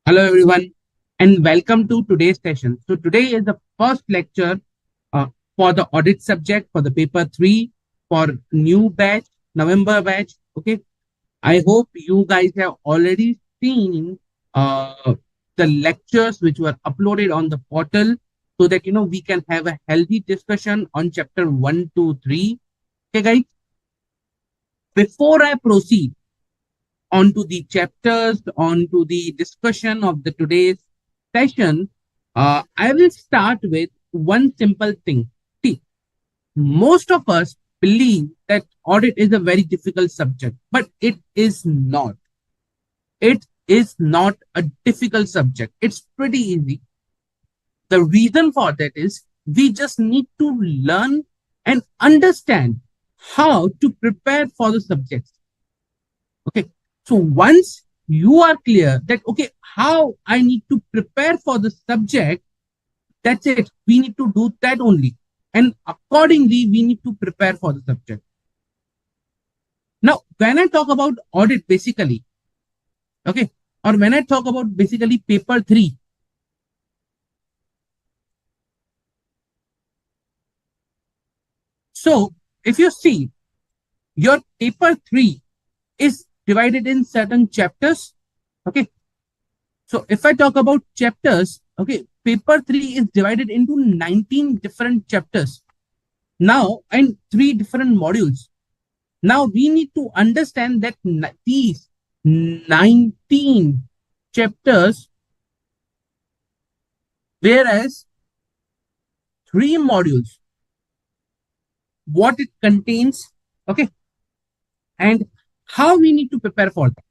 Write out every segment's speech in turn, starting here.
Hello everyone and welcome to today's session. So today is the first lecture uh, for the audit subject for the paper 3 for new batch, November batch. Okay. I hope you guys have already seen the lectures which were uploaded on the portal so that we can have a healthy discussion on chapter 1 to 3. Okay guys, before I proceed onto the chapters, onto the discussion of the today's session, I will start with one simple thing. See, most of us believe that audit is a very difficult subject, but it is not. It is not a difficult subject. It's pretty easy. The reason for that is we just need to learn and understand how to prepare for the subjects. Okay. So once you are clear that, okay, how I need to prepare for the subject, that's it. We need to do that only. And accordingly, we need to prepare for the subject. Now, when I talk about audit, basically, okay, or when I talk about basically paper 3, so if you see your paper 3 is divided in certain chapters. Okay. So if I talk about chapters, okay, paper 3 is divided into 19 different chapters now and 3 different modules. Now we need to understand that these 19 chapters, whereas 3 modules, what it contains, okay, and how we need to prepare for that.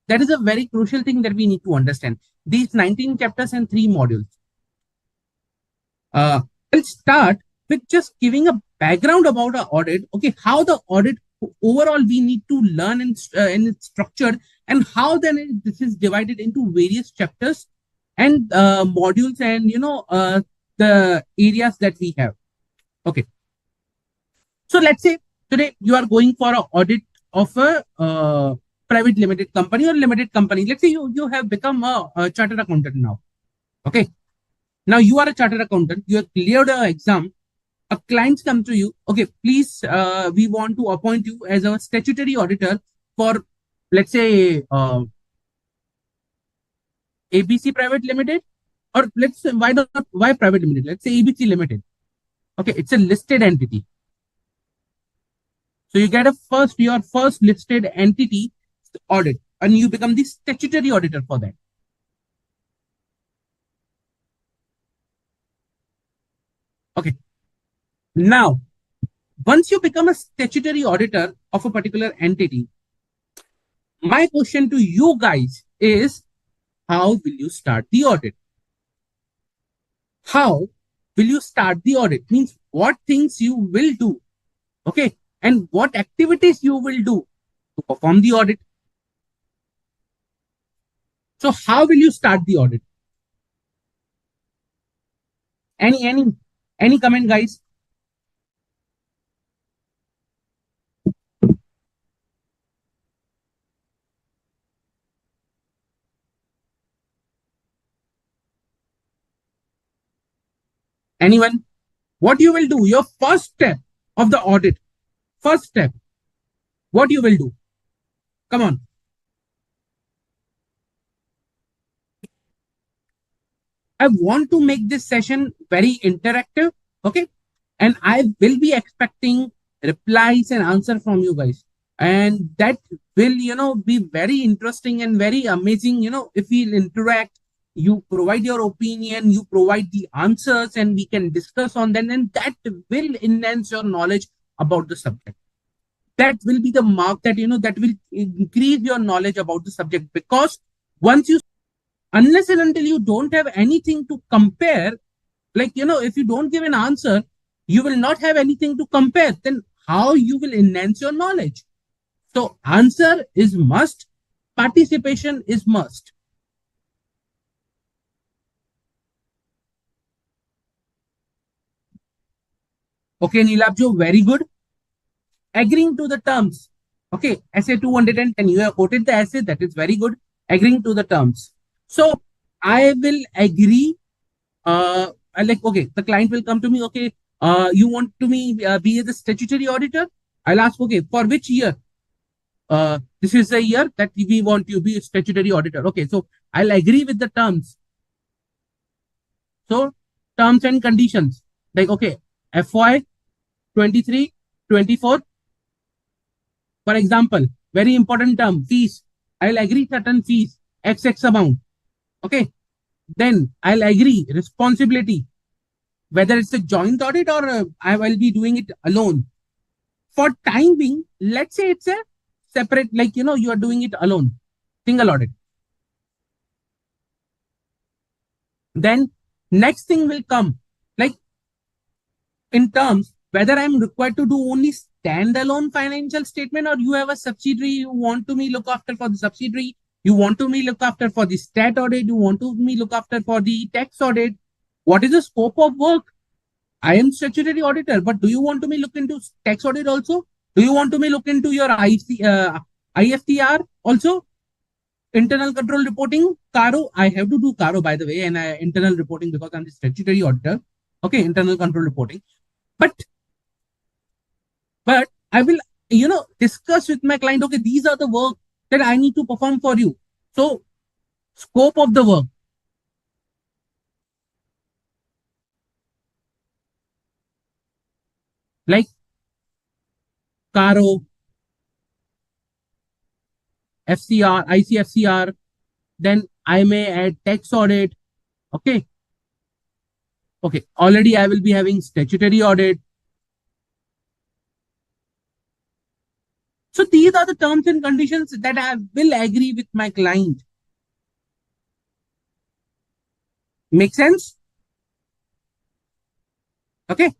That is a very crucial thing that we need to understand. These 19 chapters and 3 modules. I'll start with just giving a background about our audit. Okay, how the audit overall we need to learn and it's structured, and how then this is divided into various chapters and modules, and the areas that we have. Okay, so let's say today you are going for an audit of a private limited company or limited company. Let's say you have become a chartered accountant now. Okay, now you are a chartered accountant. You have cleared an exam. A client comes to you. Okay, please, we want to appoint you as a statutory auditor for, let's say, ABC Private Limited, or let's say why Private Limited? Let's say ABC Limited. Okay, it's a listed entity. So you get your first listed entity audit, and you become the statutory auditor for that. Okay. Now, once you become a statutory auditor of a particular entity, my question to you guys is, how will you start the audit? How will you start the audit? Means what things you will do, okay, and what activities you will do to perform the audit. So how will you start the audit? Any comment, guys? Anyone? What you will do? Your first step of the audit. First step. What you will do? Come on. I want to make this session very interactive. Okay. And I will be expecting replies and answer from you guys. And that will, be very interesting and very amazing. If we interact, you provide your opinion, you provide the answers, and we can discuss on them. And that will enhance your knowledge about the subject. That will be the mark that, that will increase your knowledge about the subject, because once you, unless and until you don't have anything to compare, like, if you don't give an answer, you will not have anything to compare. Then how you will enhance your knowledge? So answer is must, participation is must. Okay, Neelabjo, very good. Agreeing to the terms. Okay, essay 210, you have quoted the essay, that is very good. Agreeing to the terms. So I will agree. Like, okay, the client will come to me, okay, you want to me be the statutory auditor? I'll ask, okay, for which year? This is the year that we want you to be a statutory auditor. Okay, so I'll agree with the terms. So terms and conditions, like, okay, FY 23, 24, for example, very important term, fees. I'll agree certain fees, XX amount. Okay. Then I'll agree responsibility, whether it's a joint audit or I will be doing it alone. For time being, let's say it's a separate, like, you are doing it alone, single audit. Then next thing will come, like, in terms whether I'm required to do only standalone financial statement, or you have a subsidiary you want to me look after for the subsidiary, you want to me look after for the stat audit, you want to me look after for the tax audit. What is the scope of work? I am statutory auditor, but do you want to me look into tax audit also? Do you want to me look into your IFTR also? Internal control reporting, CARO. I have to do CARO, by the way, and internal reporting because I'm the statutory auditor. Okay, internal control reporting. But I will, discuss with my client, okay, these are the work that I need to perform for you. So, scope of the work, like CARO, FCR, ICFCR, then I may add tax audit. Okay. Okay. Already I will be having statutory audit. So these are the terms and conditions that I will agree with my client. Make sense? Okay.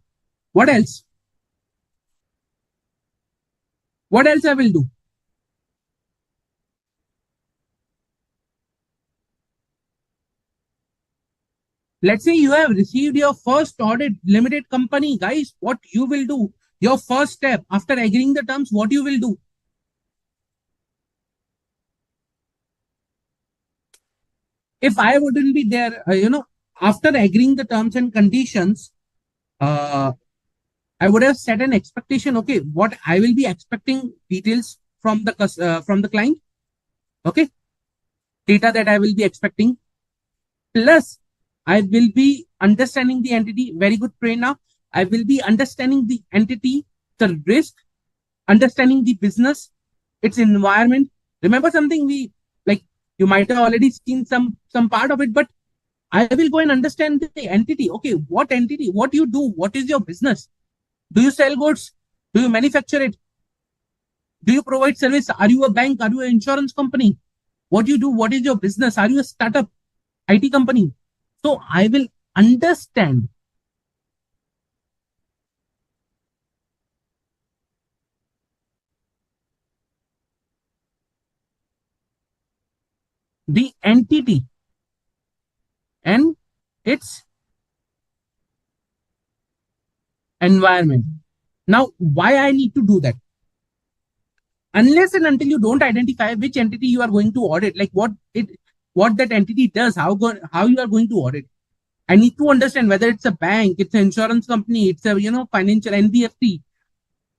What else? What else I will do? Let's say you have received your first audit, limited company, guys. What you will do? Your first step after agreeing the terms, what you will do? If I wouldn't be there, after agreeing the terms and conditions, uh, I would have set an expectation. Okay, what I will be expecting details from the client. Okay, data that I will be expecting. Plus, I will be understanding the entity. Very good, Prerna. I will be understanding the entity, the risk, understanding the business, its environment. Remember something we like. You might have already seen some part of it, but I will go and understand the entity. Okay, what entity? What you do? What is your business? Do you sell goods? Do you manufacture it? Do you provide service? Are you a bank? Are you an insurance company? What do you do? What is your business? Are you a startup IT company? So I will understand the entity and its environment. Now, why I need to do that? Unless and until you don't identify which entity you are going to audit, like what that entity does, how you are going to audit. I need to understand whether it's a bank, it's an insurance company, it's a financial NBFC.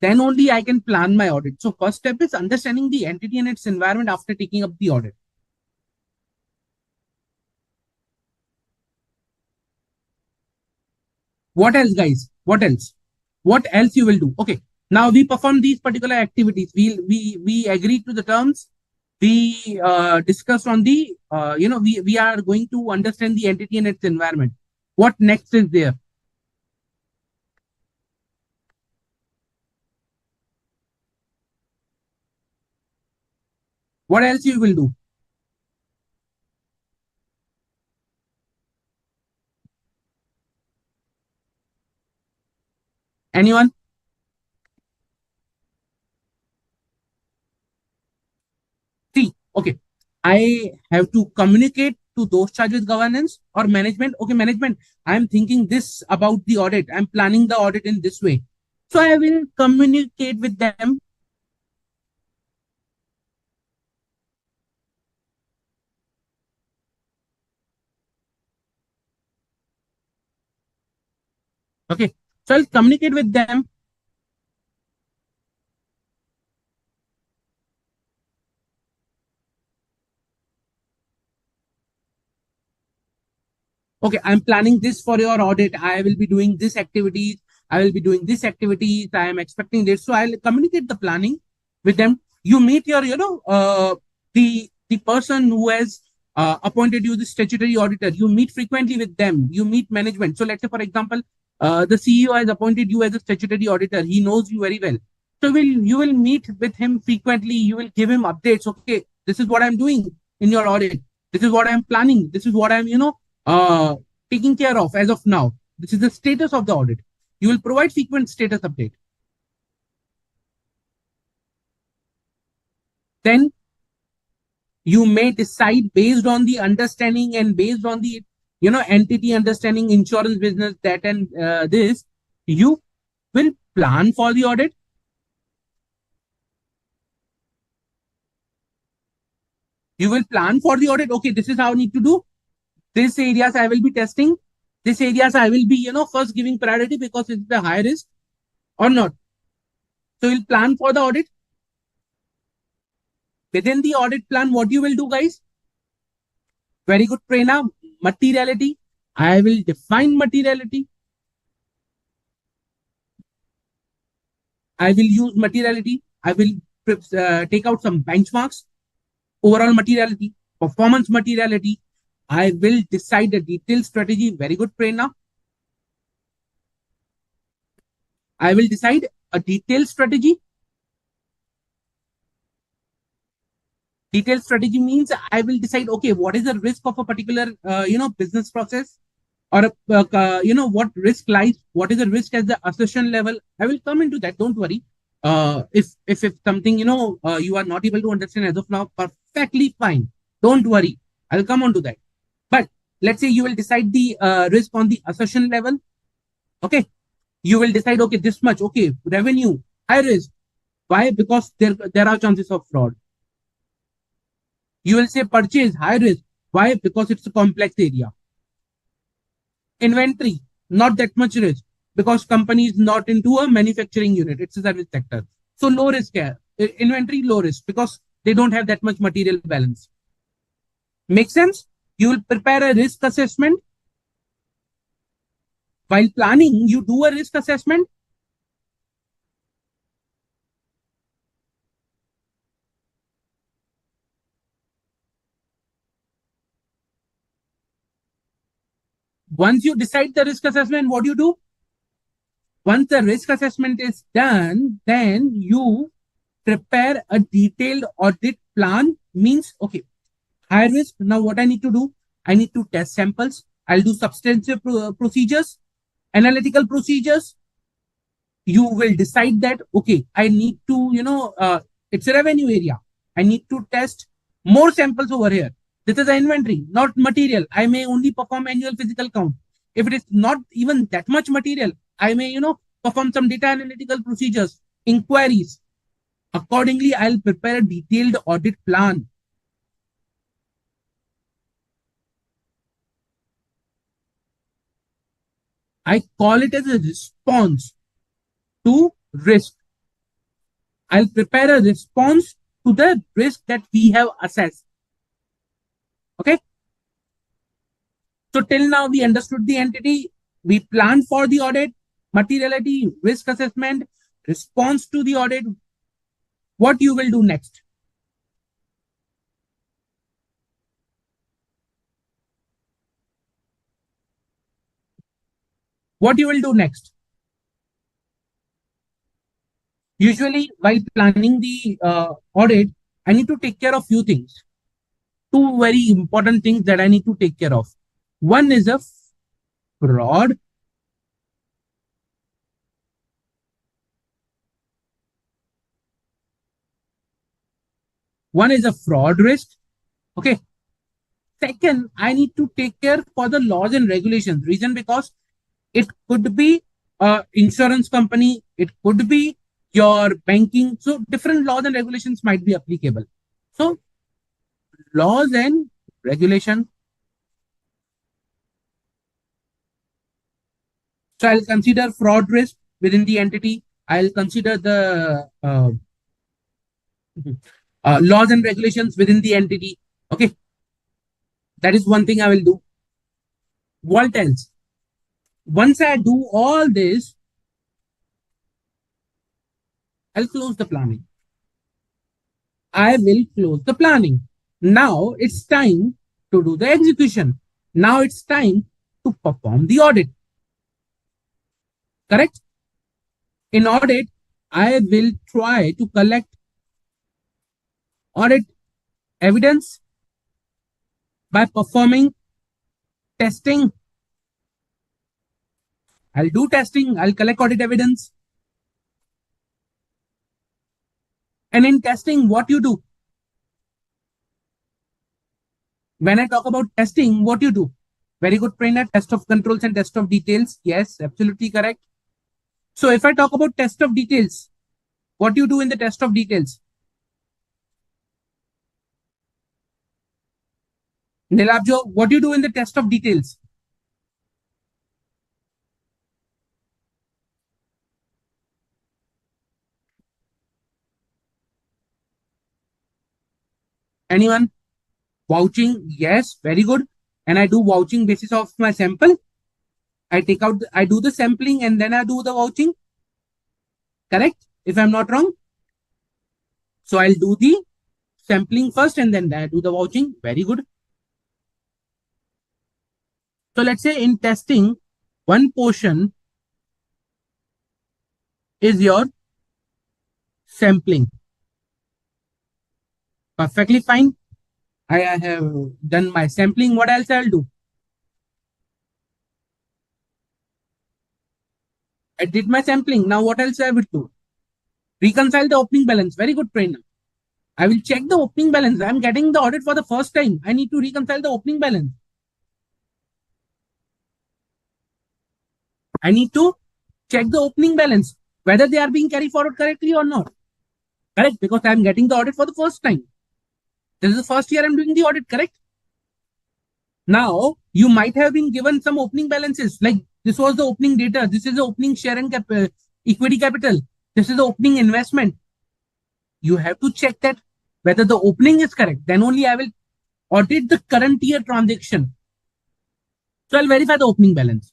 Then only I can plan my audit. So first step is understanding the entity and its environment after taking up the audit. What else, guys? What else? What else you will do? Okay. Now we perform these particular activities. We agree to the terms. We discuss on the we are going to understand the entity and its environment. What next is there? What else you will do? Anyone? See, okay. I have to communicate to those charges governance or management. Okay, management, I'm thinking this about the audit. I'm planning the audit in this way. So I will communicate with them. Okay. So I'll communicate with them. Okay, I'm planning this for your audit. I will be doing this activities. I will be doing this activities. I am expecting this. So I'll communicate the planning with them. You meet your, the person who has appointed you the statutory auditor. You meet frequently with them. You meet management. So let's say, for example, the CEO has appointed you as a statutory auditor. He knows you very well. So you will meet with him frequently. You will give him updates. Okay, this is what I'm doing in your audit. This is what I'm planning. This is what I'm, uh, taking care of as of now. This is the status of the audit. You will provide frequent status update. Then you may decide based on the understanding and based on the entity understanding insurance business that and this you will plan for the audit. You will plan for the audit. Okay, this is how I need to do. These areas I will be testing. These areas I will be first giving priority because it's the high risk or not. So you'll plan for the audit. Within the audit plan, what you will do, guys? Very good, Prerna. Materiality. I will define materiality. I will use materiality. I will take out some benchmarks, overall materiality, performance materiality. I will decide a detailed strategy. Very good, Prerna. I will decide a detailed strategy. Detailed strategy means I will decide, okay, what is the risk of a particular, business process, or what risk lies, what is the risk at the assertion level. I will come into that, don't worry. If something you are not able to understand as of now, perfectly fine, don't worry, I'll come on to that. But let's say you will decide the risk on the assertion level. Okay, you will decide, okay, this much, okay, revenue high risk. Why? Because there are chances of fraud. You will say purchase high risk. Why? Because it's a complex area. Inventory, not that much risk because company is not into a manufacturing unit, it's a service sector. So low risk here. Inventory, low risk because they don't have that much material balance. Make sense? You will prepare a risk assessment. While planning, you do a risk assessment. Once you decide the risk assessment, what do you do? Once the risk assessment is done, then you prepare a detailed audit plan. Means, okay, high risk. Now, what I need to do? I need to test samples. I'll do substantive procedures, analytical procedures. You will decide that, okay, I need to, it's a revenue area. I need to test more samples over here. This is an inventory, not material. I may only perform annual physical count. If it is not even that much material, I may, perform some data analytical procedures, inquiries. Accordingly, I'll prepare a detailed audit plan. I call it as a response to risk. I'll prepare a response to the risk that we have assessed. Okay. So till now we understood the entity, we planned for the audit, materiality, risk assessment, response to the audit. What you will do next? What you will do next? Usually, while planning the audit, I need to take care of few things. Two very important things that I need to take care of. One is a fraud. One is a fraud risk. Okay. Second, I need to take care for the laws and regulations. Reason because it could be a insurance company, it could be your banking. So different laws and regulations might be applicable. So laws and regulation. So I'll consider fraud risk within the entity. I'll consider the laws and regulations within the entity. Okay, that is one thing I will do. What else? Once I do all this, I'll close the planning. I will close the planning. Now it's time to do the execution. Now it's time to perform the audit. Correct? In audit, I will try to collect audit evidence by performing testing. I'll do testing, I'll collect audit evidence. And in testing, what you do? When I talk about testing, what you do? Very good, trainer. Test of controls and test of details. Yes, absolutely correct. So if I talk about test of details, what do you do in the test of details? Nilabjo, what do you do in the test of details? Anyone? Vouching? Yes, very good. And I do vouching basis of my sample. I take out, I do the sampling and then I do the vouching. Correct? If I'm not wrong. So I'll do the sampling first and then I do the vouching. Very good. So let's say in testing, one portion is your sampling. Perfectly fine. I have done my sampling. What else I'll do? I did my sampling. Now what else I will do? Reconcile the opening balance. Very good, trainer. I will check the opening balance. I'm getting the audit for the first time. I need to reconcile the opening balance. I need to check the opening balance, whether they are being carried forward correctly or not. Correct? Because I'm getting the audit for the first time. This is the first year I'm doing the audit, correct? Now, you might have been given some opening balances, like this was the opening data, this is the opening share and equity capital, this is the opening investment. You have to check that whether the opening is correct. Then only I will audit the current year transaction. So I'll verify the opening balance.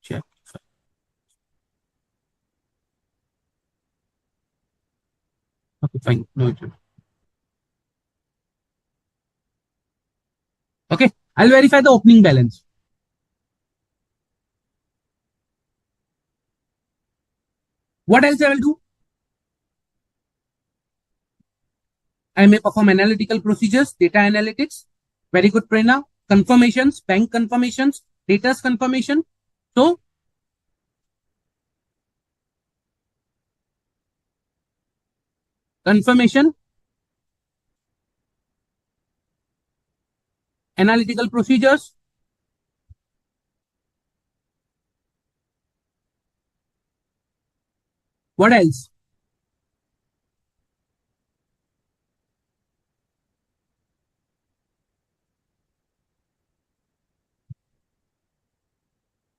Check. Okay, fine. No issue. Okay, I'll verify the opening balance. What else I will do? I may perform analytical procedures, data analytics. Very good, Prerna. Confirmations, bank confirmations, data's confirmation. So, confirmation, analytical procedures. What else?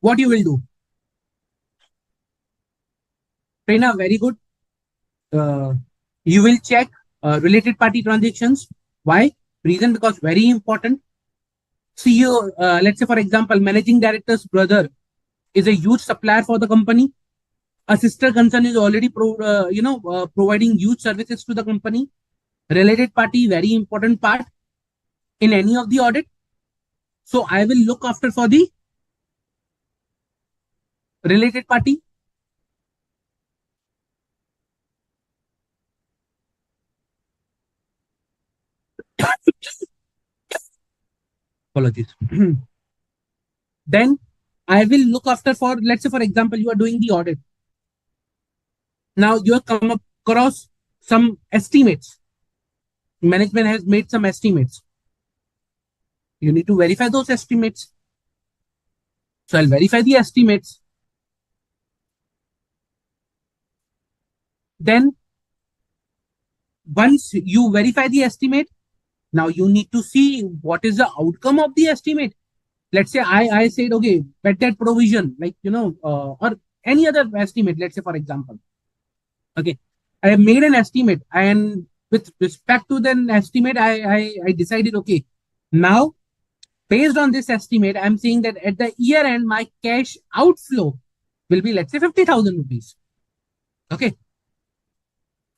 What you will do? Prerna, very good. Uh, you will check related party transactions. Why? Reason because very important. CEO, let's say for example, managing director's brother is a huge supplier for the company. A sister concern is already providing huge services to the company. Related party, very important part in any of the audit. So I will look after for the related party. Apologies. Then I will look after for, let's say, for example, you are doing the audit. Now you have come across some estimates. Management has made some estimates. You need to verify those estimates. So I'll verify the estimates. Then once you verify the estimate, Now you need to see what is the outcome of the estimate. Let's say I said, okay, bet that provision, like, or any other estimate. Let's say, for example, okay, I have made an estimate, and with respect to the estimate, I decided, okay, now based on this estimate, I'm saying that at the year end, my cash outflow will be, let's say, 50,000 rupees. Okay.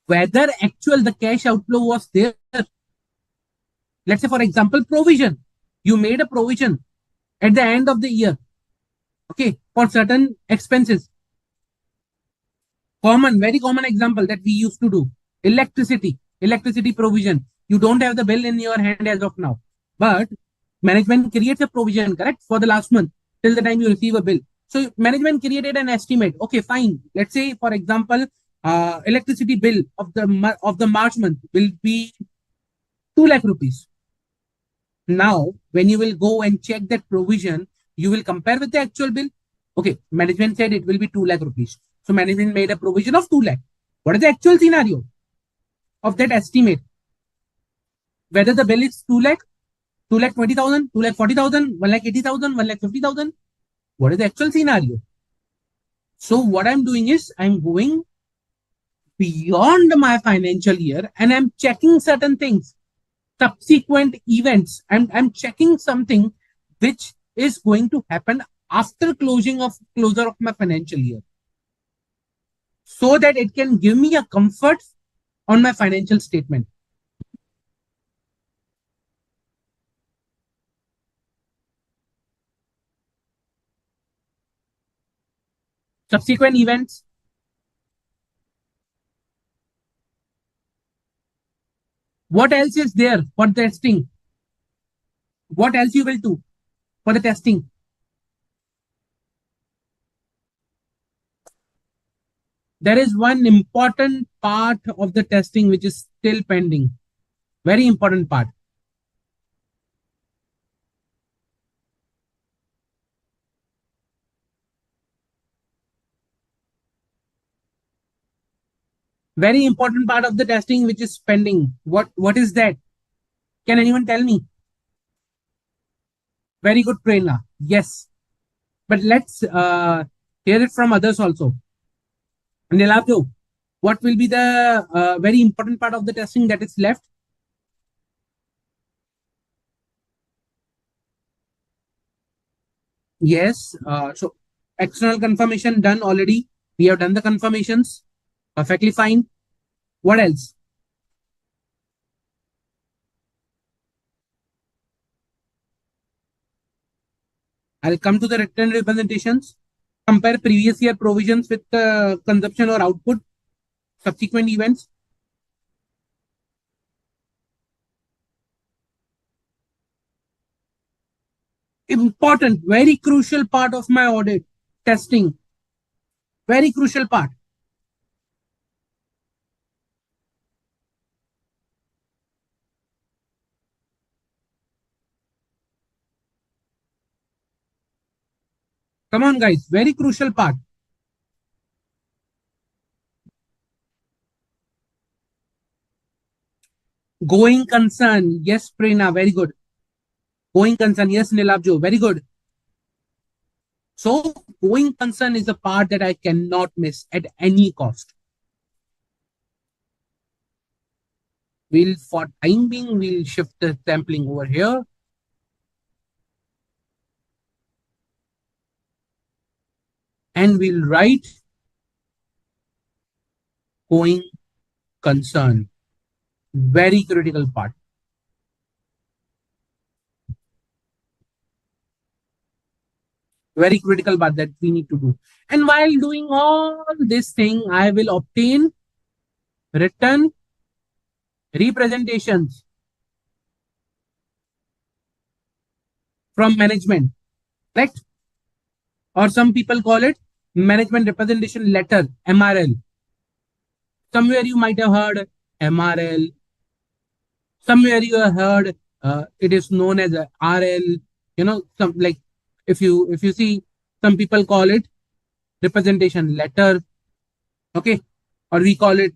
Whether actual the cash outflow was there, let's say, for example, provision. You made a provision at the end of the year, okay, for certain expenses. Very common example that we used to do. Electricity provision. You don't have the bill in your hand as of now, but management creates a provision, correct, for the last month till the time you receive a bill. So management created an estimate. Okay, fine. Let's say, for example, electricity bill of the March month will be 2 lakh rupees. Now, when you will go and check that provision, you will compare with the actual bill. Okay, management said it will be 2 lakh rupees. So management made a provision of 2 lakh. What is the actual scenario of that estimate? Whether the bill is 2 lakh, 2 lakh 20,000, 2 lakh 40,000, 1 lakh 80,000, 1 lakh 50,000. What is the actual scenario? So what I'm doing is I'm going beyond my financial year and I'm checking certain things, subsequent events. I'm checking something which is going to happen after closure of my financial year, so that it can give me a comfort on my financial statement. Subsequent events. What else is there for testing? What else you will do for the testing? There is one important part of the testing which is still pending. Very important part. Very important part of the testing which is pending. What is that? Can anyone tell me? Very good, Prerna. Yes. But let's hear it from others also. Nilabjo, what will be the very important part of the testing that is left? Yes. So external confirmation done already. We have done the confirmations. Perfectly fine. What else? I'll come to the written representations. Compare previous year provisions with the consumption or output, subsequent events. Important, very crucial part of my audit testing. Very crucial part. Come on, guys. Very crucial part. Going concern. Yes, Prerna. Very good. Going concern. Yes, Nilabjo. Very good. So, going concern is a part that I cannot miss at any cost. For time being, we'll shift the sampling over here. And we'll write going concern. Very critical part. Very critical part that we need to do. And while doing all this thing, I will obtain written representations from management, right? Or some people call it management representation letter, MRL. Somewhere you might have heard MRL. Somewhere you have heard it is known as a RL. Some, like, if you see, some people call it representation letter, okay, or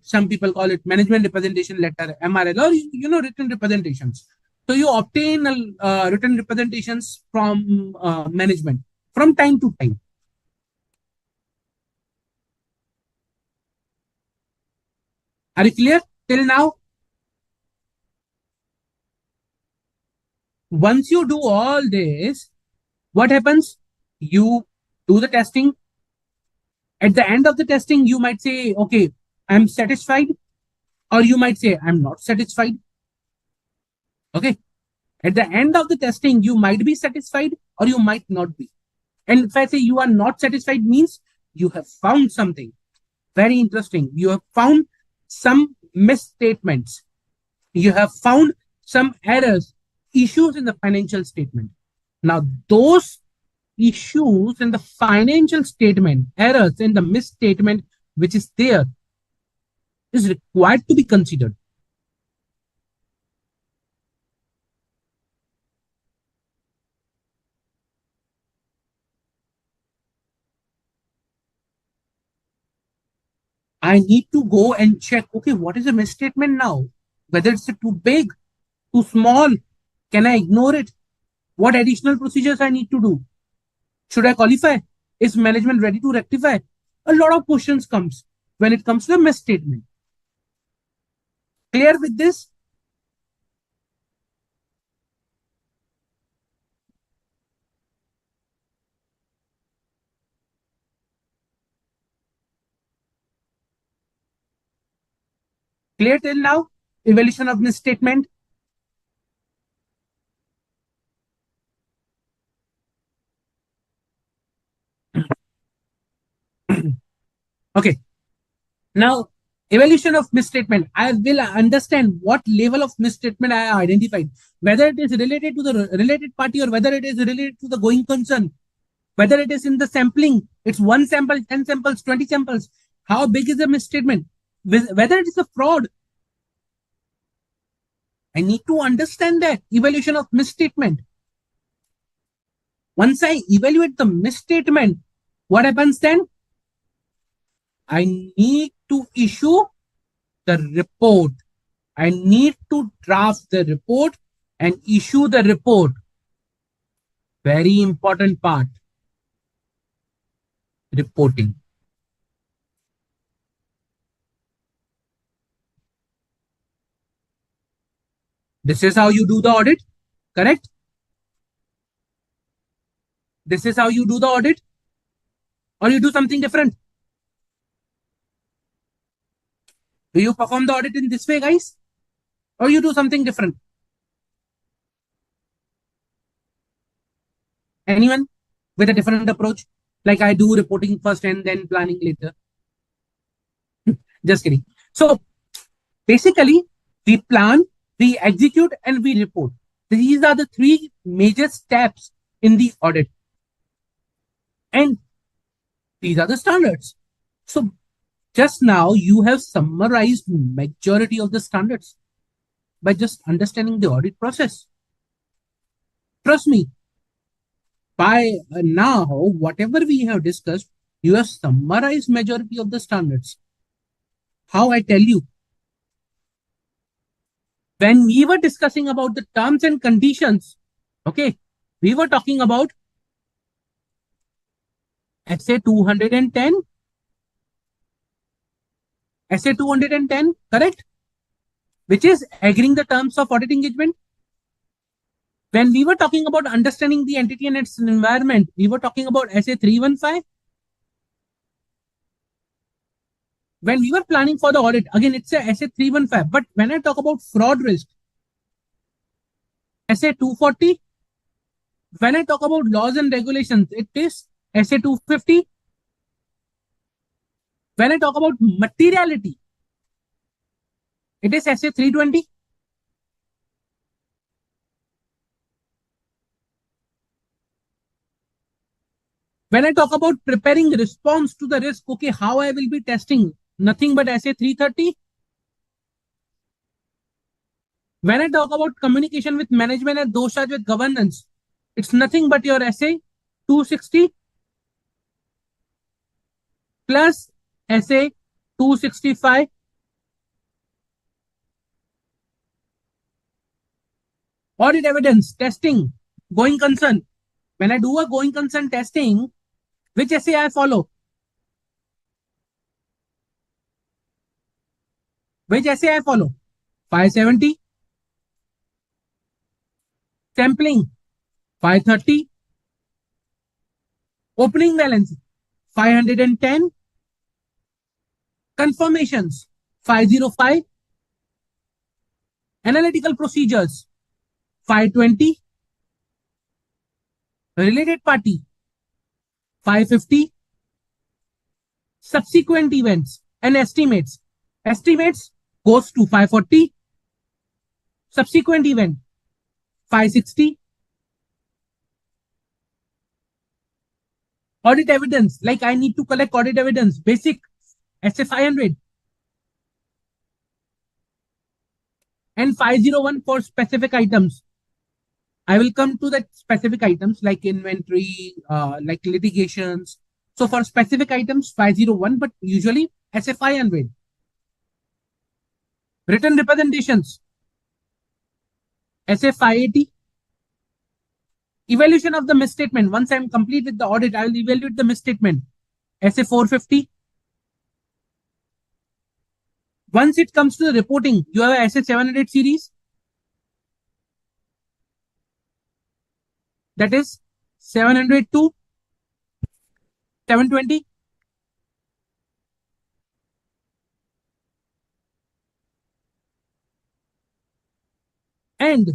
some people call it management representation letter, MRL, or written representations. So you obtain written representations from management from time to time. Are you clear till now? Once you do all this, what happens? You do the testing. At the end of the testing, you might say, okay, I'm satisfied, or you might say, I'm not satisfied. Okay. At the end of the testing, you might be satisfied or you might not be. And if I say you are not satisfied, means you have found something very interesting. You have found some misstatements. You have found some errors, issues in the financial statement. Now, those issues in the financial statement, errors in the misstatement, which is there, is required to be considered. I need to go and check, okay, what is a misstatement now? Whether it's too big, too small, can I ignore it? What additional procedures I need to do? Should I qualify? Is management ready to rectify? A lot of questions comes when it comes to the misstatement. Clear with this? Clear till now? Evaluation of misstatement. Okay. Now, evaluation of misstatement. I will understand what level of misstatement I have identified, whether it is related to the related party or whether it is related to the going concern, whether it is in the sampling, it's one sample, 10 samples, 20 samples. How big is the misstatement? Whether it is a fraud, I need to understand that evaluation of misstatement. Once I evaluate the misstatement, what happens then? I need to issue the report. I need to draft the report and issue the report. Very important part, reporting. This is how you do the audit, correct? This is how you do the audit, or you do something different. Do you perform the audit in this way, guys? Or you do something different? Anyone with a different approach? Like I do reporting first and then planning later. Just kidding. So basically, we plan, we execute, and we report. These are the three major steps in the audit. And these are the standards. So just now you have summarized majority of the standards by just understanding the audit process. Trust me, by now, whatever we have discussed, you have summarized majority of the standards. How I tell you, when we were discussing about the terms and conditions, okay, we were talking about SA 210, SA 210, correct? Which is agreeing the terms of audit engagement. When we were talking about understanding the entity and its environment, we were talking about SA 315. When we were planning for the audit, again, it's a SA 315. But when I talk about fraud risk, SA 240. When I talk about laws and regulations, it is SA 250. When I talk about materiality, it is SA 320. When I talk about preparing response to the risk, okay, how I will be testing, nothing but SA 330. When I talk about communication with management and doshas with governance, it's nothing but your SA 260 plus SA 265. Audit evidence, testing, going concern. When I do a going concern testing, which essay I follow? Which essay I follow? 570. Sampling, 530. Opening balance, 510. Confirmations, 505. Analytical procedures, 520. Related party, 550. Subsequent events and estimates. Estimates goes to 540. Subsequent event, 560. Audit evidence, like I need to collect audit evidence, basic, SA 500. And 501 for specific items. I will come to that specific items like inventory, like litigations. So for specific items, 501, but usually SA 500. Written representations, SA 580. Evaluation of the misstatement. Once I'm complete with the audit, I will evaluate the misstatement. SA 450. Once it comes to the reporting, you have a SA 700 series. That is 700 to 720. And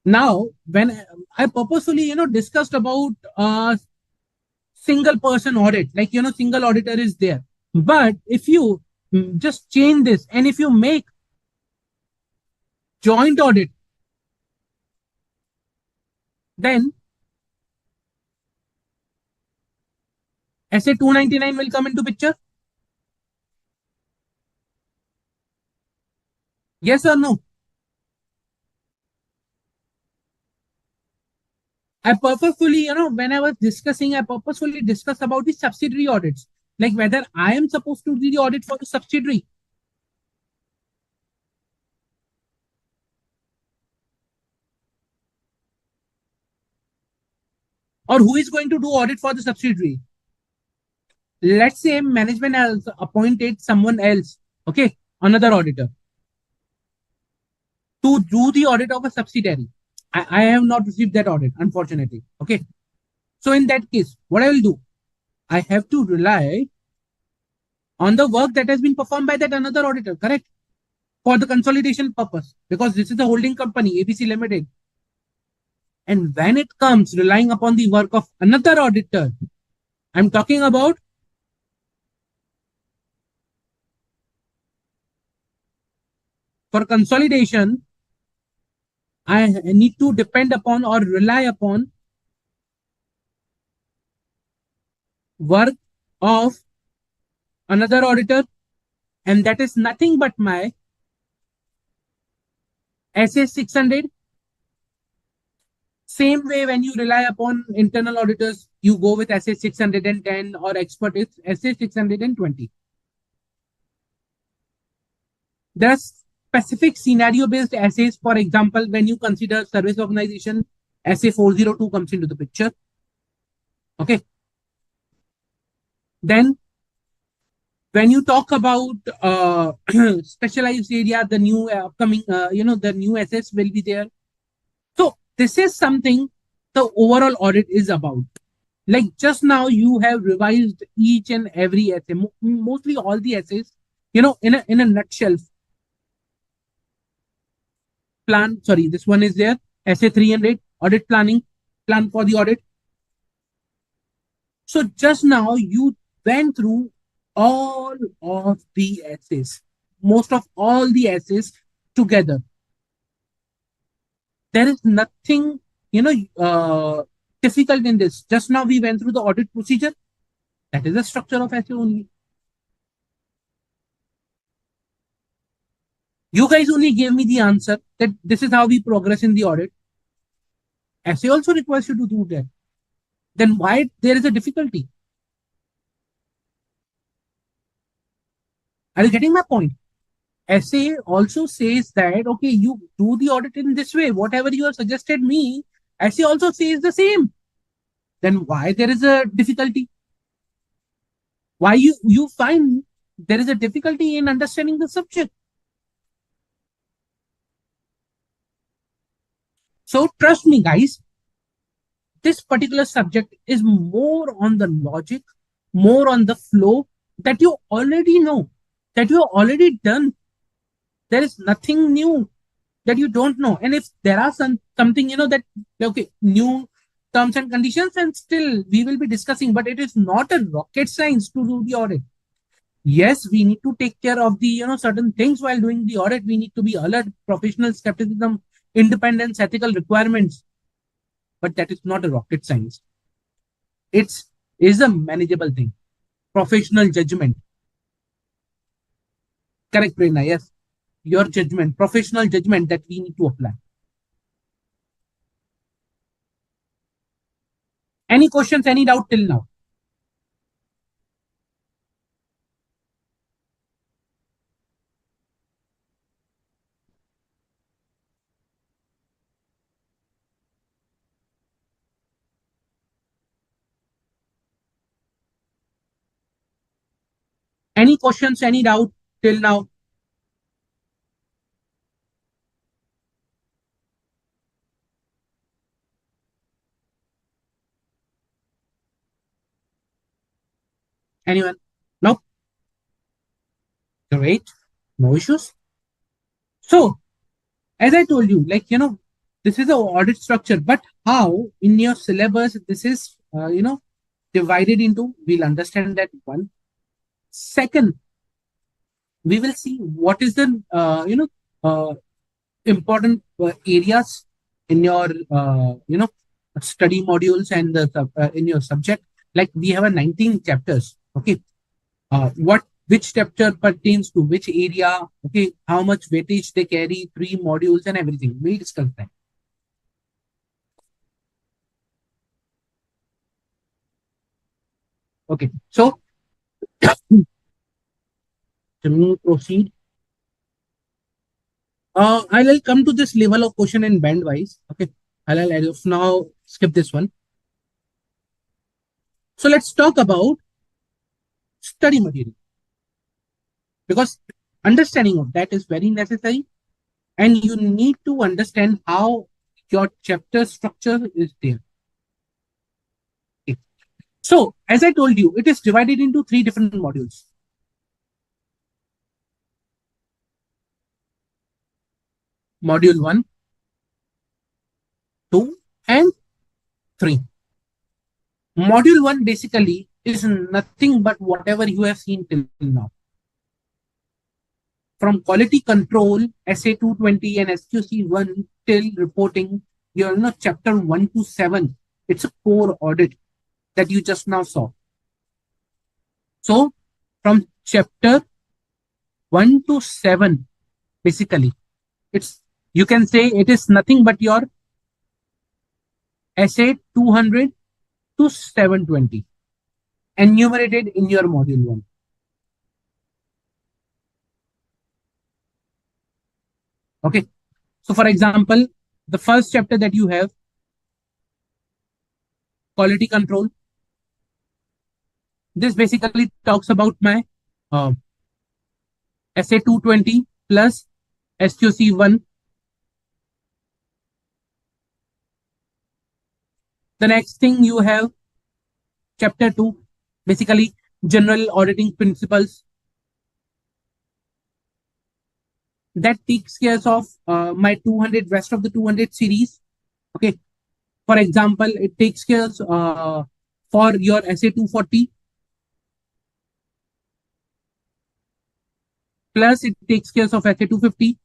now, when I purposefully, discussed about single person audit, like, single auditor is there. But if you just change this and if you make joint audit, then SA 299 will come into picture. Yes or no? I purposefully, when I was discussing, I purposefully discussed about the subsidiary audits, like whether I am supposed to do the audit for the subsidiary or who is going to do audit for the subsidiary. Let's say management has appointed someone else, okay, another auditor to do the audit of a subsidiary. I have not received that audit, unfortunately. Okay. So in that case, what I will do, I have to rely on the work that has been performed by that another auditor, correct? For the consolidation purpose, because this is a holding company, ABC Limited. And when it comes relying upon the work of another auditor, I'm talking about for consolidation, I need to depend upon or rely upon work of another auditor, and that is nothing but my SA 600. Same way, when you rely upon internal auditors, you go with SA 610 or expert is SA 620. There are specific scenario based essays. For example, when you consider service organization, SA 402 comes into the picture. Okay. Then when you talk about specialized area, the new upcoming, the new SS will be there. So this is something the overall audit is about. Like just now, you have revised each and every essay, mostly all the essays, in a nutshell. Plan, sorry, this one is there. SA 300, audit planning, plan for the audit. So just now you went through all of the essays, most of all the essays together. There is nothing, difficult in this. Just now we went through the audit procedure. That is the structure of essay only. You guys only gave me the answer that this is how we progress in the audit. Essay also requires you to do that. Then why there is a difficulty? Are you getting my point? Essay also says that, okay, you do the audit in this way, whatever you have suggested me, essay also says the same. Then why there is a difficulty? Why you find there is a difficulty in understanding the subject? So trust me, guys, this particular subject is more on the logic, more on the flow that you already know, that you have already done. There is nothing new that you don't know. And if there are something, that, okay, new terms and conditions, and still we will be discussing, but it is not a rocket science to do the audit. Yes, we need to take care of the, certain things while doing the audit. We need to be alert, professional skepticism, independence, ethical requirements, but that is not a rocket science. It's is a manageable thing. Professional judgment. Correct, Prerna. Yes. Your judgment, professional judgment that we need to apply. Any questions, any doubt till now? Any questions, any doubt till now? Anyone? No? Great. No issues. So, as I told you, like, this is a audit structure, but how in your syllabus this is, divided into, we'll understand that one. Second, we will see what is the, important areas in your, study modules and the in your subject. Like we have a 19 chapters. Okay, what which chapter pertains to which area? Okay, how much weightage they carry, three modules and everything. We'll discuss that. Okay, so let me proceed. I'll come to this level of question in band wise. Okay, I'll as of now skip this one. So let's talk about study material, because understanding of that is very necessary, and you need to understand how your chapter structure is there. Okay. So, as I told you, it is divided into three different modules. Module 1, 2, and 3. Module 1 basically is nothing but whatever you have seen till now. From quality control, SA 220 and SQC 1 till reporting, chapter 1 to 7. It's a core audit that you just now saw. So, from chapter 1 to 7, basically, it's, you can say it is nothing but your SA 200 to 720 enumerated in your module 1. Okay. So, for example, the first chapter that you have, quality control, this basically talks about my SA 220 plus SQC 1. The next thing you have chapter 2, basically general auditing principles. That takes care of my 200, rest of the 200 series. Okay. For example, it takes care for your SA 240, plus it takes care of SA 250,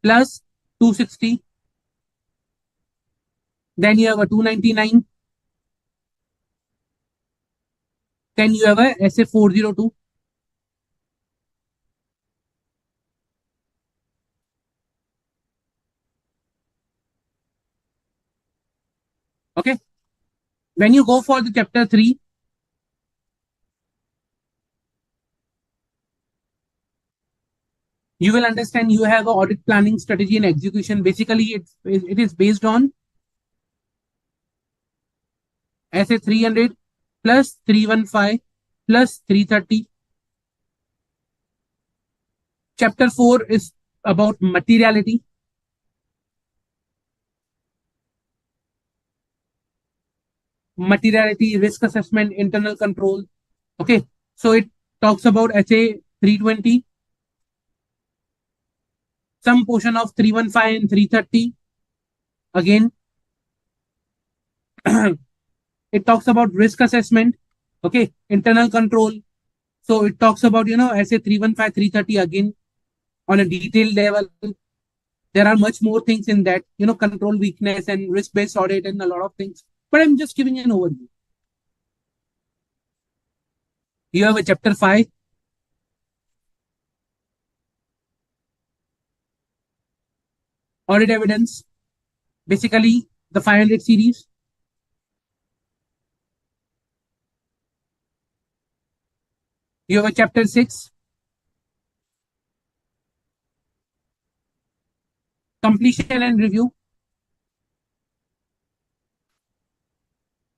plus 260. Then you have a 299. Then you have a SA 402. Okay. When you go for the chapter 3, You will understand you have a audit planning strategy and execution. Basically, it is based on SA 300 plus 315 plus 330. Chapter 4 is about materiality. Materiality, risk assessment, internal control. Okay, so it talks about SA 320, some portion of 315 and 330. Again, it talks about risk assessment. Okay, internal control. So it talks about, SA 315, 330 again on a detailed level. There are much more things in that, control weakness and risk based audit and a lot of things. But I'm just giving an overview. You have a chapter 5, audit evidence, basically the 500 series. You have a chapter 6, completion and review.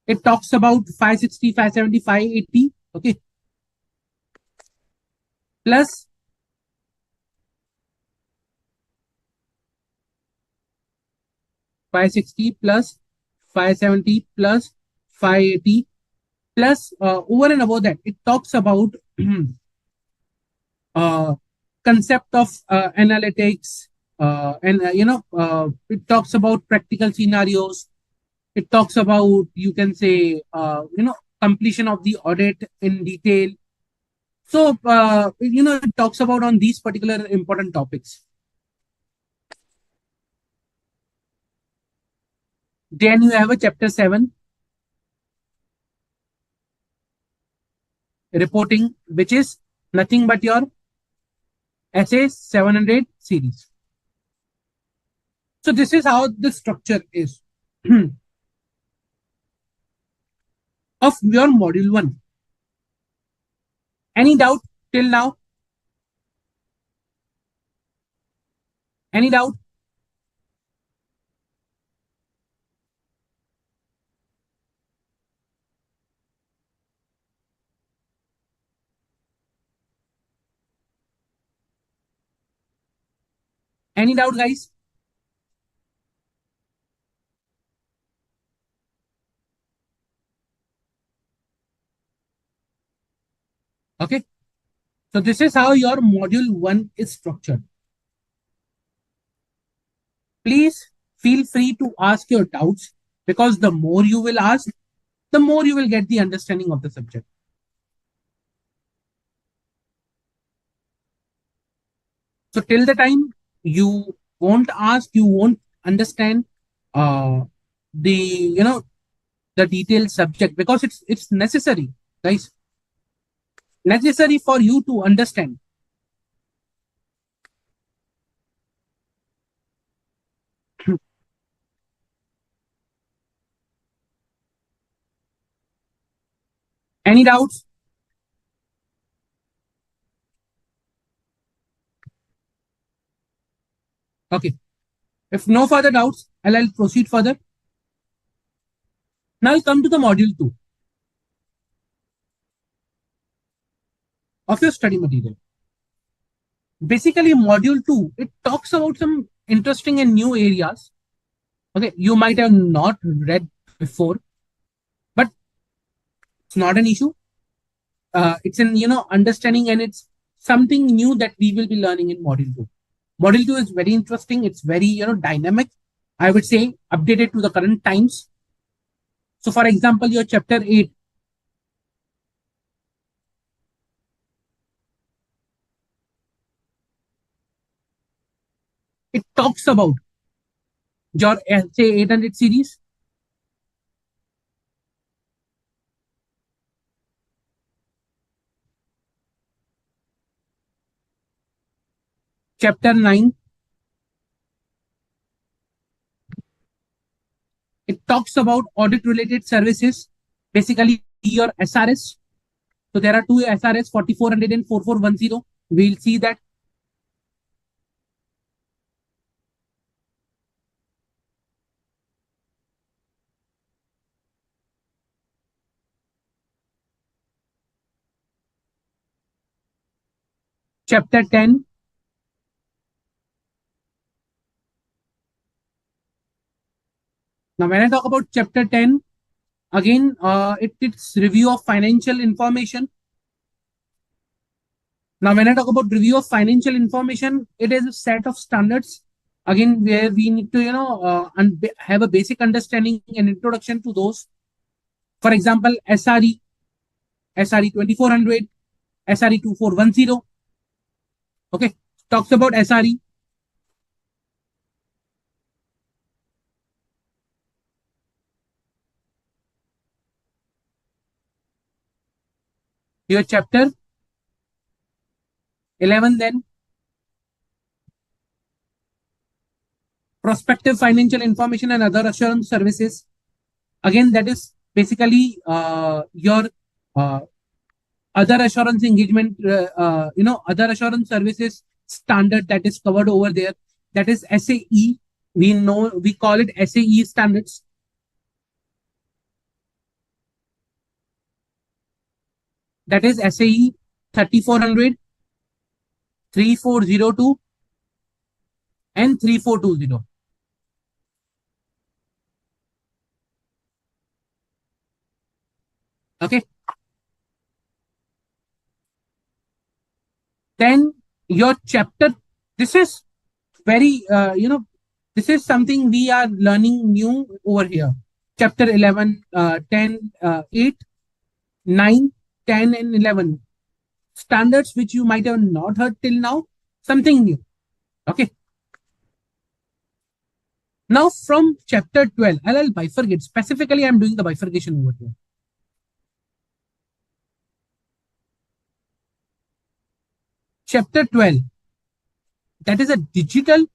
It talks about 560, 570, 580. Okay. Plus 560 plus 570 plus 580 plus over and above that, it talks about uh, concept of analytics, and it talks about practical scenarios. It talks about, you can say, completion of the audit in detail. So it talks about on these particular important topics. Then you have a chapter 7, reporting, which is nothing but your SA 700 series. So this is how the structure is of your module 1. Any doubt till now? Any doubt? Any doubt, guys? Okay. So this is how your module 1 is structured. Please feel free to ask your doubts, because the more you will ask, the more you will get the understanding of the subject. So till the time you won't ask, you won't understand uh, the the detailed subject, because it's necessary, guys. Necessary for you to understand. Any doubts? Okay. If no further doubts, I'll proceed further. Now I'll come to the module 2 of your study material. Basically, module 2, it talks about some interesting and new areas. Okay, you might have not read before, but it's not an issue. It's in understanding, and it's something new that we will be learning in module 2. Module 2 is very interesting. It's very dynamic. I would say updated to the current times. So, for example, your chapter 8, it talks about your say 800 series. Chapter 9, it talks about audit related services, basically your SRS. So, there are two SRS, 4400 and 4410. We'll see that. 4400 is basically your SRS. 4410 is your audit related services. 4410 is your SRS. So, there are two SRS, 4400 and 4410. We'll see that. 4400 is basically your SRS. 4410 is your audit related services. Basically your SRS. So there are two SRS, 4400 and 4410. Chapter 10. Now, when I talk about chapter 10, again, it's review of financial information. Now, when I talk about review of financial information, it is a set of standards, again, where we need to, have a basic understanding and introduction to those. For example, SRE, SRE 2400, SRE 2410. Okay, talks about SRE. Your chapter 11, then prospective financial information and other assurance services. Again, that is basically your uh, other assurance engagement, other assurance services standard that is covered over there. That is SAE. We call it SAE standards. That is SAE 3400, 3402, and 3420. Okay. Then your chapter, this is very, this is something we are learning new over here. Chapter 11, 10, 8, 9, 10, and 11. Standards which you might have not heard till now, something new. Okay. Now from chapter 12, I'll bifurcate. Specifically, I'm doing the bifurcation over here. Chapter 12, that is a digital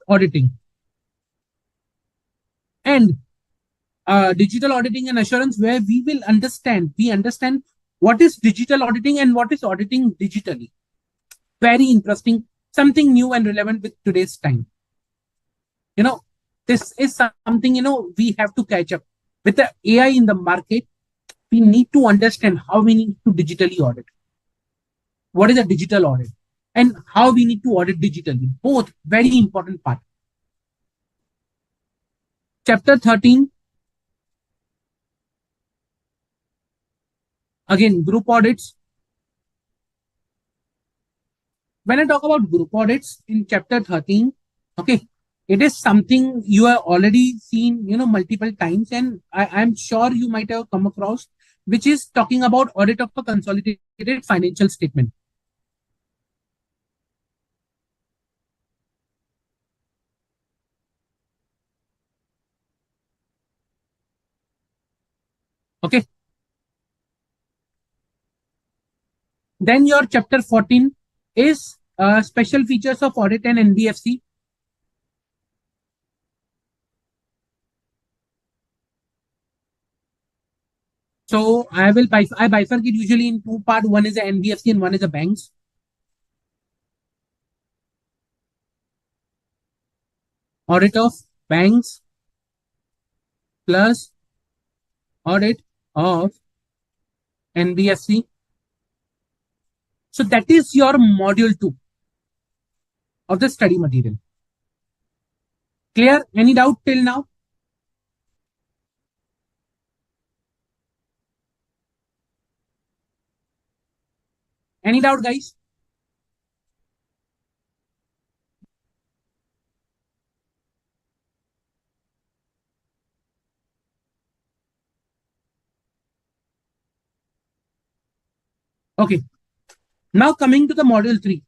auditing. And digital auditing and assurance, where we understand what is digital auditing and what is auditing digitally. Very interesting, something new and relevant with today's time. You know, this is something, we have to catch up with the AI in the market. We need to understand how we need to digitally audit. What is a digital audit? And how we need to audit digitally. Both very important part. Chapter 13, again, group audits. When I talk about group audits in chapter 13, okay, it is something you have already seen, multiple times, and I'm sure you might have come across, which is talking about audit of a consolidated financial statement. Okay. Then your chapter 14 is special features of audit and NBFC. So I bifurcate usually in two part. One is a NBFC and one is a banks. Audit of banks plus audit of NBFC. So that is your module 2 of the study material. Clear? Any doubt till now? Any doubt, guys? Okay. Now coming to the module 3.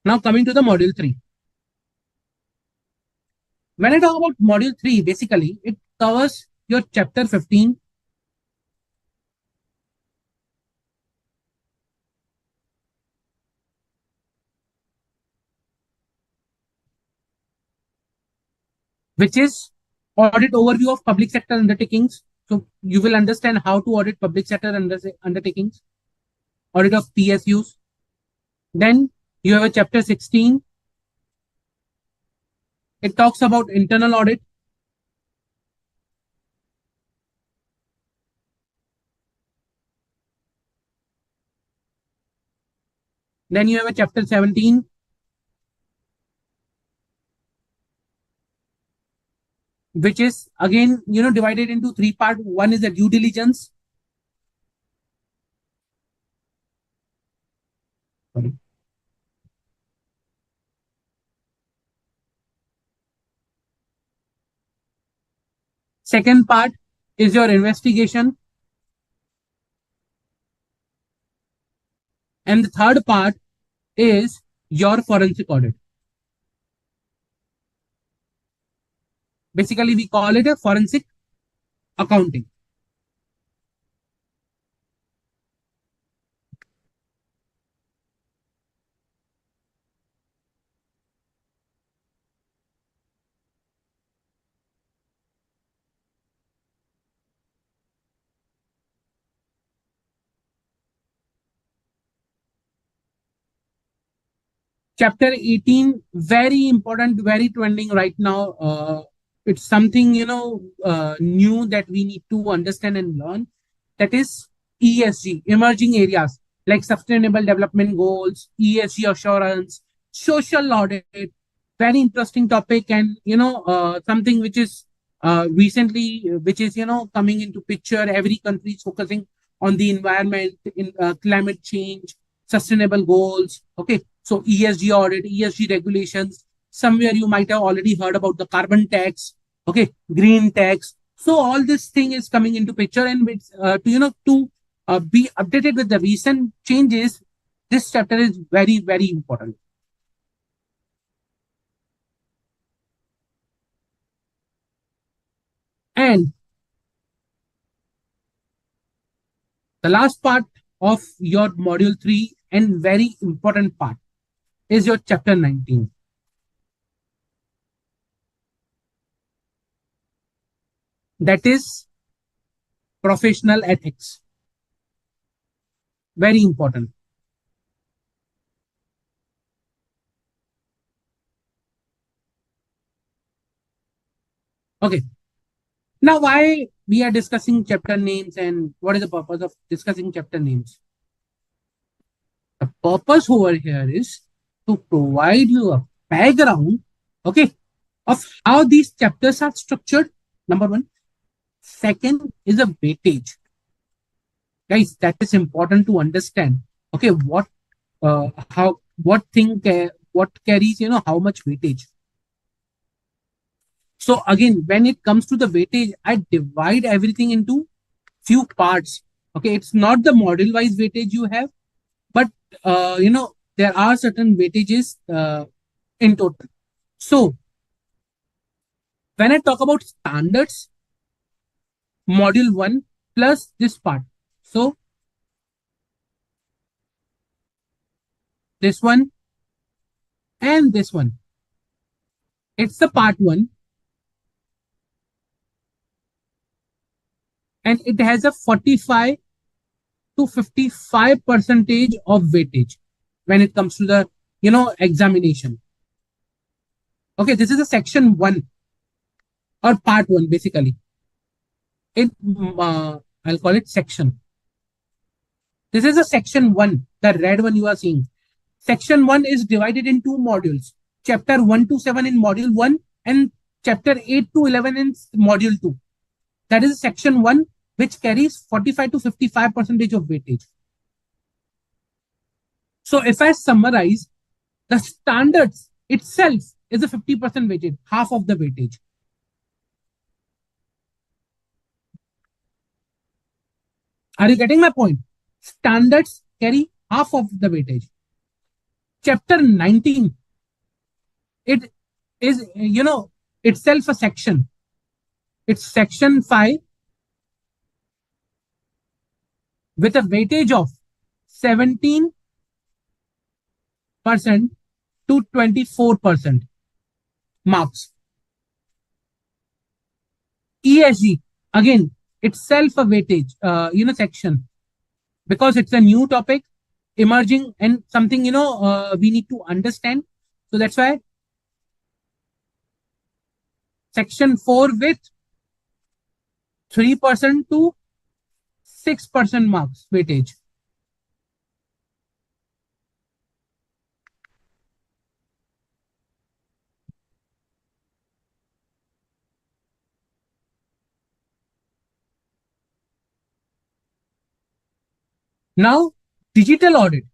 Now coming to the module 3. When I talk about module 3, basically it covers your chapter 15, which is audit overview of public sector undertakings. So you will understand how to audit public sector undertakings, audit of PSUs. Then you have a chapter 16. It talks about internal audit. Then you have a chapter 17, which is again, divided into three parts. One is the due diligence. Sorry. Second part is your investigation. And the third part is your forensic audit. Basically, we call it a forensic accounting. Chapter 18, very important, very trending right now. It's something, new that we need to understand and learn. That is ESG, emerging areas like sustainable development goals, ESG assurance, social audit. Very interesting topic, and something which is recently, which is coming into picture. Every country is focusing on the environment, in climate change, sustainable goals. Okay, so ESG audit, ESG regulations. Somewhere you might have already heard about the carbon tax. Okay, green tax. So all this thing is coming into picture, and with, to be updated with the recent changes, this chapter is very, very important. And the last part of your module 3 and very important part is your chapter 19. That is professional ethics. Very important. Okay. Now, why we are discussing chapter names and what is the purpose of discussing chapter names? The purpose over here is to provide you a background, okay, of how these chapters are structured. Number one. Second is a weightage. Guys, that is important to understand. Okay, what carries, how much weightage. So again, when it comes to the weightage, I divide everything into few parts. Okay, it's not the model wise weightage you have, but there are certain weightages in total. So when I talk about standards, module 1 plus this part. So this one and this one. It's the part 1, and it has a 45 to 55 percentage of weightage when it comes to the examination. Okay, this is a section 1 or part 1 basically. I'll call it section. This is a section 1, the red one you are seeing. Section 1 is divided in two modules. Chapter 1 to 7 in module 1 and chapter 8 to 11 in module 2. That is section 1, which carries 45 to 55 percentage of weightage. So if I summarize, the standards itself is a 50% weightage, half of the weightage. Are you getting my point? Standards carry half of the weightage. Chapter 19, it is, itself a section. It's section 5 with a weightage of 17% to 24% marks. ESG, again, itself a weightage, section, because it's a new topic emerging and something, we need to understand. So that's why section 4 with 3% to 6% marks weightage. Now, digital audit.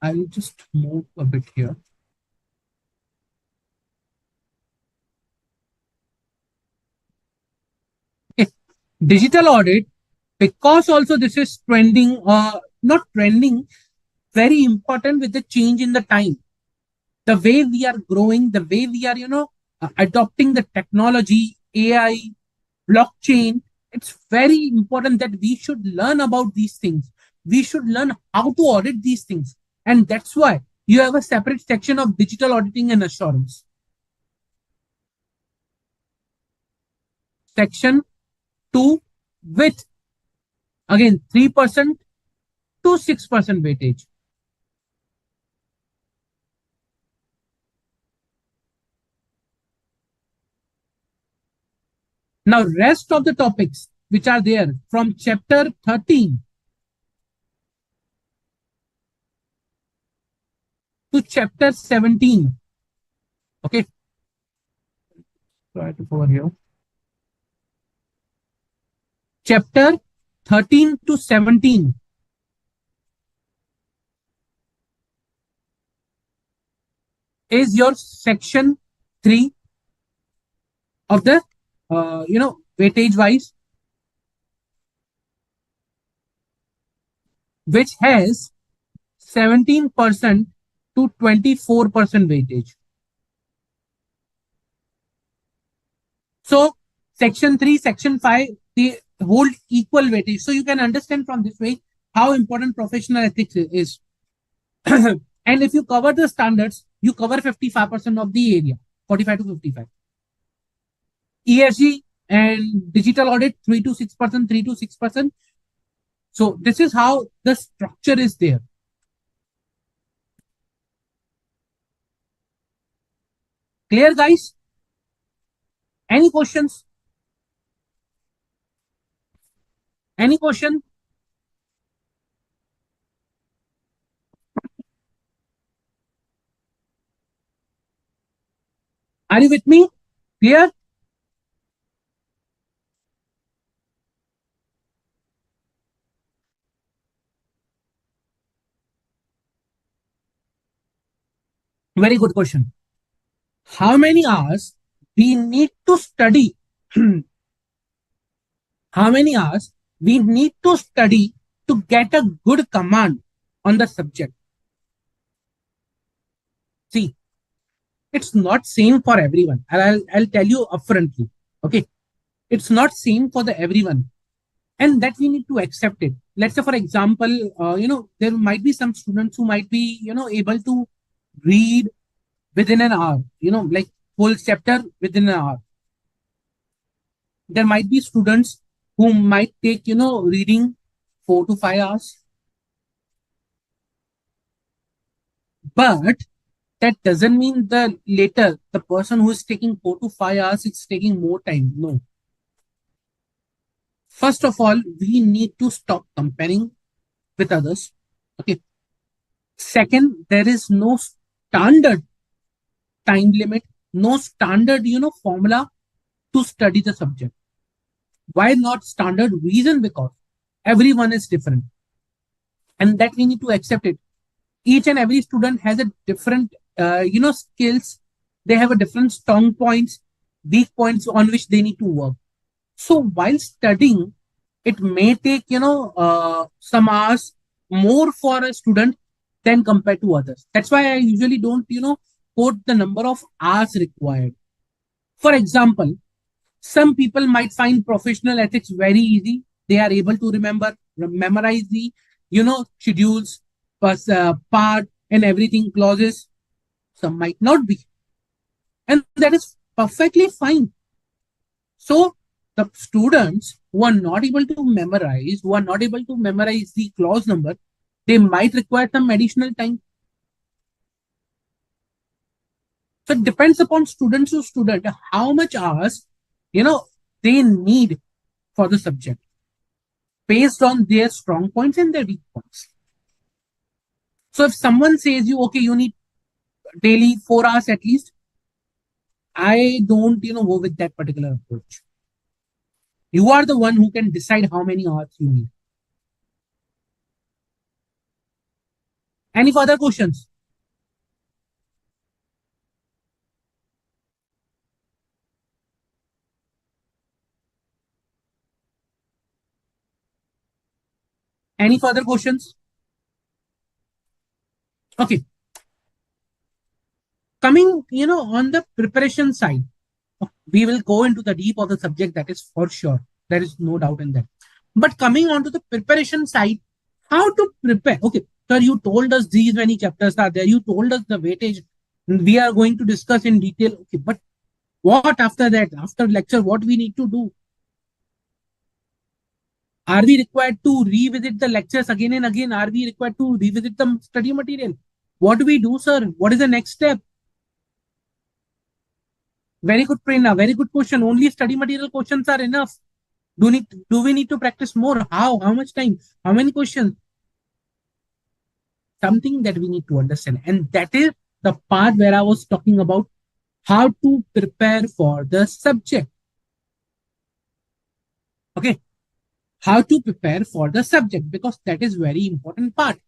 I will just move a bit here. Okay. Digital audit, because also this is trending, not trending, very important with the change in the time. The way we are growing, the way we are, adopting the technology, AI, blockchain, it's very important that we should learn about these things. We should learn how to audit these things. And that's why you have a separate section of digital auditing and assurance. Section 2 with, again, 3% to 6% weightage. Now, rest of the topics which are there from chapter 13 to chapter 17. Okay. Try to cover here. Chapter 13 to 17 is your section 3 of the, weightage wise, which has 17% to 24% weightage. So section 3, section 5, they hold equal weightage. So you can understand from this way how important professional ethics is. And if you cover the standards, you cover 55% of the area, 45 to 55. ESG and digital audit, 3 to 6%, 3 to 6%. So this is how the structure is there. Clear, guys? Any questions? Any question? Are you with me? Clear? Very good question. How many hours we need to study? How many hours we need to study to get a good command on the subject? See, it's not same for everyone. I'll tell you upfrontly. Okay, it's not same for the everyone, and that we need to accept it. Let's say, for example, there might be some students who might be, able to read within an hour. Like full chapter within an hour. There might be students who might take, reading 4 to 5 hours, but that doesn't mean that later the person who is taking 4 to 5 hours is taking more time. No. First of all, we need to stop comparing with others. Okay. Second, there is no standard time limit, no standard, formula to study the subject. Why not standard? Reason because everyone is different, and that we need to accept it. Each and every student has a different, skills. They have a different strong points, weak points on which they need to work. So while studying, it may take, some hours more for a student than compared to others. That's why I usually don't, quote the number of hours required. For example, some people might find professional ethics very easy. They are able to memorize the, schedules, part and everything, clauses. Some might not be. And that is perfectly fine. So the students who are not able to memorize, the clause number, they might require some additional time. So it depends upon student to student how much hours, they need for the subject based on their strong points and their weak points. So if someone says you, okay, you need daily 4 hours at least, I don't, go with that particular approach. You are the one who can decide how many hours you need. Any further questions? Any further questions? Okay. Coming, on the preparation side, we will go into the deep of the subject, that is for sure. There is no doubt in that. But coming on to the preparation side, how to prepare? Okay, sir, you told us these many chapters are there. You told us the weightage. We are going to discuss in detail. Okay, but what after that? After lecture, what we need to do? Are we required to revisit the lectures again and again? Are we required to revisit the study material? What do we do, sir? What is the next step? Very good, Prerna. Very good question. Only study material questions are enough. Do we need to practice more? How? How much time? How many questions? Something that we need to understand. And that is the part where I was talking about how to prepare for the subject. Okay. How to prepare for the subject, because that is very important part.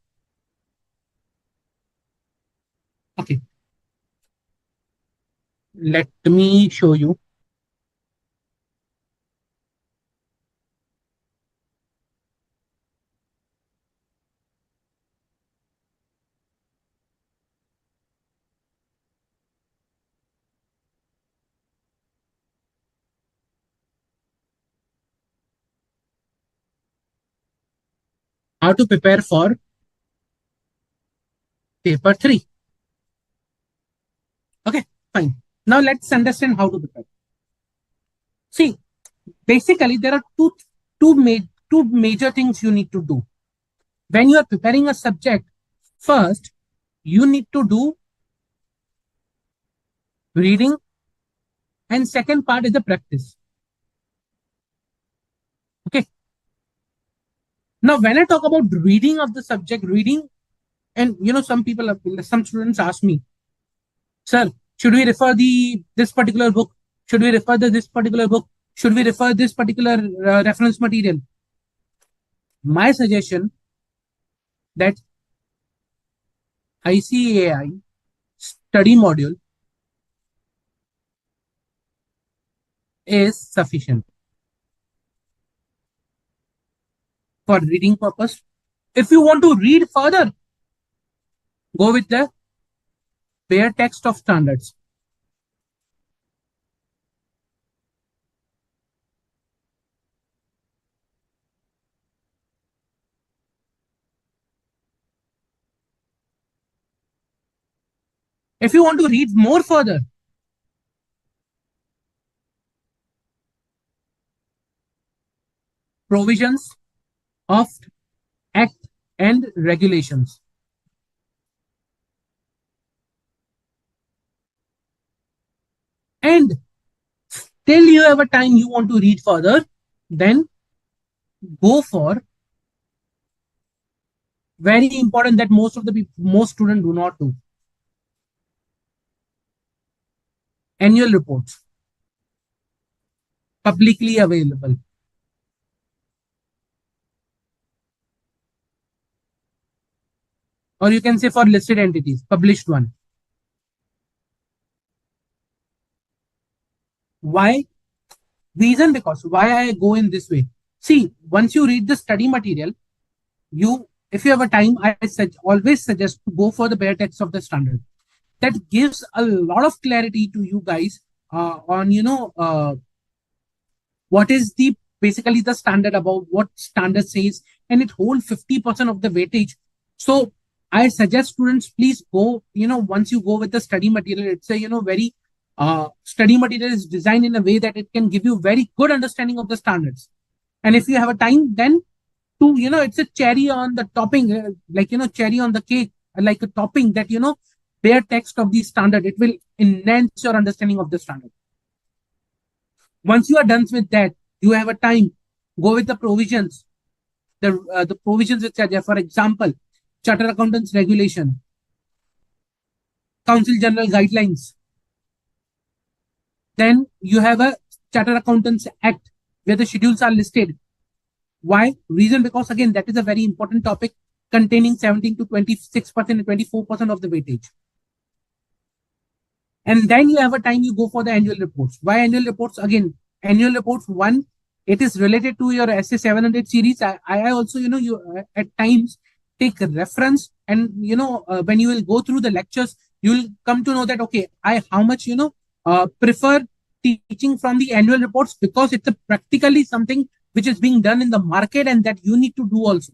Okay. Let me show you. How to prepare for paper 3. Okay, fine. Now let's understand how to prepare. See, basically there are two major things you need to do. When you are preparing a subject, first you need to do reading, and second part is the practice. Okay. Now, when I talk about reading of the subject, reading, and some students ask me, sir, should we refer this particular book? Should we refer this particular book? Should we refer this particular reference material? My suggestion that ICAI study module is sufficient for reading purpose. If you want to read further, go with the bare text of standards. If you want to read more further, provisions of Act and regulations. And till you have a time you want to read further, then go for very important that most students do not do. Annual reports, publicly available. Or you can say for listed entities, published one. Why? Reason because why I go in this way. See, once you read the study material, if you have a time, I always suggest to go for the bare text of the standard. That gives a lot of clarity to you guys on what is basically the standard, about what standard says, and it holds 50% of the weightage. So I suggest students, please go, once you go with the study material, it's a very study material is designed in a way that it can give you very good understanding of the standards. And if you have a time, then to, it's a cherry on the topping, like, cherry on the cake, like a topping that, bare text of the standard. It will enhance your understanding of the standard. Once you are done with that, you have a time, go with the provisions, the provisions which are there. For example, Charter Accountants Regulation, Council General Guidelines. Then you have a Charter Accountants Act where the schedules are listed. Why? Reason because again that is a very important topic containing 17 to 26% and 24% of the weightage. And then you have a time you go for the annual reports. Why annual reports? Again, annual reports, one, it is related to your SA 700 series. I also, you at times take reference, and when you will go through the lectures, you will come to know that okay, I how much prefer teaching from the annual reports, because it's a practically something which is being done in the market and that you need to do also.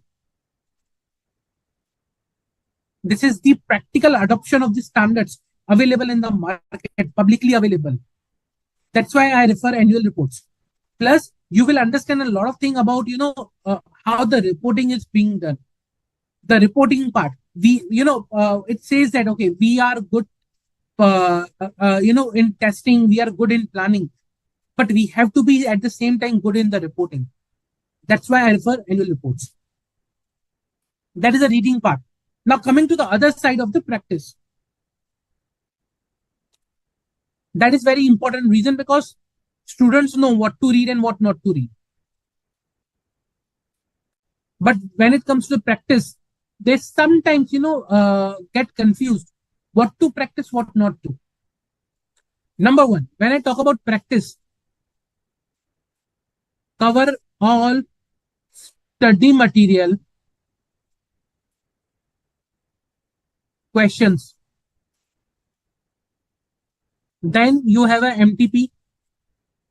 This is the practical adoption of the standards available in the market, publicly available. That's why I refer annual reports. Plus, you will understand a lot of things about how the reporting is being done. The reporting part, it says that okay, we are good, in testing, we are good in planning, but we have to be at the same time good in the reporting. That's why I refer annual reports. That is the reading part. Now coming to the other side of the practice. That is very important reason because students know what to read and what not to read. But when it comes to practice, they sometimes, get confused what to practice, what not to. Number one, when I talk about practice, cover all study material questions. Then you have a MTP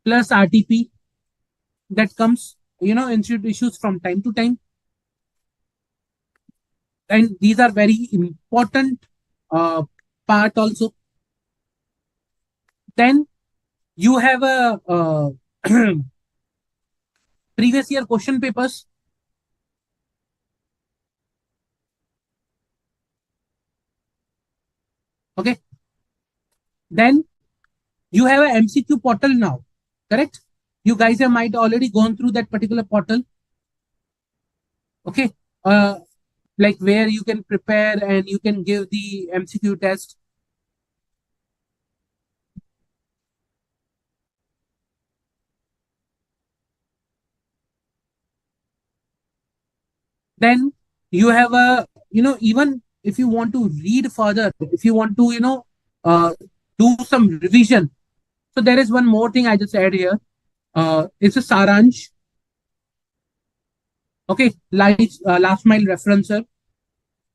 plus RTP that comes, institute issues from time to time. And these are very important part also. Then you have a previous year question papers. Okay. Then you have a MCQ portal now, correct? You guys have might already gone through that particular portal. Okay. Like where you can prepare and you can give the MCQ test. Then you have a, even if you want to read further, if you want to, do some revision. So there is one more thing I just add here. It's a Saransh. Okay, last mile referencer.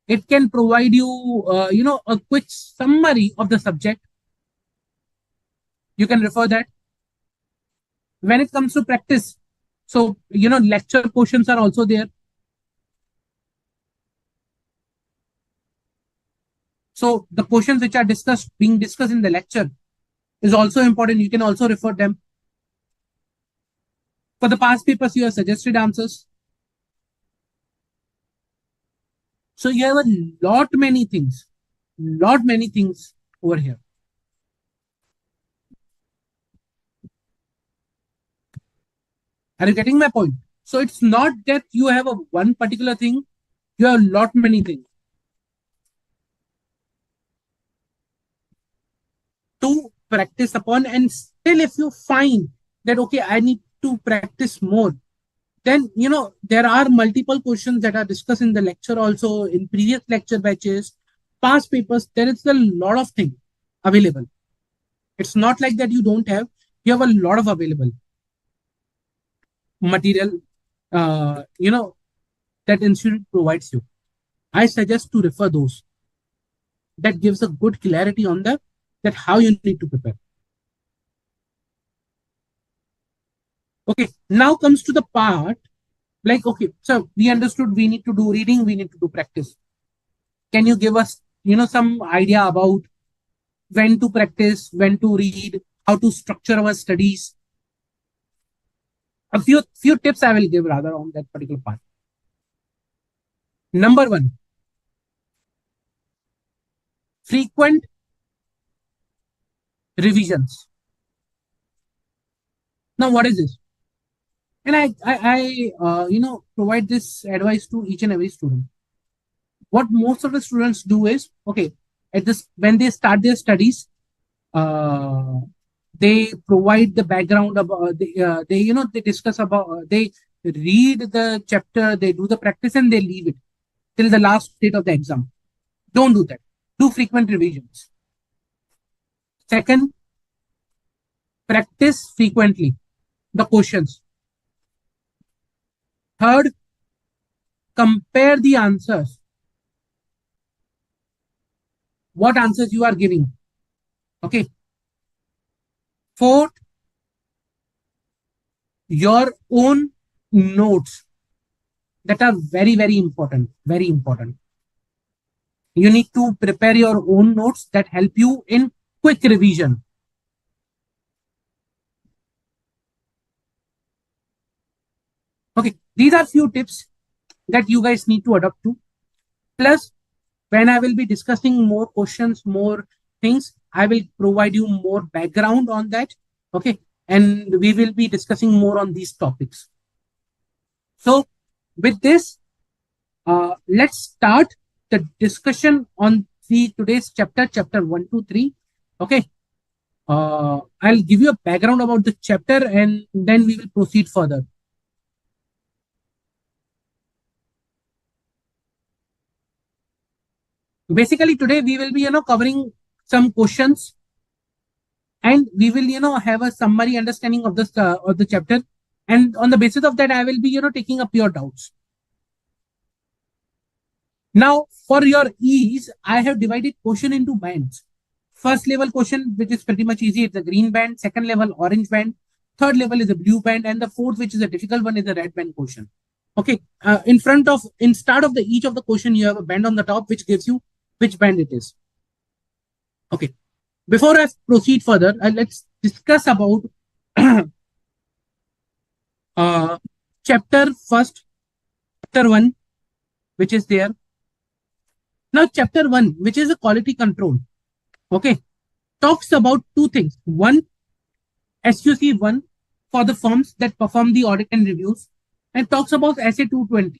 It can provide you, a quick summary of the subject. You can refer that. When it comes to practice, so, lecture questions are also there. So the questions which are being discussed in the lecture is also important. You can also refer them. For the past papers, you have suggested answers. So you have a lot many things over here. Are you getting my point? So it's not that you have a one particular thing, you have a lot many things to practice upon. And still if you find that okay, I need to practice more, then there are multiple questions that are discussed in the lecture, also in previous lecture batches, past papers. There is a lot of things available. It's not like that you don't have. You have a lot of available material, that institute provides you. I suggest to refer those. That gives a good clarity on that how you need to prepare. Okay, now comes to the part like, okay, so we understood we need to do reading, we need to do practice. Can you give us, some idea about when to practice, when to read, how to structure our studies. A few tips I will give rather on that particular part. Number one, frequent revisions. Now, what is this? And I provide this advice to each and every student. What most of the students do is, okay, at this when they start their studies, uh, they provide the background about they discuss about they read the chapter, they do the practice, and they leave it till the last date of the exam. Don't do that. Do frequent revisions. Second, practice frequently the questions. Third, compare the answers. What answers you are giving. Okay. Fourth, your own notes that are very, very important. Very important. You need to prepare your own notes that help you in quick revision. Okay, these are few tips that you guys need to adopt to. Plus, when I will be discussing more questions, more things, I will provide you more background on that. Okay, and we will be discussing more on these topics. So, with this, let's start the discussion on the today's chapter, chapter 1 to 3. Okay, I'll give you a background about the chapter and then we will proceed further. Basically, today we will be, covering some questions and we will, have a summary understanding of the chapter. And on the basis of that, I will be, taking up your doubts. Now, for your ease, I have divided question into bands. First level question, which is pretty much easy, it's a green band. Second level, orange band. Third level is a blue band, and the fourth, which is a difficult one, is a red band question. Okay, in start of the each of the question, you have a band on the top, which gives you which band it is. Okay, before I proceed further, let's discuss about uh, chapter first, chapter one, which is there. Now, chapter one, which is a quality control, okay, talks about two things. One, SQC1 for the firms that perform the audit and reviews, and talks about SA220,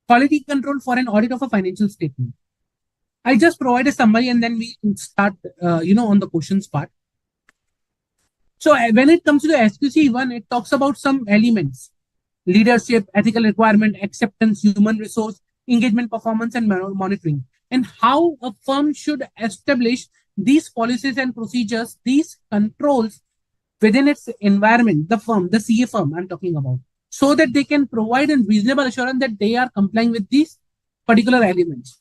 quality control for an audit of a financial statement. I'll just provide a summary and then we start, on the questions part. So when it comes to the SQC1, it talks about some elements: leadership, ethical requirement, acceptance, human resource, engagement, performance, and monitoring, and how a firm should establish these policies and procedures, these controls within its environment, the firm, the CA firm I'm talking about, so that they can provide a reasonable assurance that they are complying with these particular elements.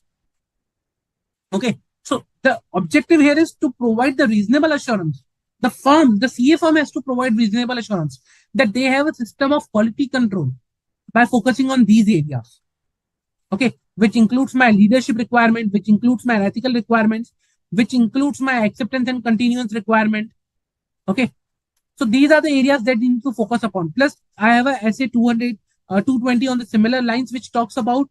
Okay, so the objective here is to provide the reasonable assurance. The firm, the CA firm has to provide reasonable assurance that they have a system of quality control by focusing on these areas. Okay, which includes my leadership requirement, which includes my ethical requirements, which includes my acceptance and continuance requirement. Okay, so these are the areas that you need to focus upon. Plus, I have a SA 200, 220 on the similar lines, which talks about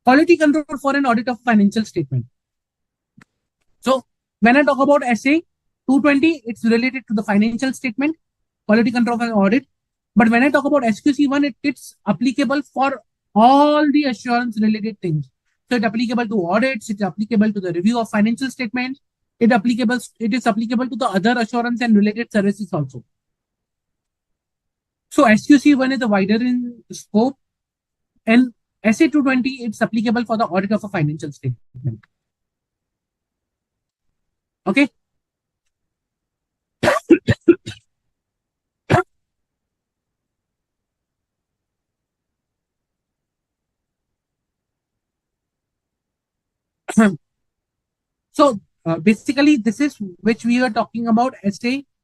quality control for an audit of financial statement. So when I talk about SA 220, it's related to the financial statement, quality control for an audit. But when I talk about SQC1, it's applicable for all the assurance related things. So it's applicable to audits, it's applicable to the review of financial statements, it is applicable to the other assurance and related services also. So SQC1 is a wider in scope, and SA220 it's applicable for the audit of a financial statement. Okay. So basically, this is which we are talking about SQC1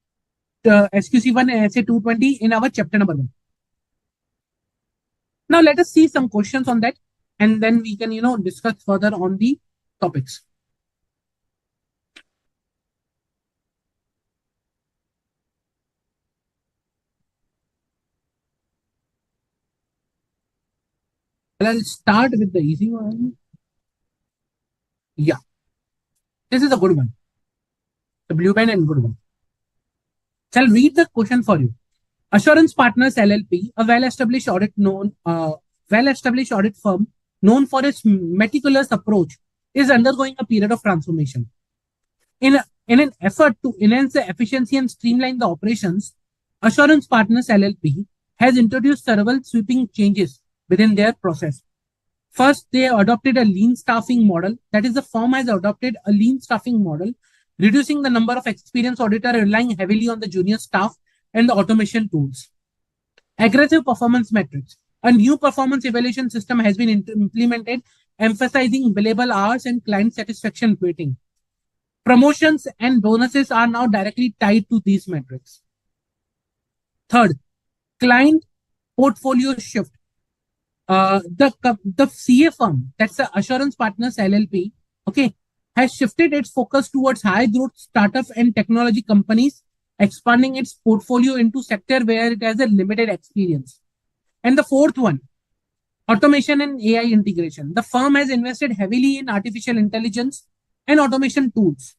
and SA220 in our chapter number 1. Now let us see some questions on that, and then we can discuss further on the topics. Well, I'll start with the easy one. Yeah, this is a good one. The blue pen and good one. Shall read the question for you. Assurance Partners LLP, a well-established audit firm known for its meticulous approach, is undergoing a period of transformation. In an effort to enhance the efficiency and streamline the operations, Assurance Partners LLP has introduced several sweeping changes within their process. First, they adopted a lean staffing model. That is, the firm has adopted a lean staffing model, reducing the number of experienced auditors, relying heavily on the junior staff and the automation tools. Aggressive performance metrics. A new performance evaluation system has been implemented, emphasizing billable hours and client satisfaction rating. Promotions and bonuses are now directly tied to these metrics. Third, client portfolio shift. The CA firm, that's the Assurance Partners LLP, okay, has shifted its focus towards high growth startup and technology companies, expanding its portfolio into sector where it has a limited experience. And the fourth one, automation and AI integration. The firm has invested heavily in artificial intelligence and automation tools.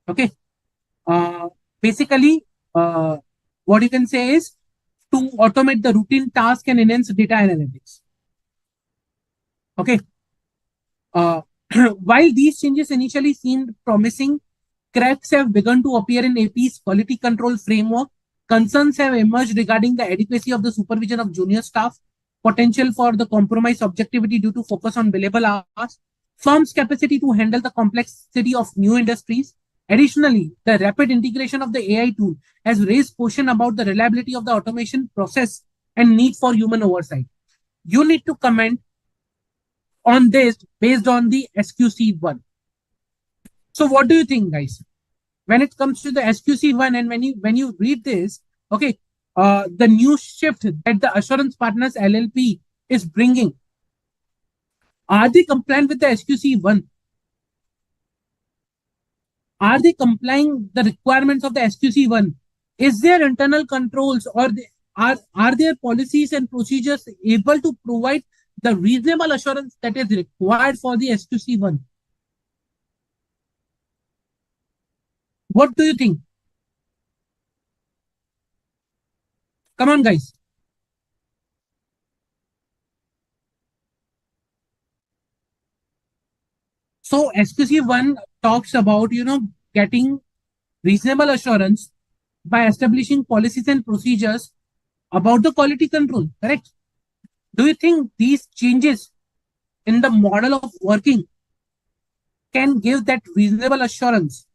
Okay. Uh, Basically, what you can say is to automate the routine task and enhance data analytics. Okay. Uh, while these changes initially seemed promising, cracks have begun to appear in AP's quality control framework. Concerns have emerged regarding the adequacy of the supervision of junior staff, potential for the compromise objectivity due to focus on billable hours, firm's capacity to handle the complexity of new industries. Additionally, the rapid integration of the AI tool has raised question about the reliability of the automation process and need for human oversight. You need to comment on this based on the SQC1. So what do you think, guys? When it comes to the SQC1 and when you read this, okay, the new shift that the Assurance Partners LLP is bringing, are they compliant with the SQC1? Are they complying the requirements of the SQC1? Is there internal controls or are there policies and procedures able to provide the reasonable assurance that is required for the SQC1? What do you think? Come on, guys. So SQC1 talks about, getting reasonable assurance by establishing policies and procedures about the quality control, correct? Do you think these changes in the model of working can give that reasonable assurance?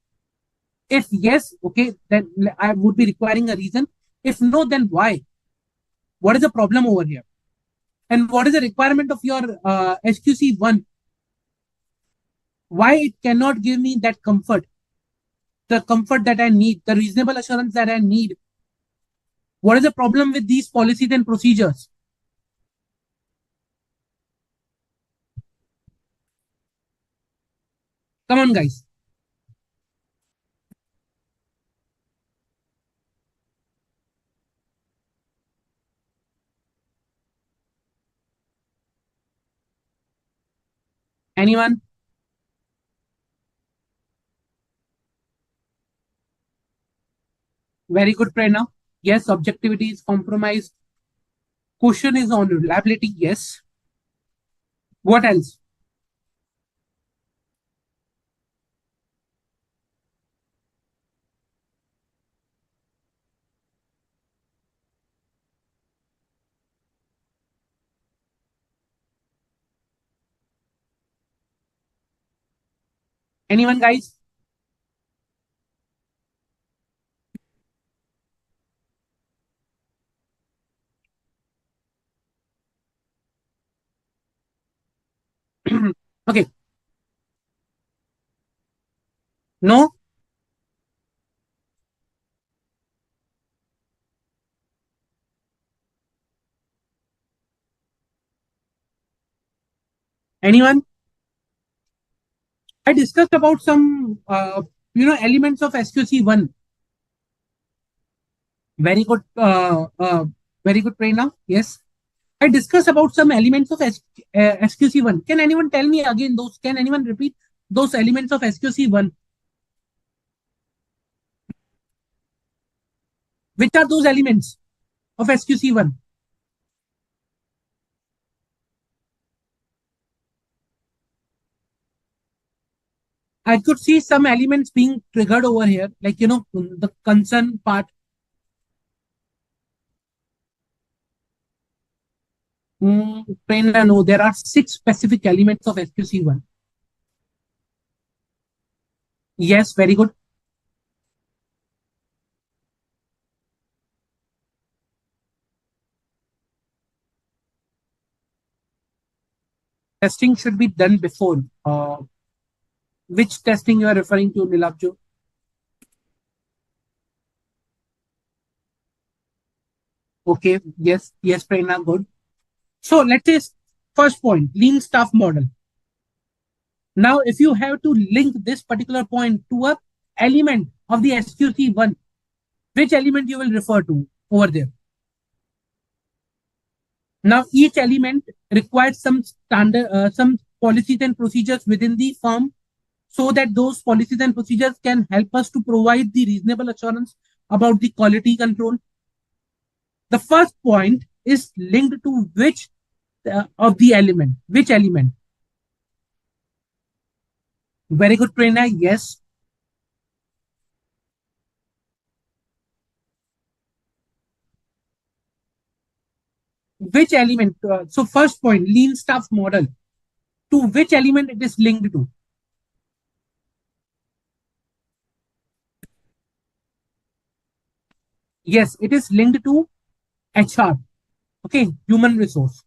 If yes, okay, then I would be requiring a reason. If no, then why? What is the problem over here? And what is the requirement of your SQC1? Why it cannot give me that comfort, the comfort that I need, the reasonable assurance that I need? What is the problem with these policies and procedures? Come on, guys. Anyone? Very good, Prerna. Yes, objectivity is compromised. Question is on reliability. Yes. What else? Anyone, guys? Okay. No? Anyone? I discussed about some, elements of SQC1. Very good, very good, Prerna. Yes. I discussed about some elements of SQC1. Can anyone tell me again those? Can anyone repeat those elements of SQC1? Which are those elements of SQC1? I could see some elements being triggered over here, like the concern part. Prerna, no, there are six specific elements of SQC1. Yes, very good. Testing should be done before. Which testing you are referring to, Nilabjo? Okay, yes, yes, Prerna, good. So let's say first point, lean staff model. Now, if you have to link this particular point to a element of the SQC1, which element you will refer to over there? Now, each element requires some standard, some policies and procedures within the firm, so that those policies and procedures can help us to provide the reasonable assurance about the quality control. The first point is linked to which of the element? Which element? Very good, Prerna. Yes. Which element? So first point, lean staff model. To which element it is linked to? Yes, it is linked to HR. Okay, human resource.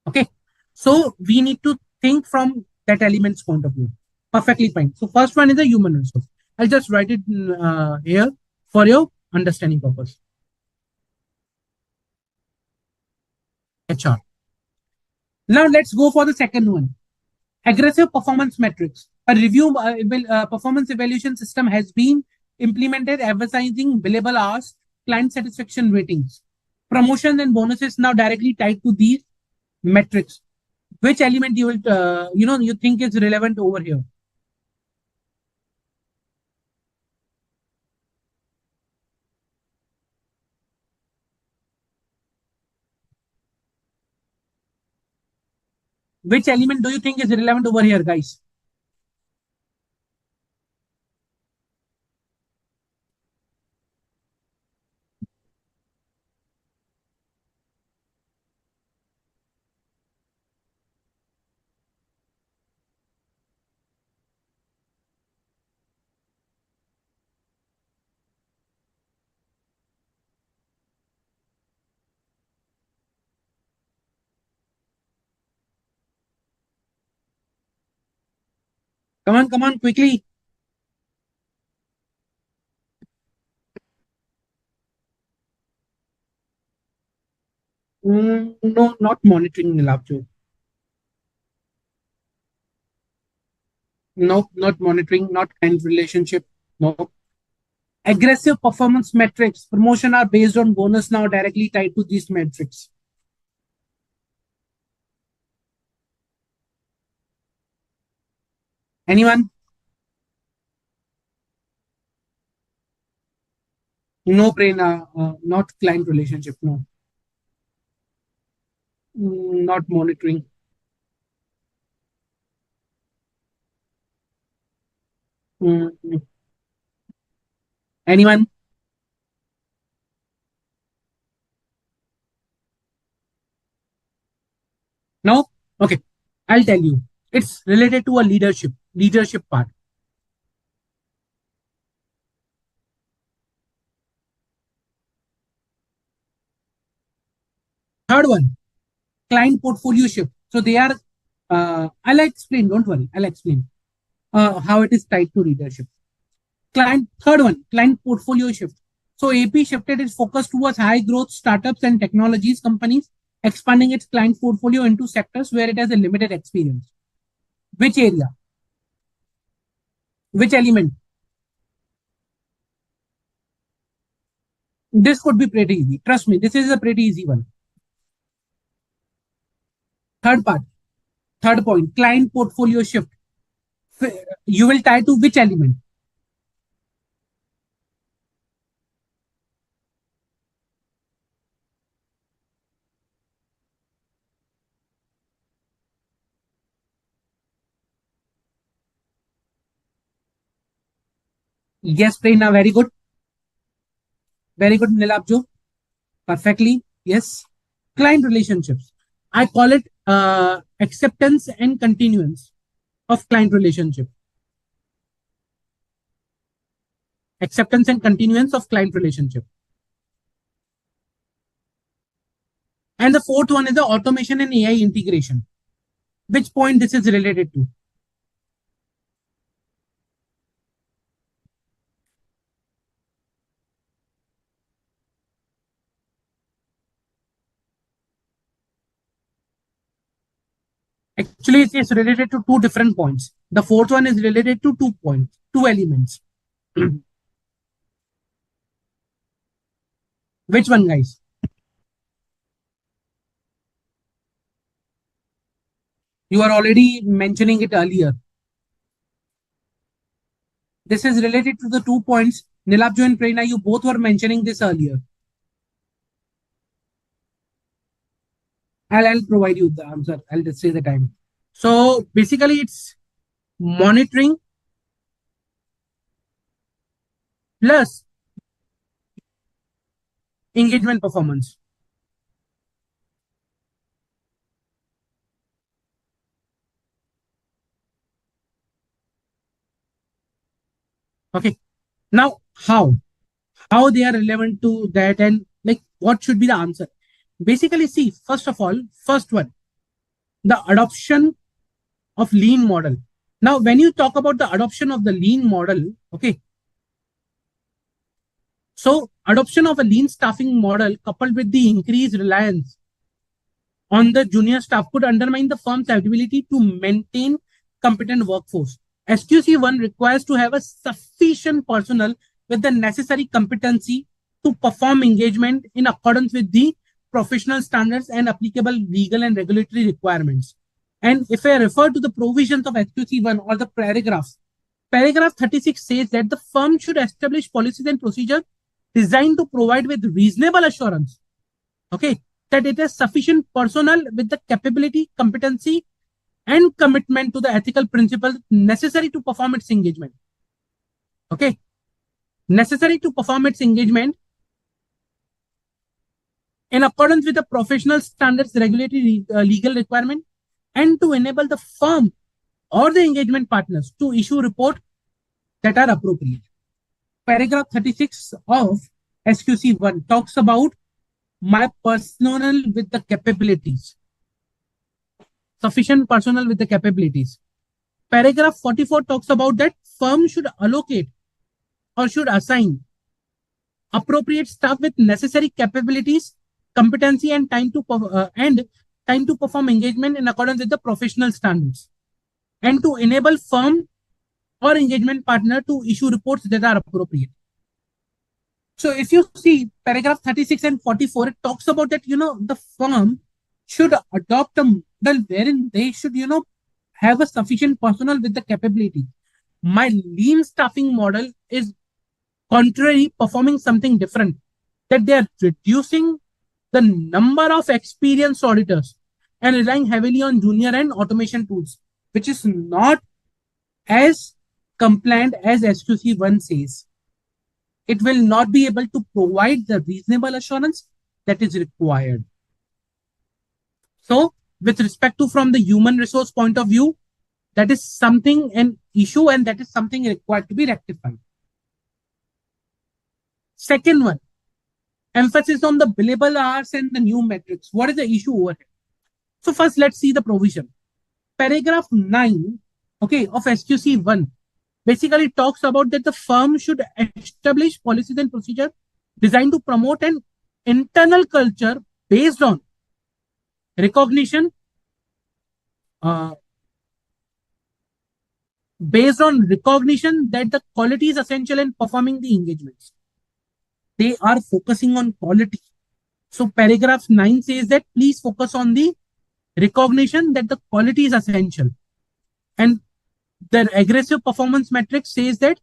Okay, so we need to think from that element's point of view. Perfectly fine. So first one is the human resource. I'll just write it here for your understanding purpose. HR. Now let's go for the second one. Aggressive performance metrics. A review performance evaluation system has been implemented, emphasizing billable hours, client satisfaction ratings, promotion and bonuses now directly tied to these metrics. Which element you will you think is relevant over here? Which element do you think is relevant over here, guys? Come on, quickly. No, not monitoring, Nilabjo. No, not monitoring, not kind relationship. No. Aggressive performance metrics. Promotion are based on bonus now directly tied to these metrics. Anyone? No brain, not client relationship. No. Not monitoring. Mm, anyone? No? Okay. I'll tell you. It's related to a leadership part. Third one, client portfolio shift. So they are, I'll explain, don't worry, I'll explain how it is tied to leadership. Third one, client portfolio shift. So AP shifted its focus towards high growth startups and technologies companies, expanding its client portfolio into sectors where it has a limited experience. Which area? Which element? This could be pretty easy. Trust me, this is a pretty easy one. Third part, third point, client portfolio shift. You will tie to which element? Yes, Prerna, very good. Very good, Nilabjo. Perfectly. Yes. Client relationships. I call it acceptance and continuance of client relationship. Acceptance and continuance of client relationship. And the fourth one is the automation and AI integration. Which point this is related to? Actually, it is related to two different points. The fourth one is related to 2 points, two elements. Which one, guys? You are already mentioning it earlier. This is related to the 2 points. Nilabjo and Prerna, you both were mentioning this earlier. I'll provide you the answer. I'll just say the time. So basically, it's monitoring plus engagement performance. Okay. Now, how they are relevant to that, and like what should be the answer? Basically, see, first of all, first one, the adoption of lean model. Now, when you talk about the adoption of the lean model, okay, so adoption of a lean staffing model coupled with the increased reliance on the junior staff could undermine the firm's ability to maintain competent workforce. SQC1 requires to have a sufficient personnel with the necessary competency to perform engagement in accordance with the professional standards and applicable legal and regulatory requirements. And if I refer to the provisions of SQC1 or the paragraphs, paragraph 36 says that the firm should establish policies and procedures designed to provide with reasonable assurance, okay, that it has sufficient personnel with the capability, competency, and commitment to the ethical principles necessary to perform its engagement. Okay. Necessary to perform its engagement in accordance with the professional standards, regulatory legal requirement, and to enable the firm or the engagement partners to issue reports that are appropriate. Paragraph 36 of SQC1 talks about my personnel with the capabilities. Sufficient personnel with the capabilities. Paragraph 44 talks about that firm should allocate or should assign appropriate staff with necessary capabilities, competency, and time to perform engagement in accordance with the professional standards, and to enable firm or engagement partner to issue reports that are appropriate. So if you see paragraph 36 and 44, it talks about that, the firm should adopt a model wherein they should, have a sufficient personnel with the capability. My lean staffing model is contrary, performing something different, that they are reducing the number of experienced auditors and relying heavily on junior and automation tools, which is not as compliant as SQC1 says. It will not be able to provide the reasonable assurance that is required. So, with respect to from the human resource point of view, that is something an issue, and that is something required to be rectified. Second one, emphasis on the billable hours and the new metrics. What is the issue over here? So first, let's see the provision. Paragraph 9, okay, of SQC1 basically talks about that the firm should establish policies and procedures designed to promote an internal culture based on recognition, that the quality is essential in performing the engagements. They are focusing on quality. So paragraph 9 says that please focus on the recognition that the quality is essential. And the aggressive performance metric says that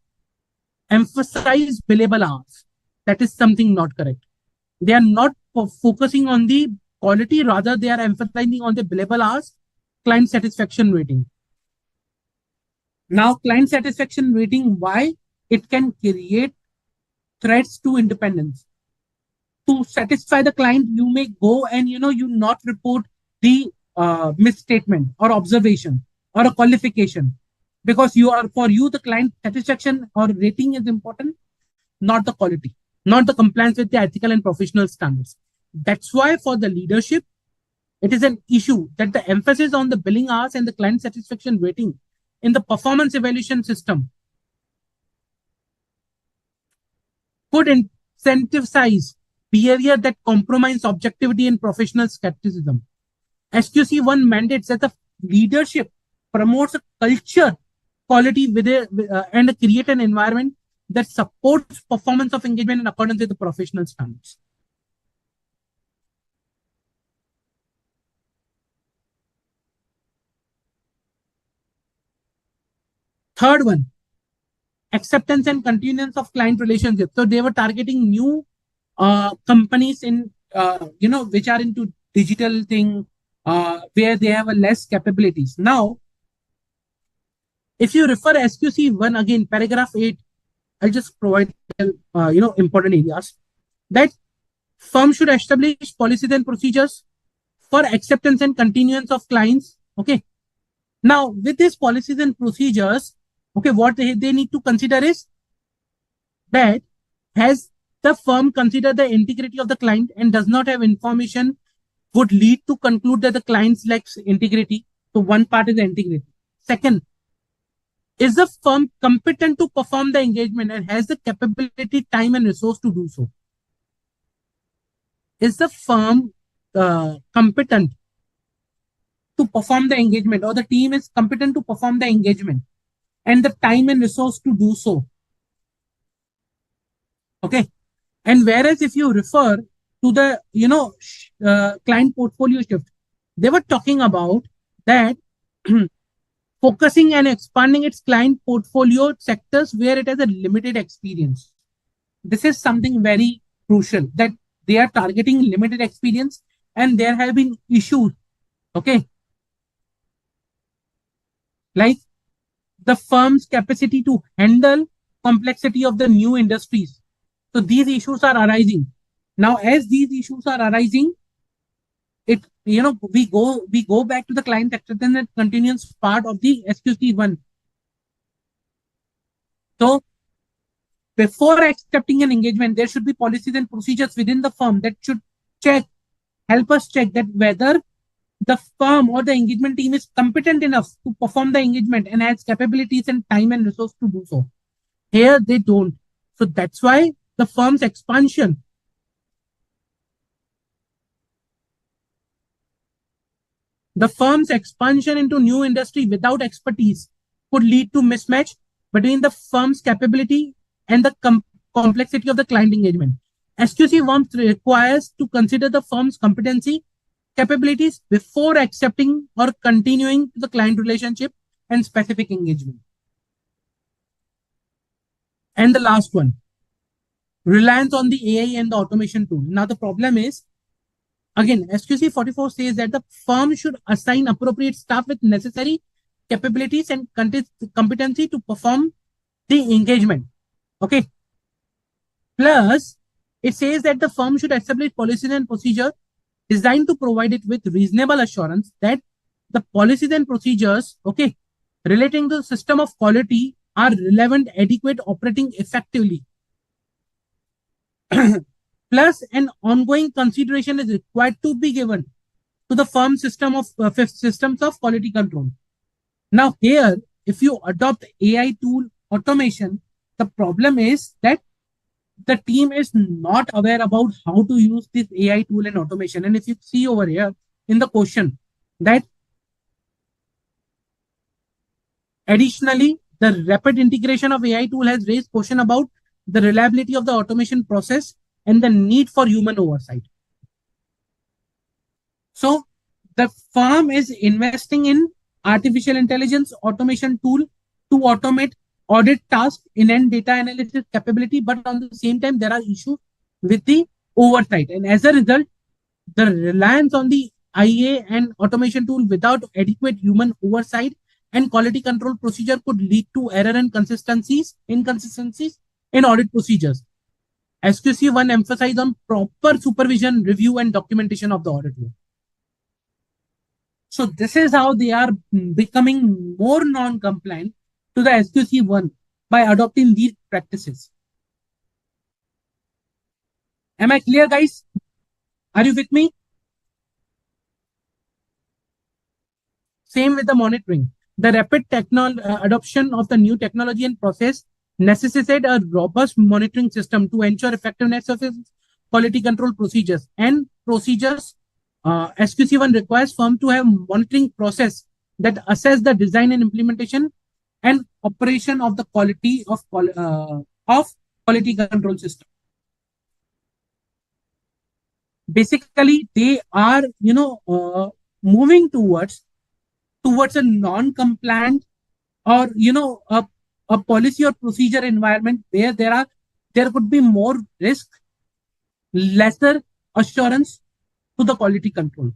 emphasize billable hours. That is something not correct. They are not focusing on the quality, rather they are emphasizing on the billable hours, client satisfaction rating. Now, client satisfaction rating, why? It can create threats to independence. To satisfy the client, you may go and you not report the misstatement or observation or a qualification, because for you the client satisfaction or rating is important, not the quality, not the compliance with the ethical and professional standards. That's why for the leadership, it is an issue that the emphasis on the billing hours and the client satisfaction rating in the performance evaluation system could incentivize behavior that compromise objectivity and professional skepticism. SQC1 mandates that the leadership promotes a culture quality and create an environment that supports performance of engagement in accordance with the professional standards. Third one, acceptance and continuance of client relationships. So they were targeting new companies in which are into digital thing, where they have a less capabilities. Now, if you refer SQC1 again, paragraph 8, I'll just provide important areas that firm should establish policies and procedures for acceptance and continuance of clients. Okay. Now, with these policies and procedures, okay, what they need to consider is that has the firm considered the integrity of the client and does not have information would lead to conclude that the client lacks integrity. So one part is the integrity. Second, is the firm competent to perform the engagement and has the capability, time, and resource to do so? Is the firm competent to perform the engagement, or the team is competent to perform the engagement and the time and resource to do so? Okay. And whereas if you refer to the, client portfolio shift, they were talking about that focusing and expanding its client portfolio sectors where it has a limited experience. This is something very crucial, that they are targeting limited experience and there have been issues. Okay. Like the firm's capacity to handle complexity of the new industries. So these issues are arising. Now, as these issues are arising, we go back to the client acceptance and continuance part of the SQC1. So before accepting an engagement, there should be policies and procedures within the firm that should help us check that whether the firm or the engagement team is competent enough to perform the engagement and has capabilities and time and resource to do so. Here they don't. So that's why the firm's expansion into new industry without expertise could lead to mismatch between the firm's capability and the complexity of the client engagement. SQC1 requires to consider the firm's competency, capabilities before accepting or continuing the client relationship and specific engagement. And the last one, reliance on the AI and the automation tool. Now the problem is, again, SQC 44 says that the firm should assign appropriate staff with necessary capabilities and competency to perform the engagement. Okay. Plus, it says that the firm should establish policies and procedures designed to provide it with reasonable assurance that the policies and procedures, okay, relating to the system of quality are relevant, adequate, operating effectively. Plus, an ongoing consideration is required to be given to the firm systems of quality control. Now, here, if you adopt AI tool automation, the problem is that the team is not aware about how to use this AI tool and automation. And if you see over here in the question that additionally, the rapid integration of AI tool has raised question about the reliability of the automation process and the need for human oversight. So the firm is investing in artificial intelligence automation tool to automate audit tasks in and data analysis capability, but on the same time there are issues with the oversight, and as a result the reliance on the IA and automation tool without adequate human oversight and quality control procedure could lead to error and inconsistencies in audit procedures. SQC1 emphasize on proper supervision, review, and documentation of the audit work. So this is how they are becoming more non-compliant to the SQC1 by adopting these practices. Am I clear, guys? Are you with me? Same with the monitoring. The rapid adoption of the new technology and process necessitated a robust monitoring system to ensure effectiveness of its quality control procedures. And procedures, SQC1 requires firm to have monitoring process that assess the design and implementation and operation of the of quality control system. Basically, they are moving towards a non-compliant or a policy or procedure environment where there could be more risk, lesser assurance to the quality control.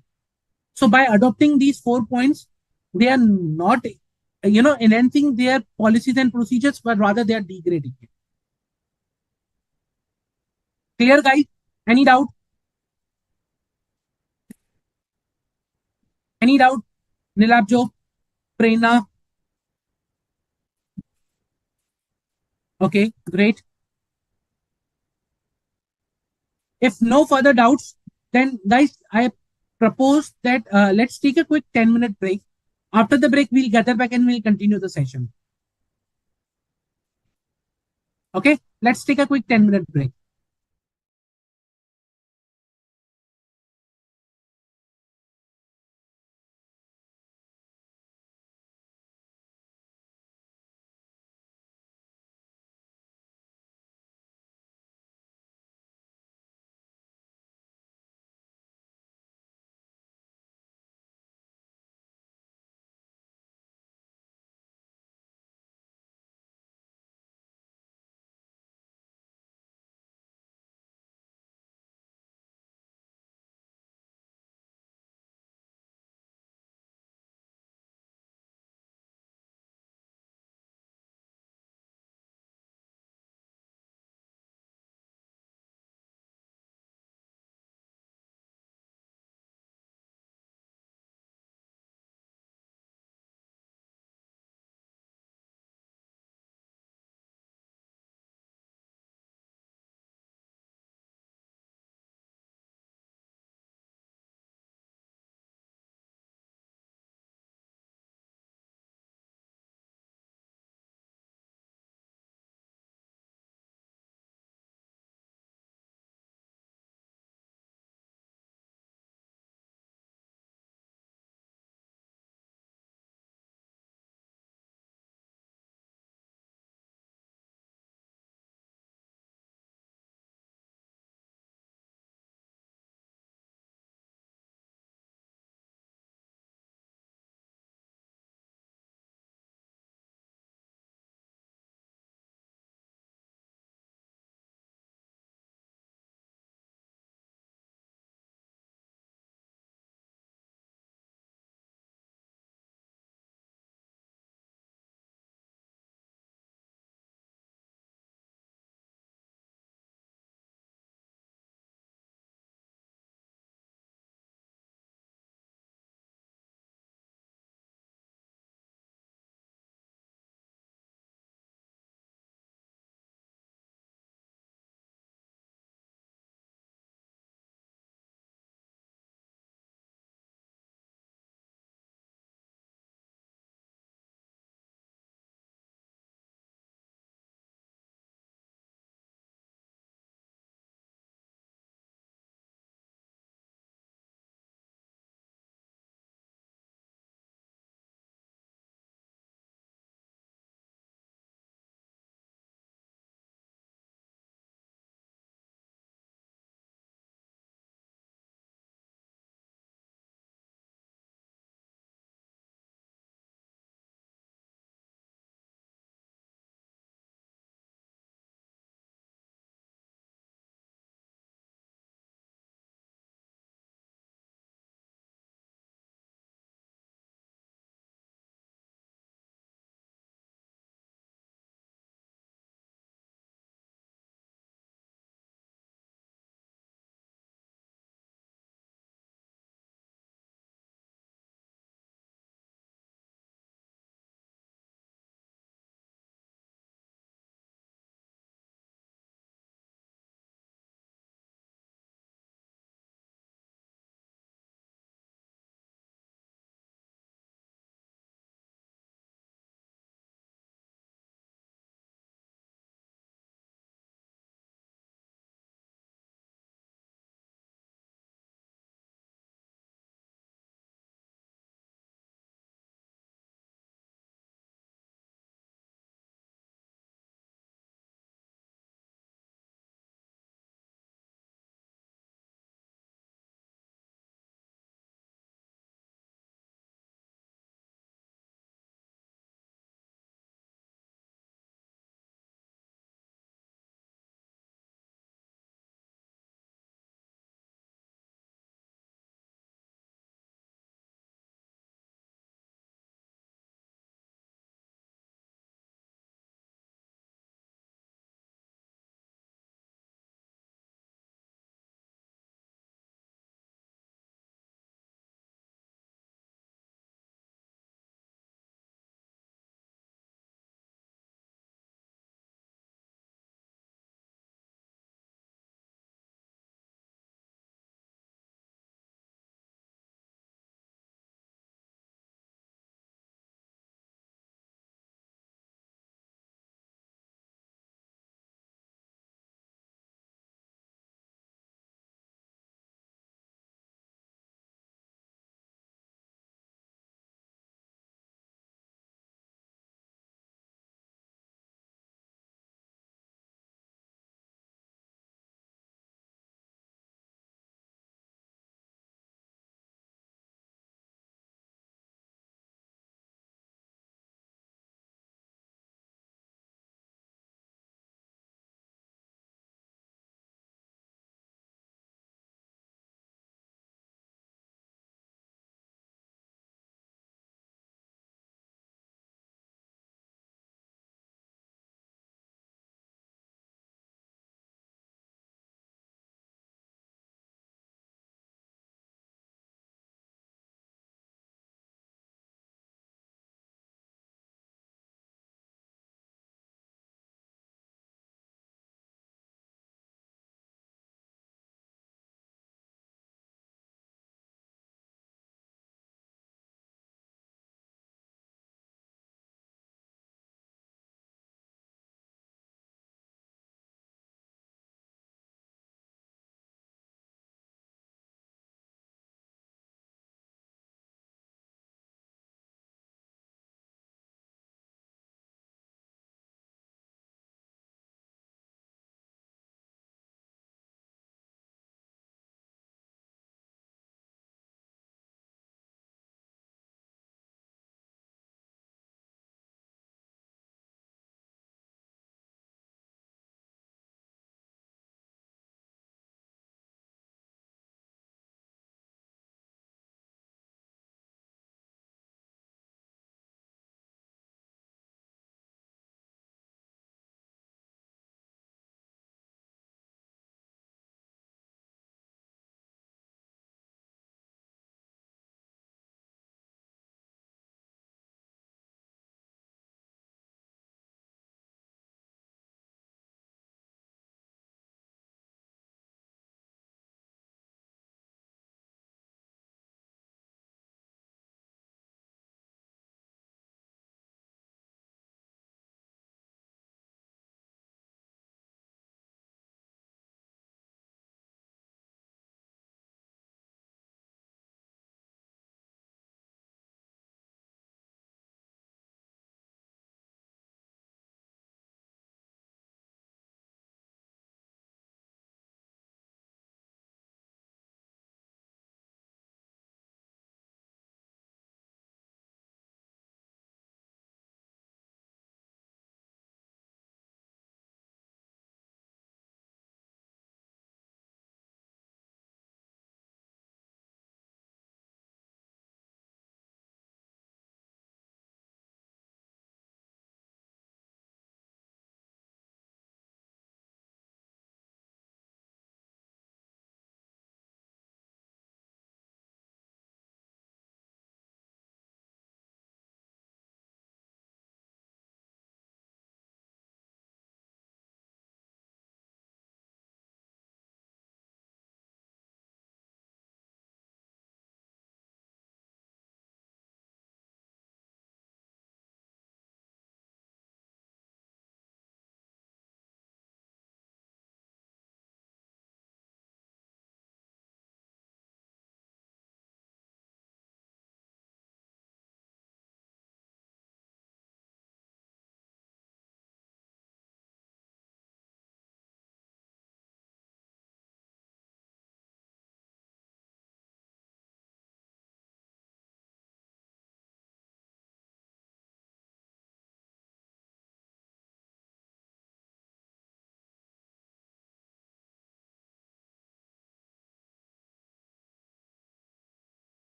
So by adopting these 4 points, they are not enhancing their policies and procedures, but rather they are degrading it. Clear, guys? Any doubt? Any doubt? Nilabjo, Prerna? Okay, great. If no further doubts, then guys, I propose that let's take a quick 10-minute break. After the break, we'll gather back and we'll continue the session. Okay, let's take a quick 10-minute break.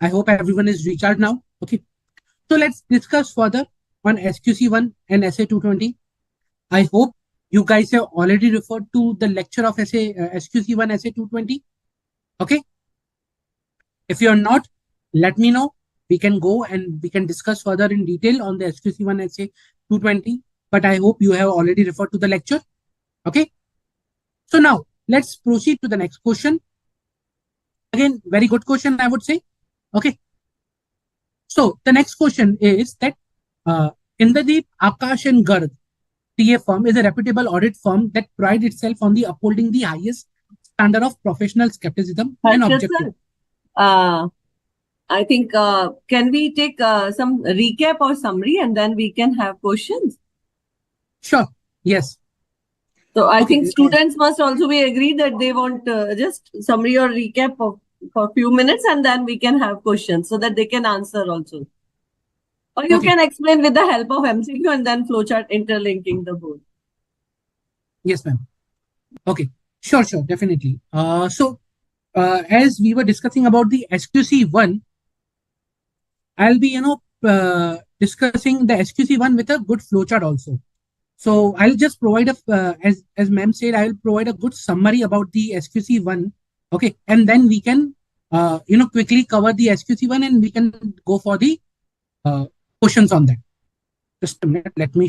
I hope everyone is recharged now. Okay. So let's discuss further on SQC1 and SA220. I hope you guys have already referred to the lecture of SQC1 SA220. Okay. If you're not, let me know. We can go and we can discuss further in detail on the SQC1 SA220. But I hope you have already referred to the lecture. Okay. So now let's proceed to the next question. Again, very good question, I would say. Okay. So the next question is that Indradeep, Akash and Garg TA firm is a reputable audit firm that prides itself on the upholding the highest standard of professional skepticism and objective. I think, can we take some recap or summary and then we can have questions? Sure. Yes. So I think students must also be agreed that they want just summary or recap for a few minutes and then we can have questions so that they can answer also. Or you can explain with the help of MCQ and then flowchart interlinking the both. Yes, ma'am. Okay. Sure, definitely. As we were discussing about the SQC1, I'll be, discussing the SQC1 with a good flowchart also. So I'll just provide as ma'am said, I'll provide a good summary about the SQC1. Okay. And then we can, quickly cover the SQC1 and we can go for the questions on that. Just a minute. Let me.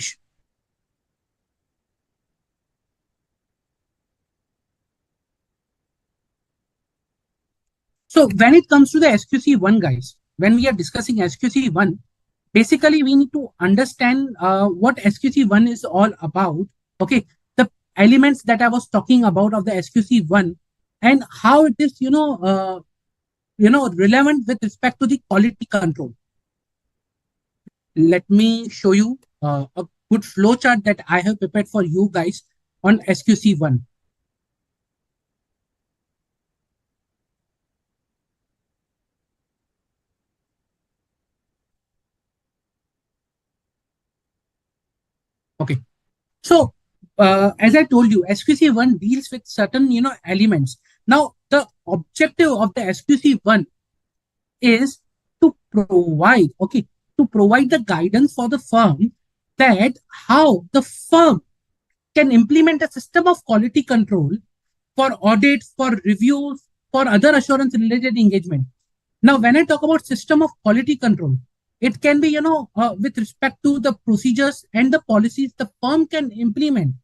So when it comes to the SQC1, guys, when we are discussing SQC1, basically we need to understand what SQC1 is all about. Okay, the elements that I was talking about of the SQC1 and how it is, relevant with respect to the quality control. Let me show you a good flowchart that I have prepared for you guys on SQC1. Okay. So, as I told you, SQC1 deals with certain, elements. Now, the objective of the SQC1 is to provide the guidance for the firm that how the firm can implement a system of quality control for audits, for reviews, for other assurance related engagement. Now, when I talk about system of quality control, it can be, with respect to the procedures and the policies the firm can implement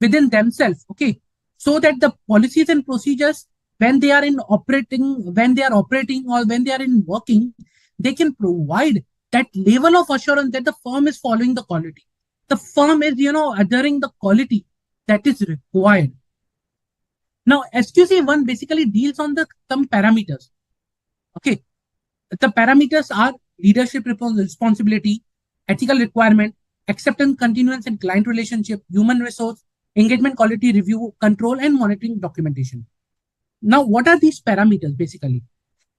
within themselves. Okay. So that the policies and procedures, when they are operating or when they are in working, they can provide that level of assurance that the firm is following the quality. The firm is, adhering the quality that is required. Now, SQC1 basically deals on some parameters. Okay. The parameters are leadership responsibility, ethical requirement, acceptance, continuance and client relationship, human resource, engagement quality review, control, and monitoring documentation. Now, what are these parameters basically?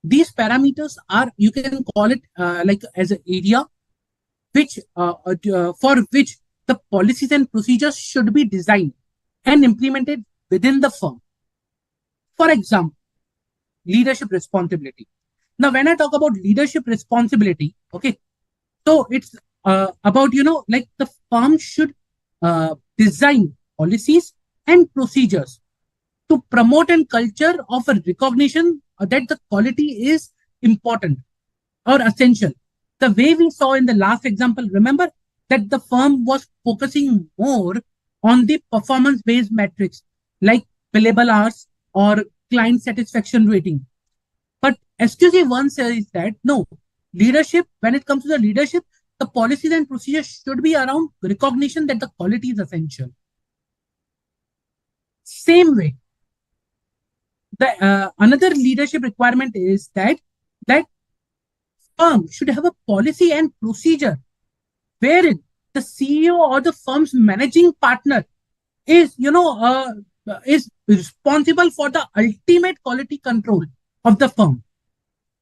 These parameters are, you can call it like as an area which for which the policies and procedures should be designed and implemented within the firm. For example, leadership responsibility. Now, when I talk about leadership responsibility, okay, so it's about, like the firm should design policies and procedures to promote a culture of a recognition that the quality is important or essential. The way we saw in the last example, remember that the firm was focusing more on the performance-based metrics like billable hours or client satisfaction rating. But SQC1 says that no, leadership, when it comes to the leadership, the policies and procedures should be around recognition that the quality is essential. Same way, the another leadership requirement is that firm should have a policy and procedure wherein the CEO or the firm's managing partner is, is responsible for the ultimate quality control of the firm.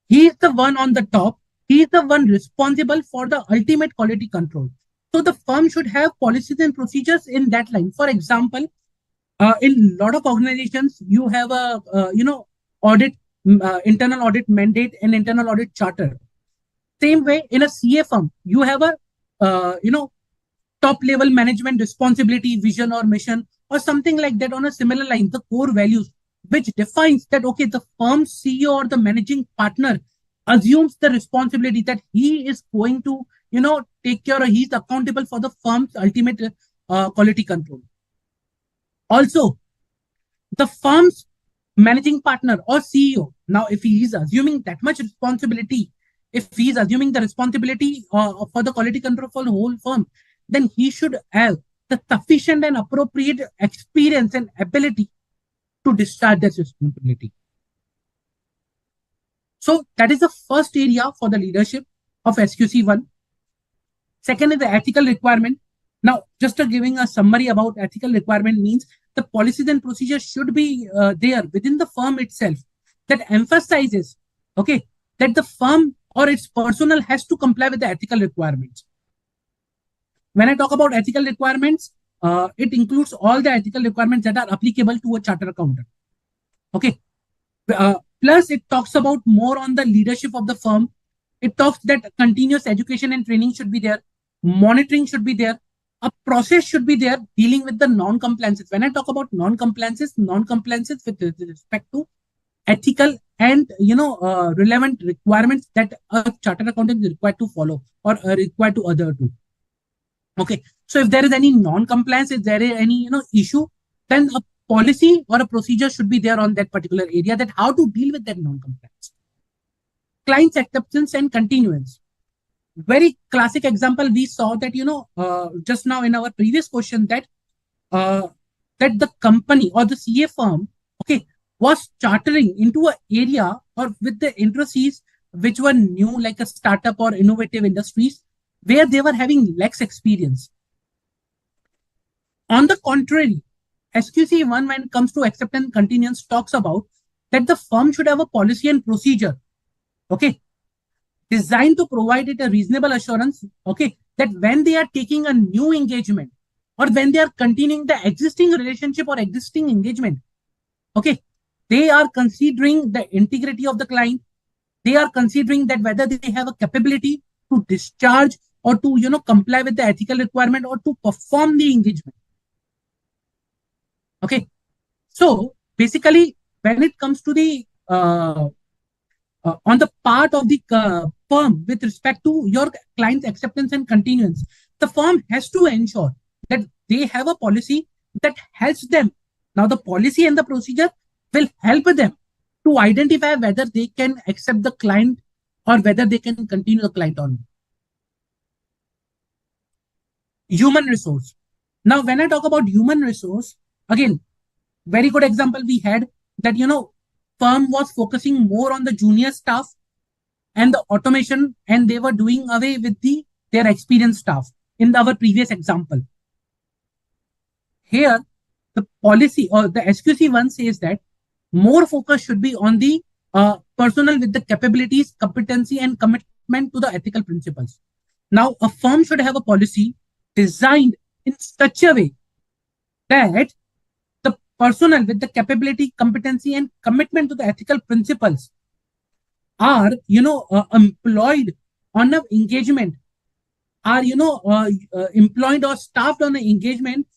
He is the one on the top. He is the one responsible for the ultimate quality control. So the firm should have policies and procedures in that line. For example, in a lot of organizations, you have a, audit internal audit mandate and internal audit charter. Same way, in a CA firm, you have a top level management responsibility, vision or mission, or something like that on a similar line, the core values, which defines that, okay, the firm's CEO or the managing partner assumes the responsibility that he is going to, take care, or he's accountable for the firm's ultimate quality control. Also, the firm's managing partner or CEO, now, if he is assuming that much responsibility, if he is assuming the responsibility for the quality control for the whole firm, then he should have the sufficient and appropriate experience and ability to discharge that responsibility. So that is the first area for the leadership of SQC1. Second is the ethical requirement. Now, just giving a summary about ethical requirement means the policies and procedures should be there within the firm itself that emphasizes, okay, that the firm or its personnel has to comply with the ethical requirements. When I talk about ethical requirements, it includes all the ethical requirements that are applicable to a chartered accountant. Okay. Plus, it talks about more on the leadership of the firm. It talks that continuous education and training should be there. Monitoring should be there. A process should be there dealing with the non-compliances. When I talk about non-compliances with respect to ethical and relevant requirements that a chartered accountant is required to follow or required to adhere to. Okay, so if there is any non-compliance, if there is any issue, then a policy or a procedure should be there on that particular area, that how to deal with that non-compliance. Client's acceptance and continuance. Very classic example, we saw that just now in our previous question that that the company or the CA firm, okay, was chartering into an area or with the industries which were new, like a startup or innovative industries, where they were having less experience. On the contrary, SQC1, when it comes to acceptance and continuance, talks about that the firm should have a policy and procedure, okay, designed to provide it a reasonable assurance, okay, that when they are taking a new engagement or when they are continuing the existing relationship or existing engagement, okay, they are considering the integrity of the client. They are considering that whether they have a capability to discharge or to comply with the ethical requirement or to perform the engagement. Okay, so basically, when it comes to the on the part of the firm with respect to your client's acceptance and continuance, the firm has to ensure that they have a policy that helps them. Now, the policy and the procedure will help them to identify whether they can accept the client or whether they can continue the client on. Human resource. Now, when I talk about human resource, again, very good example we had that, firm was focusing more on the junior staff and the automation, and they were doing away with their experienced staff in our previous example. Here, the policy or the SQC1 says that more focus should be on the personnel with the capabilities, competency, and commitment to the ethical principles. Now, a firm should have a policy designed in such a way that the personnel with the capability, competency, and commitment to the ethical principles are, employed on an engagement, are, employed or staffed on an engagement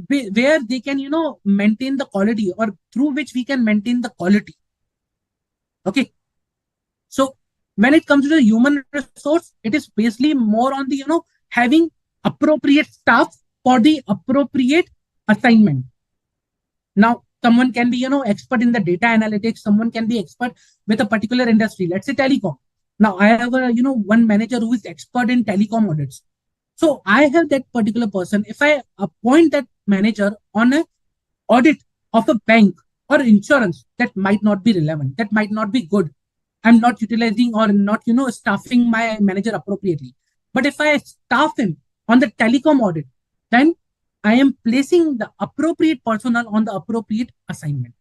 where they can, maintain the quality, or through which we can maintain the quality. Okay. So when it comes to the human resource, it is basically more on the, having appropriate staff for the appropriate assignment. Now, someone can be, expert in the data analytics. Someone can be expert with a particular industry. Let's say telecom. Now, I have a, one manager who is expert in telecom audits. So I have that particular person. If I appoint that manager on an audit of a bank or insurance, that might not be relevant. That might not be good. I'm not utilizing or not, staffing my manager appropriately. But if I staff him on the telecom audit, then I am placing the appropriate personnel on the appropriate assignment.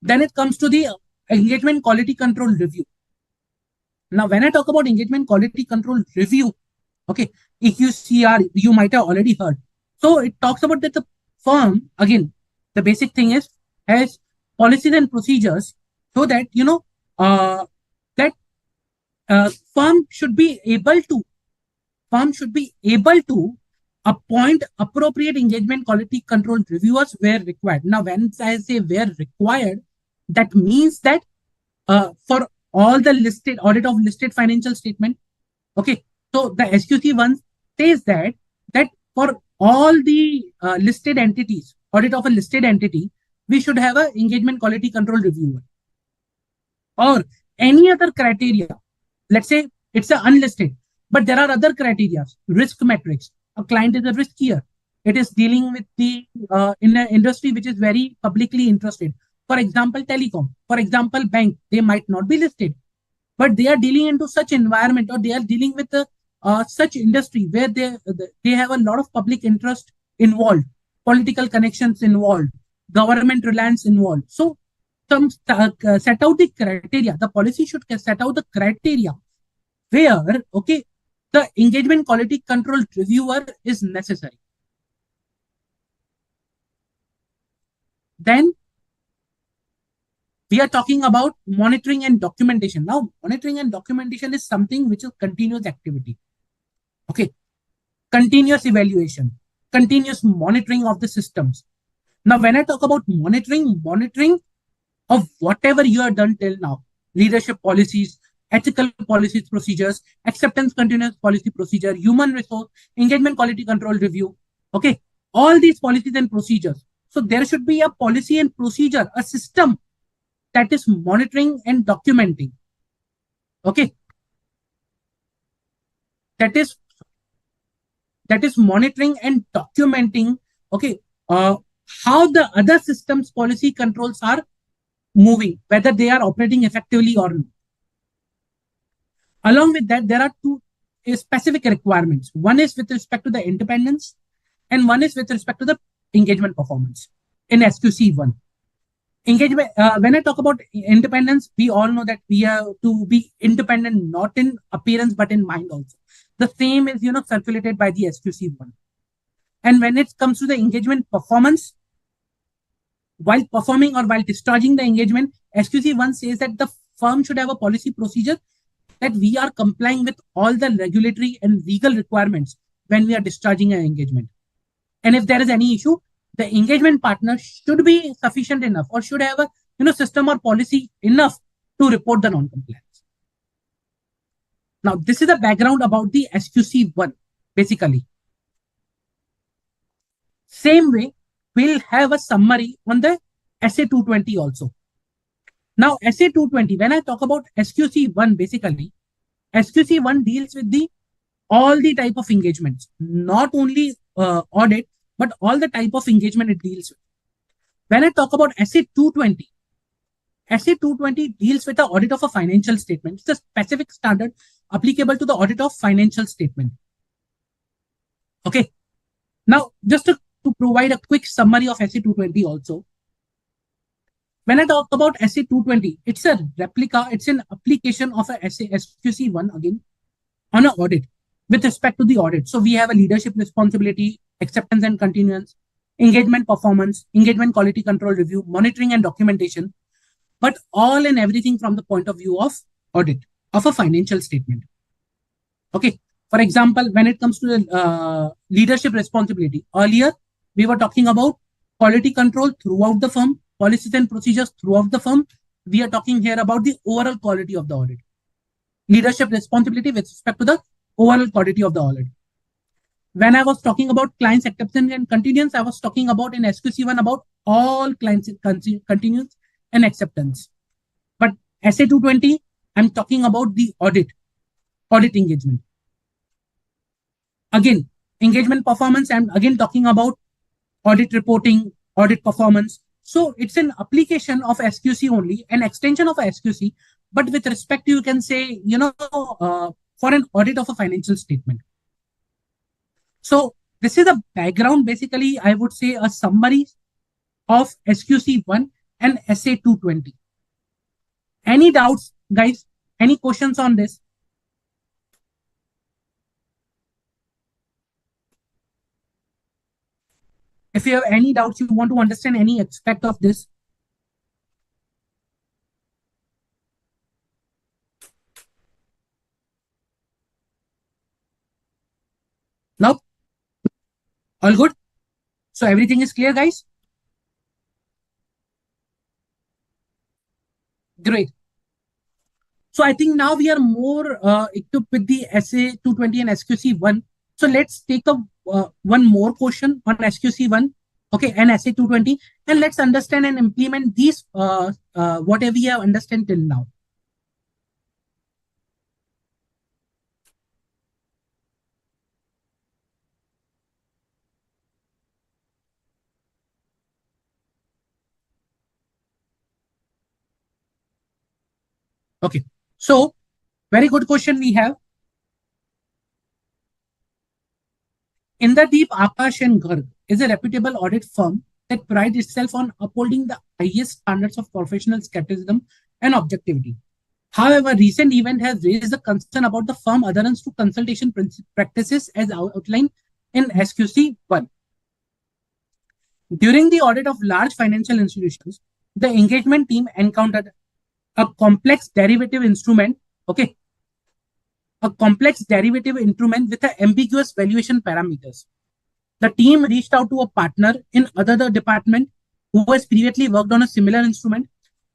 Then it comes to the engagement quality control review. Now, when I talk about engagement quality control review, okay, EQCR, you might have already heard. So it talks about that the firm, again, the basic thing is, has policies and procedures so that, that firm should be able to appoint appropriate engagement quality control reviewers where required. Now, when I say where required, that means that for all the listed audit of listed financial statement, okay. So the SQC one says that for all the listed entities, audit of a listed entity, we should have a engagement quality control reviewer or any other criteria. Let's say it's a unlisted, but there are other criteria, risk metrics. A client is a riskier. It is dealing with the in an industry which is very publicly interested. For example, telecom. For example, bank. They might not be listed, but they are dealing into such environment or they are dealing with such industry where they have a lot of public interest involved, political connections involved, government reliance involved. So some set out the criteria. The policy should set out the criteria where, okay, the engagement quality control reviewer is necessary. Then we are talking about monitoring and documentation. Now, monitoring and documentation is something which is continuous activity. Okay. Continuous evaluation, continuous monitoring of the systems. Now, when I talk about monitoring of whatever you have done till now, leadership policies, ethical policies, procedures, acceptance continuous policy procedure, human resource, engagement quality control review. Okay. All these policies and procedures. So there should be a policy and procedure, a system that is monitoring and documenting. Okay. That is monitoring and documenting, okay, how the other systems policy controls are moving, whether they are operating effectively or not. Along with that, there are two specific requirements. One is with respect to the independence and one is with respect to the engagement performance in SQC1. Engagement, when I talk about independence, we all know that we have to be independent, not in appearance, but in mind also. The same is, circulated by the SQC1. And when it comes to the engagement performance, while performing or while discharging the engagement, SQC1 says that the firm should have a policy procedure that we are complying with all the regulatory and legal requirements when we are discharging an engagement. And if there is any issue, the engagement partner should be sufficient enough or should have a system or policy enough to report the non-compliance. Now, this is the background about the SQC1, basically. Same way, we'll have a summary on the SA220 also. Now, SA220, when I talk about SQC1, basically, SQC1 deals with all the type of engagements, not only audit, but all the type of engagement it deals with. When I talk about SA220, SA220 deals with the audit of a financial statement. It's a specific standard applicable to the audit of financial statement. Okay. Now, just to provide a quick summary of SA220 also. When I talk about SA220, it's a replica, it's an application of a SQC1 again on an audit with respect to the audit. So we have a leadership responsibility, acceptance and continuance, engagement performance, engagement quality control review, monitoring and documentation, but all and everything from the point of view of audit of a financial statement. Okay. For example, when it comes to the leadership responsibility, earlier we were talking about quality control throughout the firm, policies and procedures throughout the firm. We are talking here about the overall quality of the audit. Leadership responsibility with respect to the overall quality of the audit. When I was talking about clients acceptance and continuance, I was talking about in SQC1 about all clients continuance and acceptance. But SA220, I'm talking about the audit engagement. Again, engagement performance, I'm again talking about audit reporting, audit performance. So it's an application of SQC only, an extension of SQC, but with respect to, you can say, for an audit of a financial statement. So this is the background, basically, I would say a summary of SQC1 and SA220. Any doubts, guys? Any questions on this? If you have any doubts, you want to understand any aspect of this, Now, all good? So everything is clear, guys? Great. So I think now we are more equipped with the SA 220 and SQC 1. So let's take a one more question on SQC 1, okay, and SA 220, and let's understand and implement these whatever we have understand till now. Okay. So very good question we have. Indradeep Akash and Garg is a reputable audit firm that prides itself on upholding the highest standards of professional skepticism and objectivity. However, recent event has raised the concern about the firm adherence to consultation practices as outlined in SQC 1. During the audit of large financial institutions, the engagement team encountered a complex derivative instrument, okay, a complex derivative instrument with ambiguous valuation parameters. The team reached out to a partner in another department who has previously worked on a similar instrument.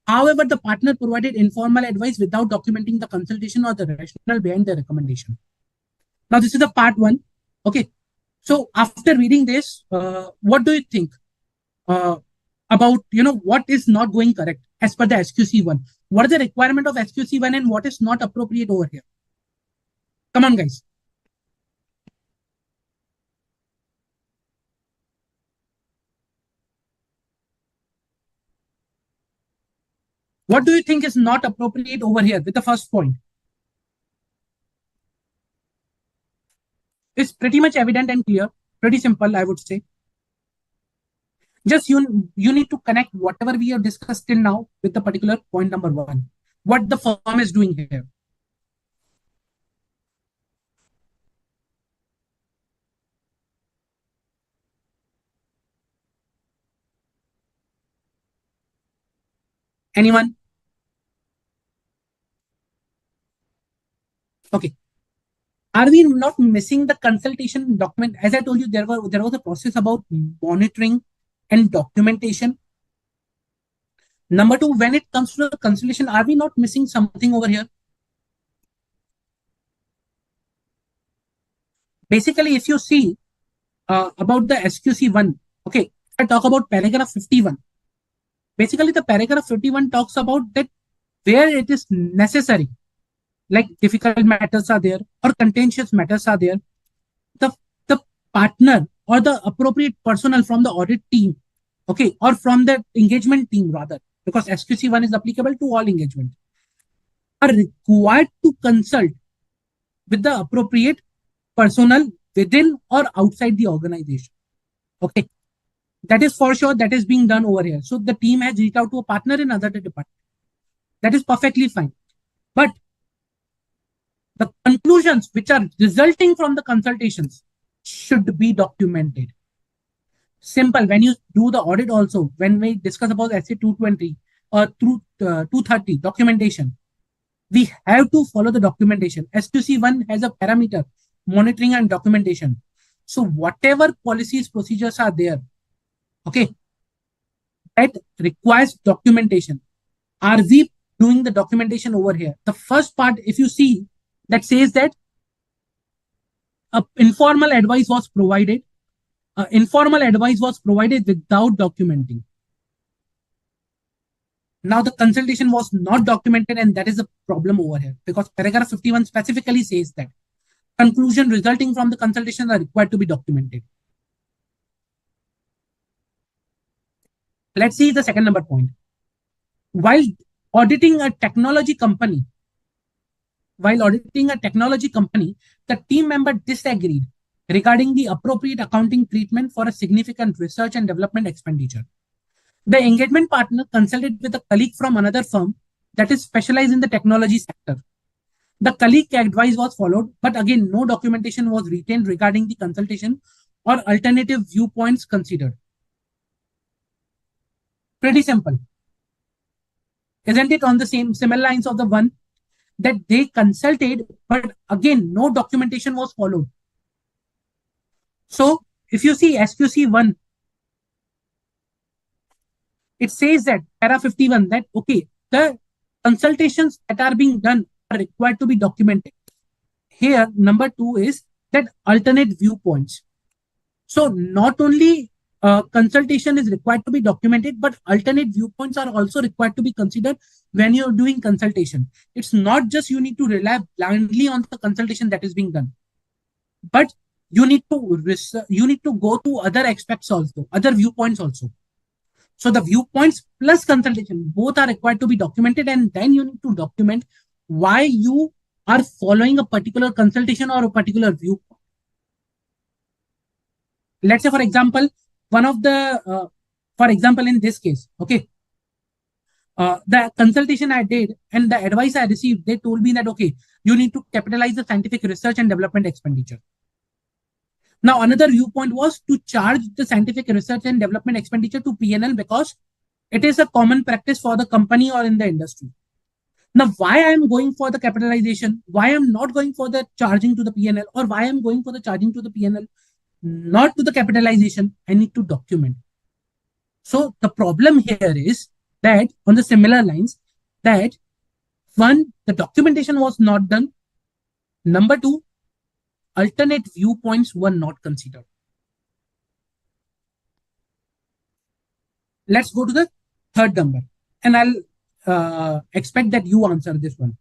However, the partner provided informal advice without documenting the consultation or the rationale behind the recommendation. Now, this is the part one. Okay. So, after reading this, what do you think about what is not going correct as per the SQC one? What is the requirement of SQC one and what is not appropriate over here? Come on, guys. What do you think is not appropriate over here with the first point? It's pretty much evident and clear. Pretty simple, I would say. Just you need to connect whatever we have discussed till now with the particular point number one. What the firm is doing here. Anyone? Okay. Are we not missing the consultation document? As I told you, there was a process about monitoring and documentation. Number two, when it comes to the consultation, are we not missing something over here? Basically, if you see about the SQC 1, okay, I talk about paragraph 51. Basically, the paragraph 51 talks about that where it is necessary, like difficult matters are there or contentious matters are there, the partner or the appropriate personnel from the audit team, okay, or from the engagement team rather, because SQC 1 is applicable to all engagement, are required to consult with the appropriate personnel within or outside the organization. Okay, that is for sure that is being done over here. So the team has reached out to a partner in other department. That is perfectly fine. But the conclusions which are resulting from the consultations should be documented. Simple. When you do the audit also, when we discuss about SA 220 or through 230 documentation, we have to follow the documentation. SQC 1 has a parameter, monitoring and documentation. So whatever policies, procedures are there, okay, that requires documentation. Are we doing the documentation over here? The first part, if you see, that says that informal advice was provided. Informal advice was provided without documenting. Now the consultation was not documented, and that is a problem over here because paragraph 51 specifically says that conclusion resulting from the consultation are required to be documented. Let's see the second number point. While auditing a technology company, the team member disagreed regarding the appropriate accounting treatment for a significant research and development expenditure. The engagement partner consulted with a colleague from another firm that is specialized in the technology sector. The colleague advice was followed, but again, no documentation was retained regarding the consultation or alternative viewpoints considered. Pretty simple. Isn't it on the similar lines of the one that they consulted, but again, no documentation was followed? So if you see SQC1, it says that para 51 that okay, the consultations that are being done are required to be documented. Here, number two is that alternate viewpoints. So not only consultation is required to be documented, but alternate viewpoints are also required to be considered when you're doing consultation. It's not just you need to rely blindly on the consultation that is being done, but you need to go to other aspects also, other viewpoints also. So the viewpoints plus consultation both are required to be documented, and then you need to document why you are following a particular consultation or a particular view. Let's say, for example, one of the, for example, in this case, okay, the consultation I did and the advice I received, they told me that, okay, you need to capitalize the scientific research and development expenditure. Now, another viewpoint was to charge the scientific research and development expenditure to PNL because it is a common practice for the company or in the industry. Now, why I am going for the capitalization, why I'm not going for the charging to the PNL, or why I'm going for the charging to the PNL, not to the capitalization, I need to document. So the problem here is that on the similar lines, that one, the documentation was not done. Number two, alternate viewpoints were not considered. Let's go to the third number, and I'll expect that you answer this one.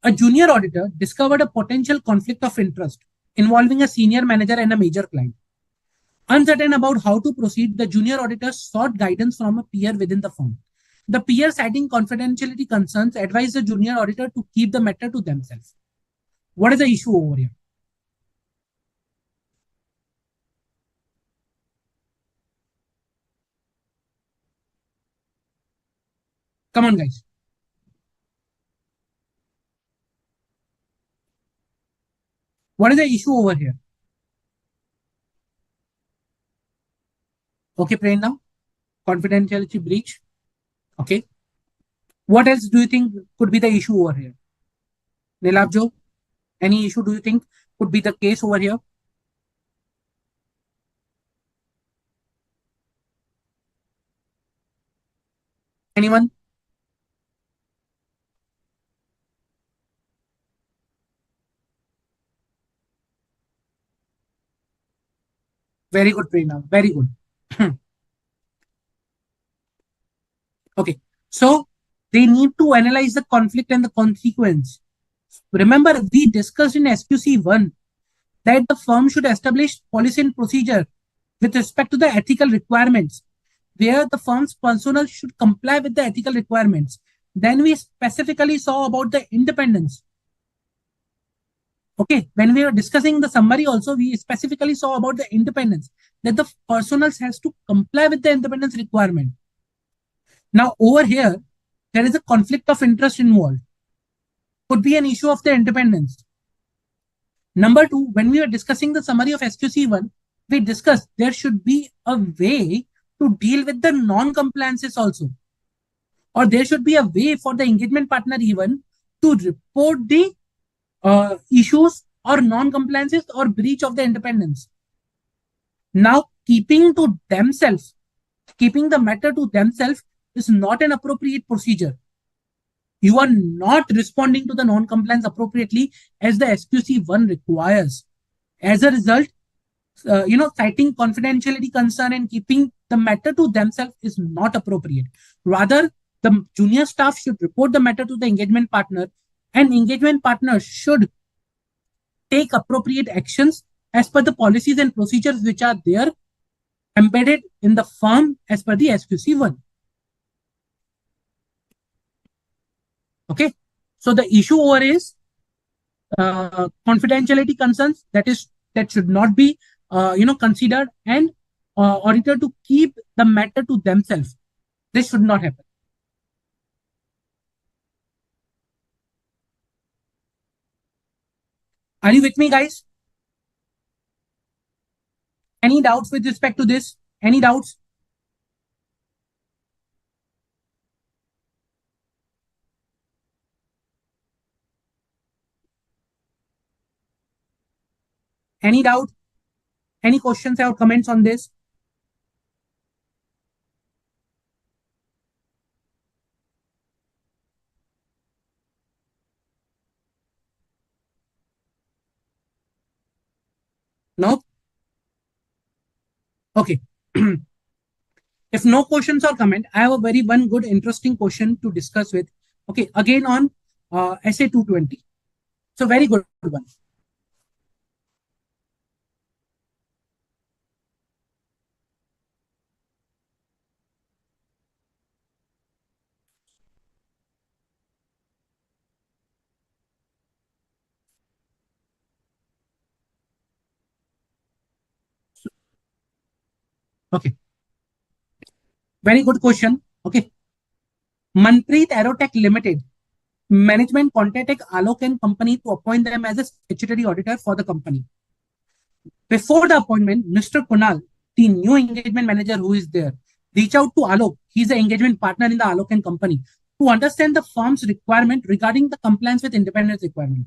A junior auditor discovered a potential conflict of interest involving a senior manager and a major client. Uncertain about how to proceed, the junior auditor sought guidance from a peer within the firm. The peer, citing confidentiality concerns, advised the junior auditor to keep the matter to themselves. What is the issue over here? Come on, guys. What is the issue over here? Okay, Prerna. Confidentiality breach. Okay. What else do you think could be the issue over here? Nilabjo, any issue do you think could be the case over here? Anyone? Very good, Prerna. Very good. Okay. So they need to analyze the conflict and the consequence. Remember, we discussed in SQC1 that the firm should establish policy and procedure with respect to the ethical requirements, where the firm's personnel should comply with the ethical requirements. Then we specifically saw about the independence. Okay, when we were discussing the summary also, we specifically saw about the independence, that the personnel has to comply with the independence requirement. Now, over here, there is a conflict of interest involved. Could be an issue of the independence. Number two, when we were discussing the summary of SQC1, we discussed there should be a way to deal with the non-compliances also. Or there should be a way for the engagement partner even to report the issues or non-compliances or breach of the independence. Now, keeping the matter to themselves is not an appropriate procedure. You are not responding to the non-compliance appropriately as the SQC1 requires. As a result, citing confidentiality concern and keeping the matter to themselves is not appropriate. Rather, the junior staff should report the matter to the engagement partner, and engagement partner should take appropriate actions as per the policies and procedures which are there embedded in the firm as per the SQC1. Okay. So the issue over is confidentiality concerns that should not be considered, and auditor to keep the matter to themselves. This should not happen. Are you with me, guys? Any doubts with respect to this? Any doubts? Any doubt? Any questions or comments on this? No? Okay. If no questions or comment, I have a very one good interesting question to discuss with. Okay, again on SA 220. So very good one. Okay, very good question. Okay, Manpreet Aerotech Limited management contacted Alok and company to appoint them as a statutory auditor for the company. Before the appointment, Mr. Kunal, the new engagement manager who is there, reach out to Alok. He's the engagement partner in the Alok and company to understand the firm's requirement regarding the compliance with independence requirement.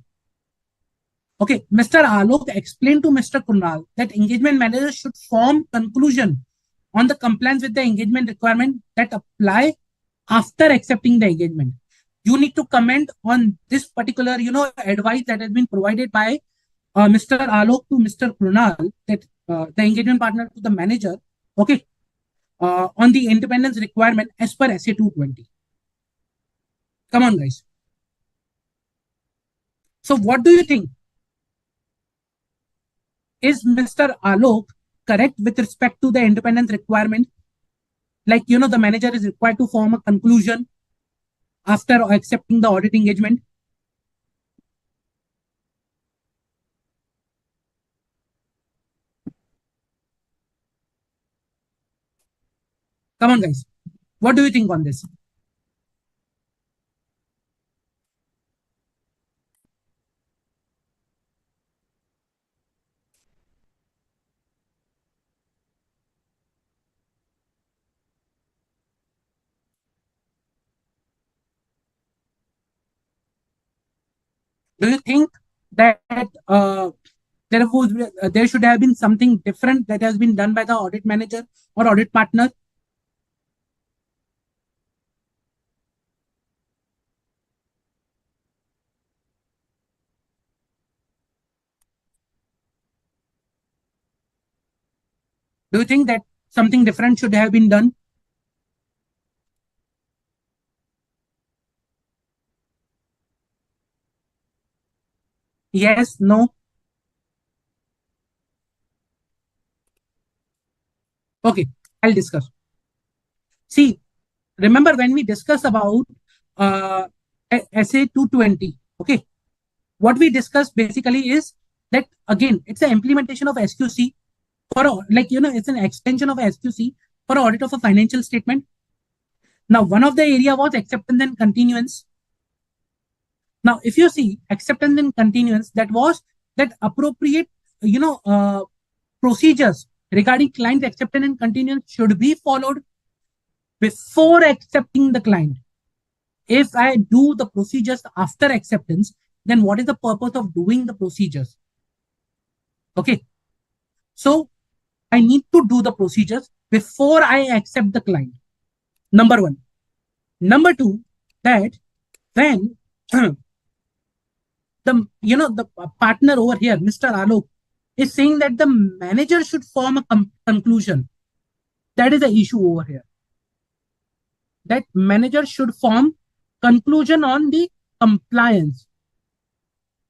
Okay, Mr. Alok explained to Mr. Kunal that engagement managers should form conclusion on the compliance with the engagement requirement that apply after accepting the engagement. You need to comment on this particular, advice that has been provided by Mr. Alok to Mr. Kunal, that the engagement partner to the manager, okay, on the independence requirement as per SA 220. Come on, guys. So, what do you think? Is Mr. Alok correct with respect to the independence requirement? Like, the manager is required to form a conclusion after accepting the audit engagement. Come on, guys. What do you think on this? Do you think that there should have been something different that has been done by the audit manager or audit partner? Do you think that something different should have been done? Yes, no. Okay, I'll discuss. See, remember when we discussed about uh, SA 220, okay, what we discussed basically is that again, it's an implementation of SQC for it's an extension of SQC for audit of a financial statement. Now, one of the area was acceptance and continuance. Now, if you see acceptance and continuance, that was that appropriate, you know, uh, procedures regarding client acceptance and continuance should be followed before accepting the client. If I do the procedures after acceptance, then what is the purpose of doing the procedures? Okay. So I need to do the procedures before I accept the client. Number one. Number two, that when the partner over here, Mr. Alok, is saying that the manager should form a conclusion. That is the issue over here. That manager should form conclusion on the compliance.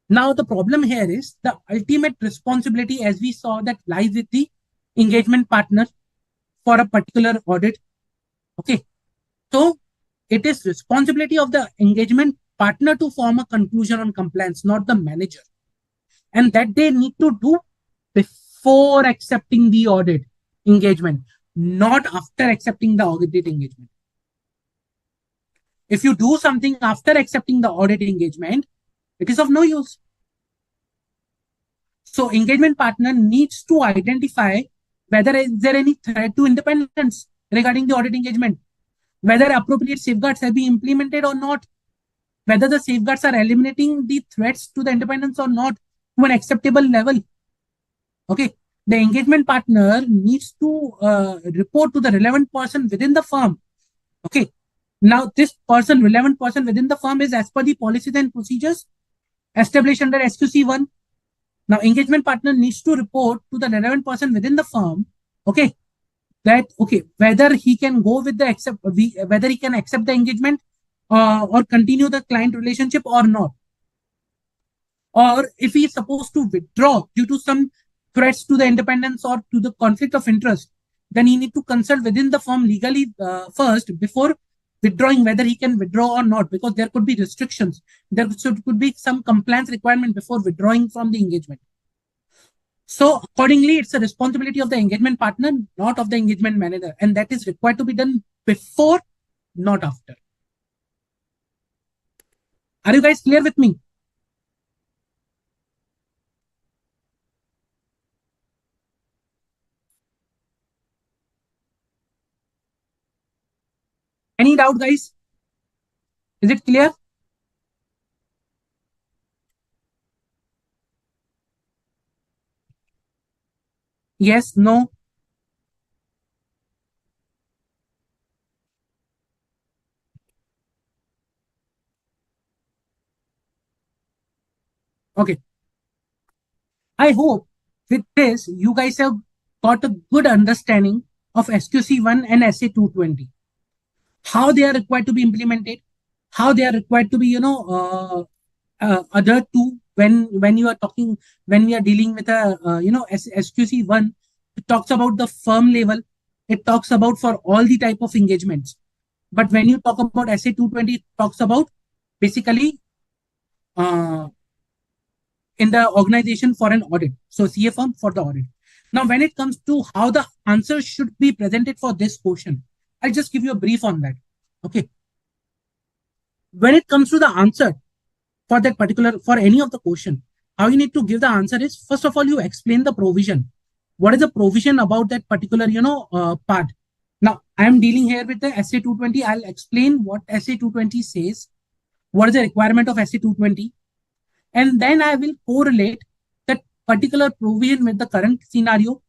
Now the problem here is the ultimate responsibility, as we saw, that lies with the engagement partner for a particular audit. Okay, so it is responsibility of the engagement partner to form a conclusion on compliance, not the manager, and that they need to do before accepting the audit engagement, not after accepting the audit engagement. If you do something after accepting the audit engagement, it is of no use. So engagement partner needs to identify whether is there any threat to independence regarding the audit engagement, whether appropriate safeguards have been implemented or not, whether the safeguards are eliminating the threats to the independence or not to an acceptable level. Okay. the engagement partner needs to report to the relevant person within the firm. Okay. Now, this relevant person within the firm is as per the policies and procedures established under SQC1. Now, engagement partner needs to report to the relevant person within the firm. Okay. That, okay, whether he can go with whether he can accept the engagement or continue the client relationship or not. Or if he is supposed to withdraw due to some threats to the independence or to the conflict of interest, then he need to consult within the firm legally first before withdrawing, whether he can withdraw or not, because there could be restrictions. Could be some compliance requirement before withdrawing from the engagement. So accordingly, it's a responsibility of the engagement partner, not of the engagement manager, and that is required to be done before, not after. Are you guys clear with me? Any doubt, guys? Is it clear? Yes, no? Okay. I hope with this, you guys have got a good understanding of SQC1 and SA220, how they are required to be implemented, how they are required to be, other two when you are talking, when we are dealing with SQC1, it talks about the firm level, it talks about for all the type of engagements. But when you talk about SA220, it talks about basically uh, in the organization for an audit. So CA firm for the audit. Now, when it comes to how the answer should be presented for this question, I'll just give you a brief on that. Okay. When it comes to the answer for that particular, for any of the question, how you need to give the answer is, first of all, you explain the provision. What is the provision about that particular, part? Now, I am dealing here with the SA220. I'll explain what SA220 says. What is the requirement of SA220? And then I will correlate that particular provision with the current scenario.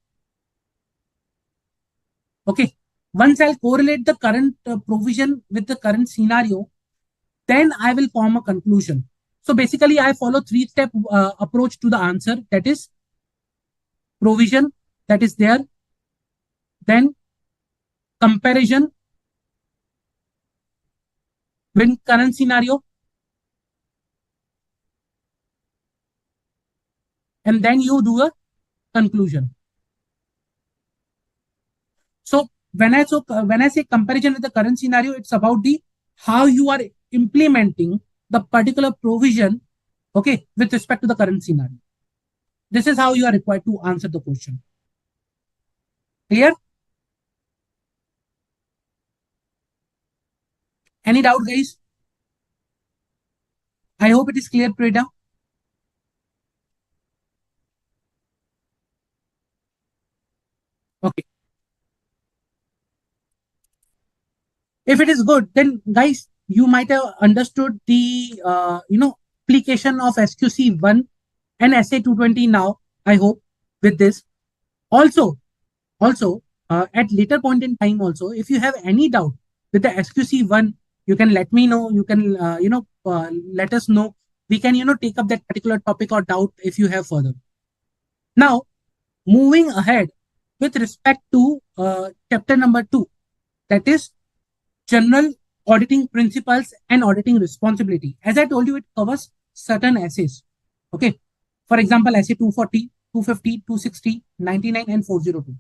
Okay. Once I'll correlate the current provision with the current scenario, then I will form a conclusion. So basically, I follow three-step approach to the answer. That is provision that is there, then comparison with current scenario, and then you do a conclusion. So when I say comparison with the current scenario, it's about the how you are implementing the particular provision, okay, with respect to the current scenario. This is how you are required to answer the question. Clear? Any doubt, guys? I hope it is clear, Prida. Okay. If it is good, then guys, you might have understood the application of SQC1 and SA220 now. I hope with this. Also, at later point in time, also, if you have any doubt with the SQC1, you can let me know. You can let us know. We can take up that particular topic or doubt if you have further. Now, moving ahead with respect to chapter number 2, that is general auditing principles and auditing responsibility. As I told you, it covers certain essays. Okay. For example, essay 240, 250, 260, 99, and 402.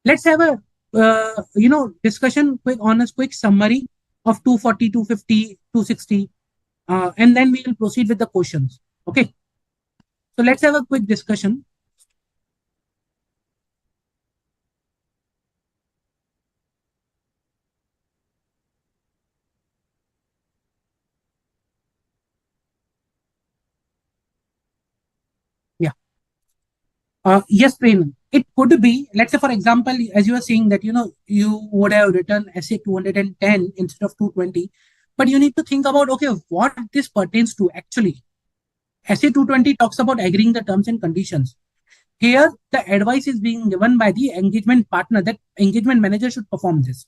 Let's have a discussion on a quick summary of 240, 250, 260, and then we will proceed with the questions. Okay. So let's have a quick discussion. Yeah. Yes, Prem. It could be, let's say, for example, as you were saying that, you would have written essay 210 instead of 220, but you need to think about, okay, what this pertains to actually. Essay 220 talks about agreeing the terms and conditions. Here, the advice is being given by the engagement partner that engagement manager should perform this.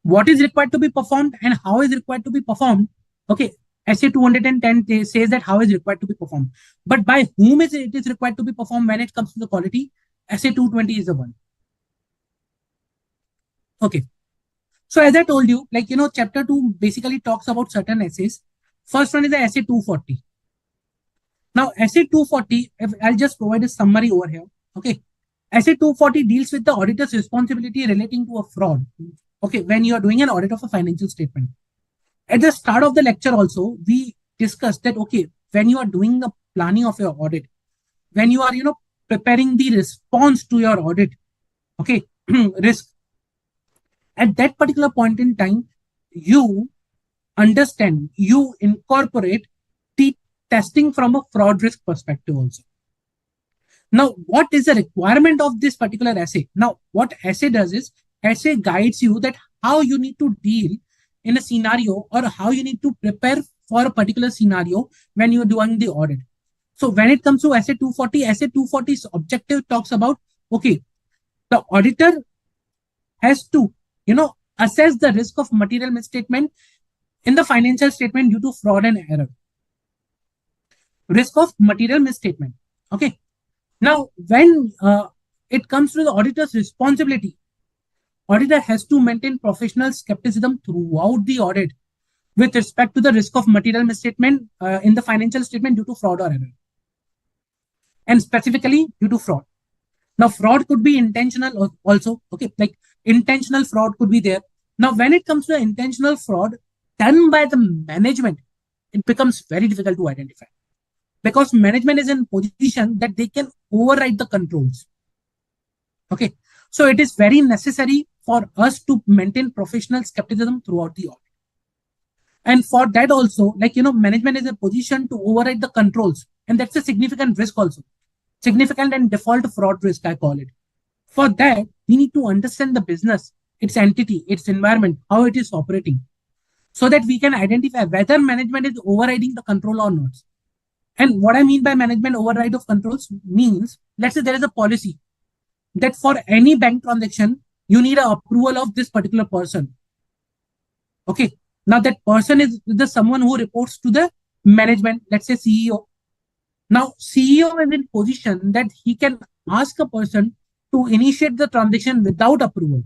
What is required to be performed and how is required to be performed? Okay, SA 210 says that how is required to be performed. But by whom is it is required to be performed when it comes to the quality? SA 220 is the one. Okay. So as I told you, like, chapter 2 basically talks about certain essays. First one is the essay 240. Now, essay 240, if I'll just provide a summary over here. Okay. Essay 240 deals with the auditor's responsibility relating to a fraud. Okay. When you are doing an audit of a financial statement. At the start of the lecture also, we discussed that, okay, when you are doing the planning of your audit, when you are, preparing the response to your audit, okay, risk, at that particular point in time, you understand, you incorporate the testing from a fraud risk perspective also. Now, what is the requirement of this particular essay? Now, what essay does is, essay guides you that how you need to deal in a scenario or how you need to prepare for a particular scenario when you're doing the audit. So when it comes to essay 240, essay 240's objective talks about, okay, the auditor has to, assess the risk of material misstatement in the financial statement due to fraud and error. Risk of material misstatement. Okay. Now, when it comes to the auditor's responsibility, auditor has to maintain professional skepticism throughout the audit with respect to the risk of material misstatement in the financial statement due to fraud or error. And specifically due to fraud. Now, fraud could be intentional also. Okay, like intentional fraud could be there. Now, when it comes to intentional fraud done by the management, it becomes very difficult to identify because management is in position that they can override the controls. Okay, so it is very necessary for us to maintain professional skepticism throughout the audit. And for that also, like, management is in a position to override the controls. And that's a significant risk also. Significant and default fraud risk, I call it. For that, we need to understand the business, its entity, its environment, how it is operating, so that we can identify whether management is overriding the control or not. And what I mean by management override of controls means, let's say there is a policy that for any bank transaction, you need an approval of this particular person. Okay. Now that person is the someone who reports to the management, let's say CEO. Now, CEO is in position that he can ask a person to initiate the transaction without approval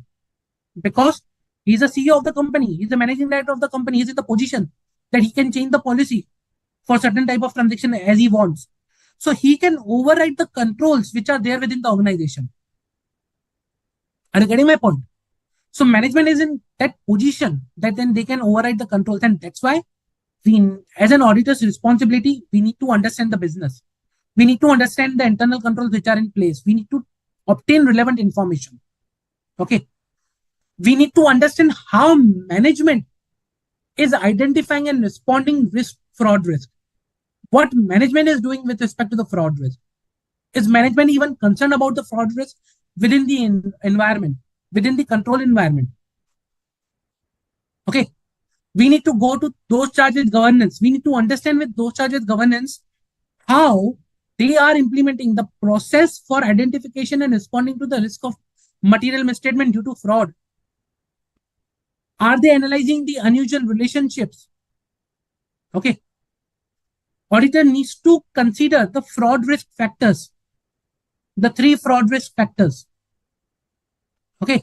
because he's the CEO of the company. He's the managing director of the company. He's in the position that he can change the policy for certain type of transaction as he wants. So he can override the controls which are there within the organization. Are you getting my point? So management is in that position that then they can override the controls. And that's why we, as an auditor's responsibility, we need to understand the business. We need to understand the internal controls which are in place. We need to obtain relevant information. Okay. We need to understand how management is identifying and responding risk, fraud risk. What management is doing with respect to the fraud risk. Is management even concerned about the fraud risk within the environment, within the control environment? Okay. We need to go to those charges governance. We need to understand with those charges governance how they are implementing the process for identification and responding to the risk of material misstatement due to fraud. Are they analyzing the unusual relationships? Okay. Auditor needs to consider the fraud risk factors, the 3 fraud risk factors. Okay.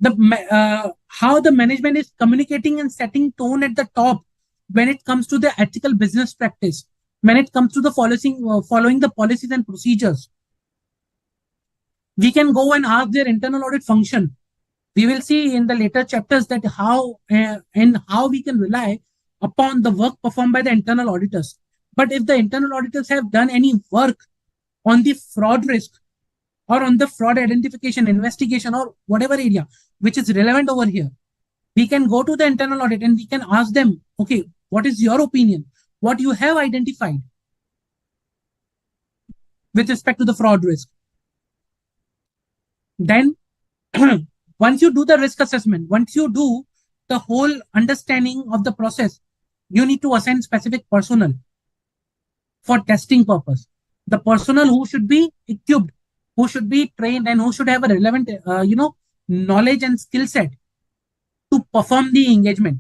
How the management is communicating and setting tone at the top when it comes to the ethical business practice, when it comes to the following the policies and procedures. We can go and ask their internal audit function. We will see in the later chapters that how we can rely upon the work performed by the internal auditors. But if the internal auditors have done any work on the fraud risk or on the fraud identification, investigation, or whatever area which is relevant over here, we can go to the internal audit and we can ask them, okay, what is your opinion? What you have identified with respect to the fraud risk? Then once you do the risk assessment, once you do the whole understanding of the process, you need to assign specific personnel for testing purpose. the personnel who should be equipped, who should be trained, and who should have a relevant, knowledge and skill set to perform the engagement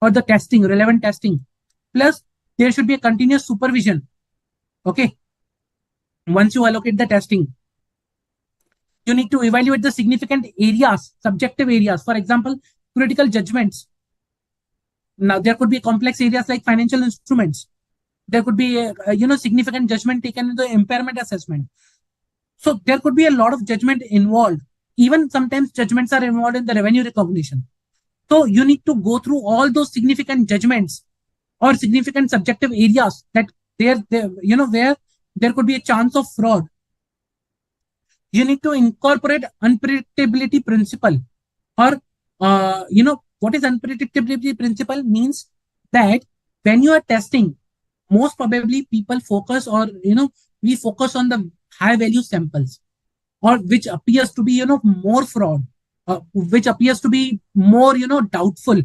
or the testing, relevant testing. Plus, there should be a continuous supervision. Okay. Once you allocate the testing, you need to evaluate the significant areas, subjective areas. For example, critical judgments. Now, there could be complex areas like financial instruments. There could be significant judgment taken in the impairment assessment. So there could be a lot of judgment involved. Even sometimes judgments are involved in the revenue recognition. So you need to go through all those significant judgments or significant subjective areas that where there could be a chance of fraud. You need to incorporate unpredictability principle, or what is unpredictability principle means that when you are testing, most probably people focus, or we focus on the high value samples, or which appears to be more fraud, which appears to be more doubtful,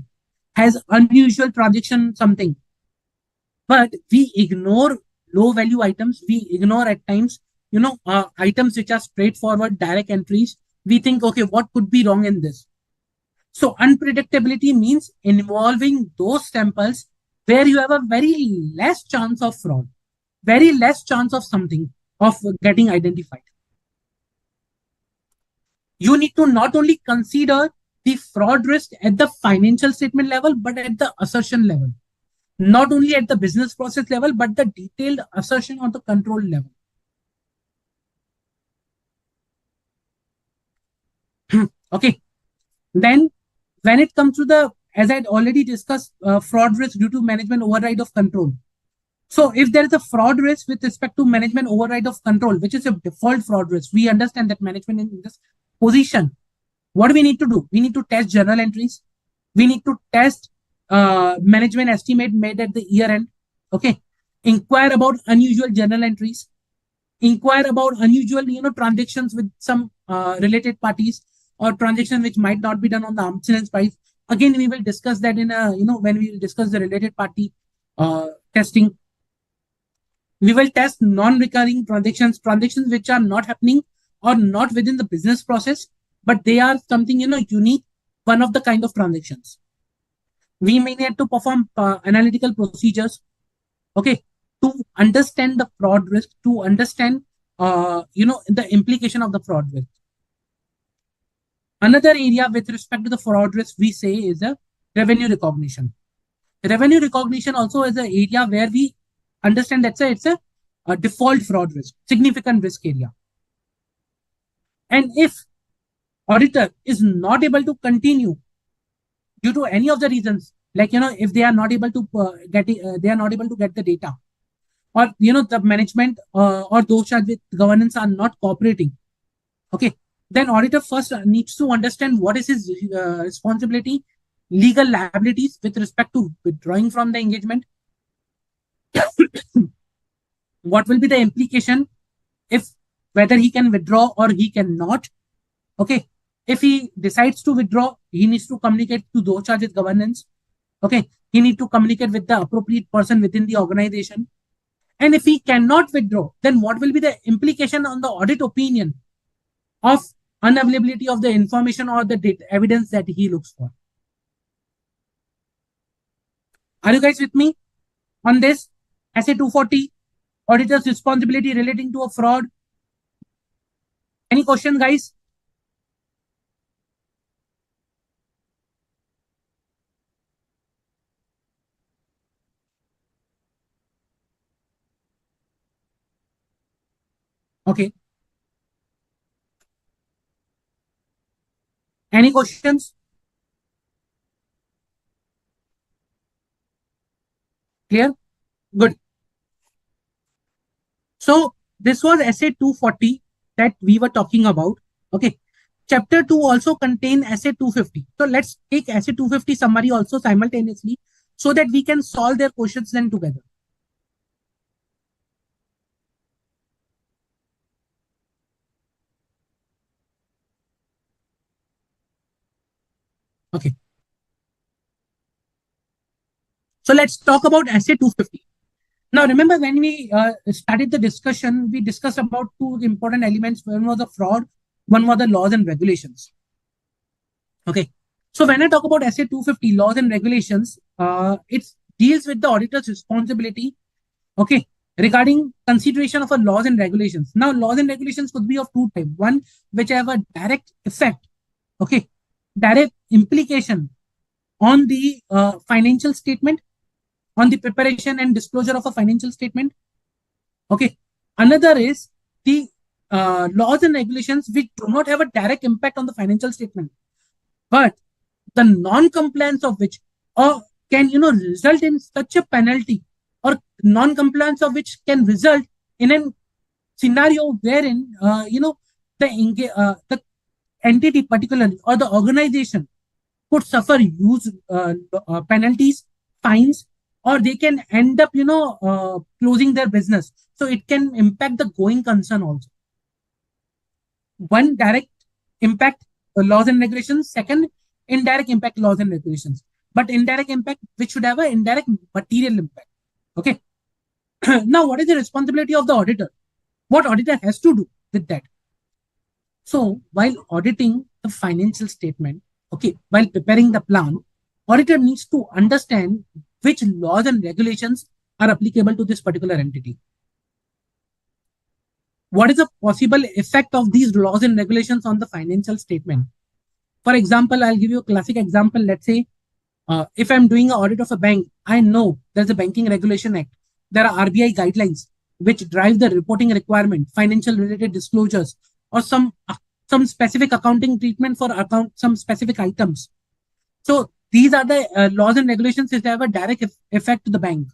has unusual transaction something. But we ignore low value items. We ignore at times items which are straightforward direct entries. We think, okay, what could be wrong in this? So unpredictability means involving those samples where you have a very less chance of fraud, very less chance of something of getting identified. You need to not only consider the fraud risk at the financial statement level, but at the assertion level. Not only at the business process level, but the detailed assertion or the control level. Okay. Then when it comes to the, as I had already discussed, fraud risk due to management override of control. So if there is a fraud risk with respect to management override of control, which is a default fraud risk, we understand that management in this position, what do we need to do? We need to test journal entries. We need to test management estimate made at the year end. Okay. Inquire about unusual journal entries. Inquire about unusual, transactions with some related parties, or transactions which might not be done on the arm's length price. Again, we will discuss that in when we will discuss the related party testing. We will test non-recurring transactions which are not happening or not within the business process, but they are something, unique, one of the kind of transactions. We may need to perform analytical procedures, okay, to understand the fraud risk, to understand, the implication of the fraud risk. Another area with respect to the fraud risk, we say, is a revenue recognition. Revenue recognition also is an area where we understand that it's a default fraud risk, significant risk area. And if auditor is not able to continue due to any of the reasons, like if they are not able to get the data, or the management or those charged with governance are not cooperating, okay, then auditor first needs to understand what is his responsibility, legal liabilities with respect to withdrawing from the engagement. What will be the implication if whether he can withdraw or he cannot? Okay, if he decides to withdraw, he needs to communicate to those charged with governance. Okay, he needs to communicate with the appropriate person within the organization. And if he cannot withdraw, then what will be the implication on the audit opinion of unavailability of the information or the data, evidence that he looks for? Are you guys with me on this? SA 240, auditor's responsibility relating to a fraud. Any question, guys? Okay. Any questions? Clear? Good. So this was SA 240 that we were talking about. Okay. Chapter 2 also contain SA 250. So let's take SA 250 summary also simultaneously so that we can solve their questions then together. Okay. So let's talk about SA 250. Now, remember when we started the discussion, we discussed about two important elements. One was the fraud, one was the laws and regulations. Okay. So when I talk about SA 250 laws and regulations, it deals with the auditor's responsibility. Okay. Regarding consideration of a laws and regulations. Now, laws and regulations could be of two types. One, which have a direct effect. Okay. Direct implication on the financial statement, on the preparation and disclosure of a financial statement. Okay. Another is the laws and regulations which do not have a direct impact on the financial statement, but the non-compliance of which can result in such a penalty, or non-compliance of which can result in a scenario wherein the entity particularly or the organization could suffer huge penalties, fines, or they can end up closing their business. So it can impact the going concern also. One, direct impact laws and regulations. Second, indirect impact laws and regulations. But indirect impact, which should have an indirect material impact. Okay. Now, what is the responsibility of the auditor? What auditor has to do with that? So, while auditing the financial statement, okay, while preparing the plan, auditor needs to understand which laws and regulations are applicable to this particular entity. What is the possible effect of these laws and regulations on the financial statement? For example, I'll give you a classic example. Let's say if I'm doing an audit of a bank, I know there's a Banking Regulation Act. There are RBI guidelines which drive the reporting requirement, financial related disclosures, or some specific accounting treatment for some specific items. So these are the laws and regulations which have a direct effect to the bank.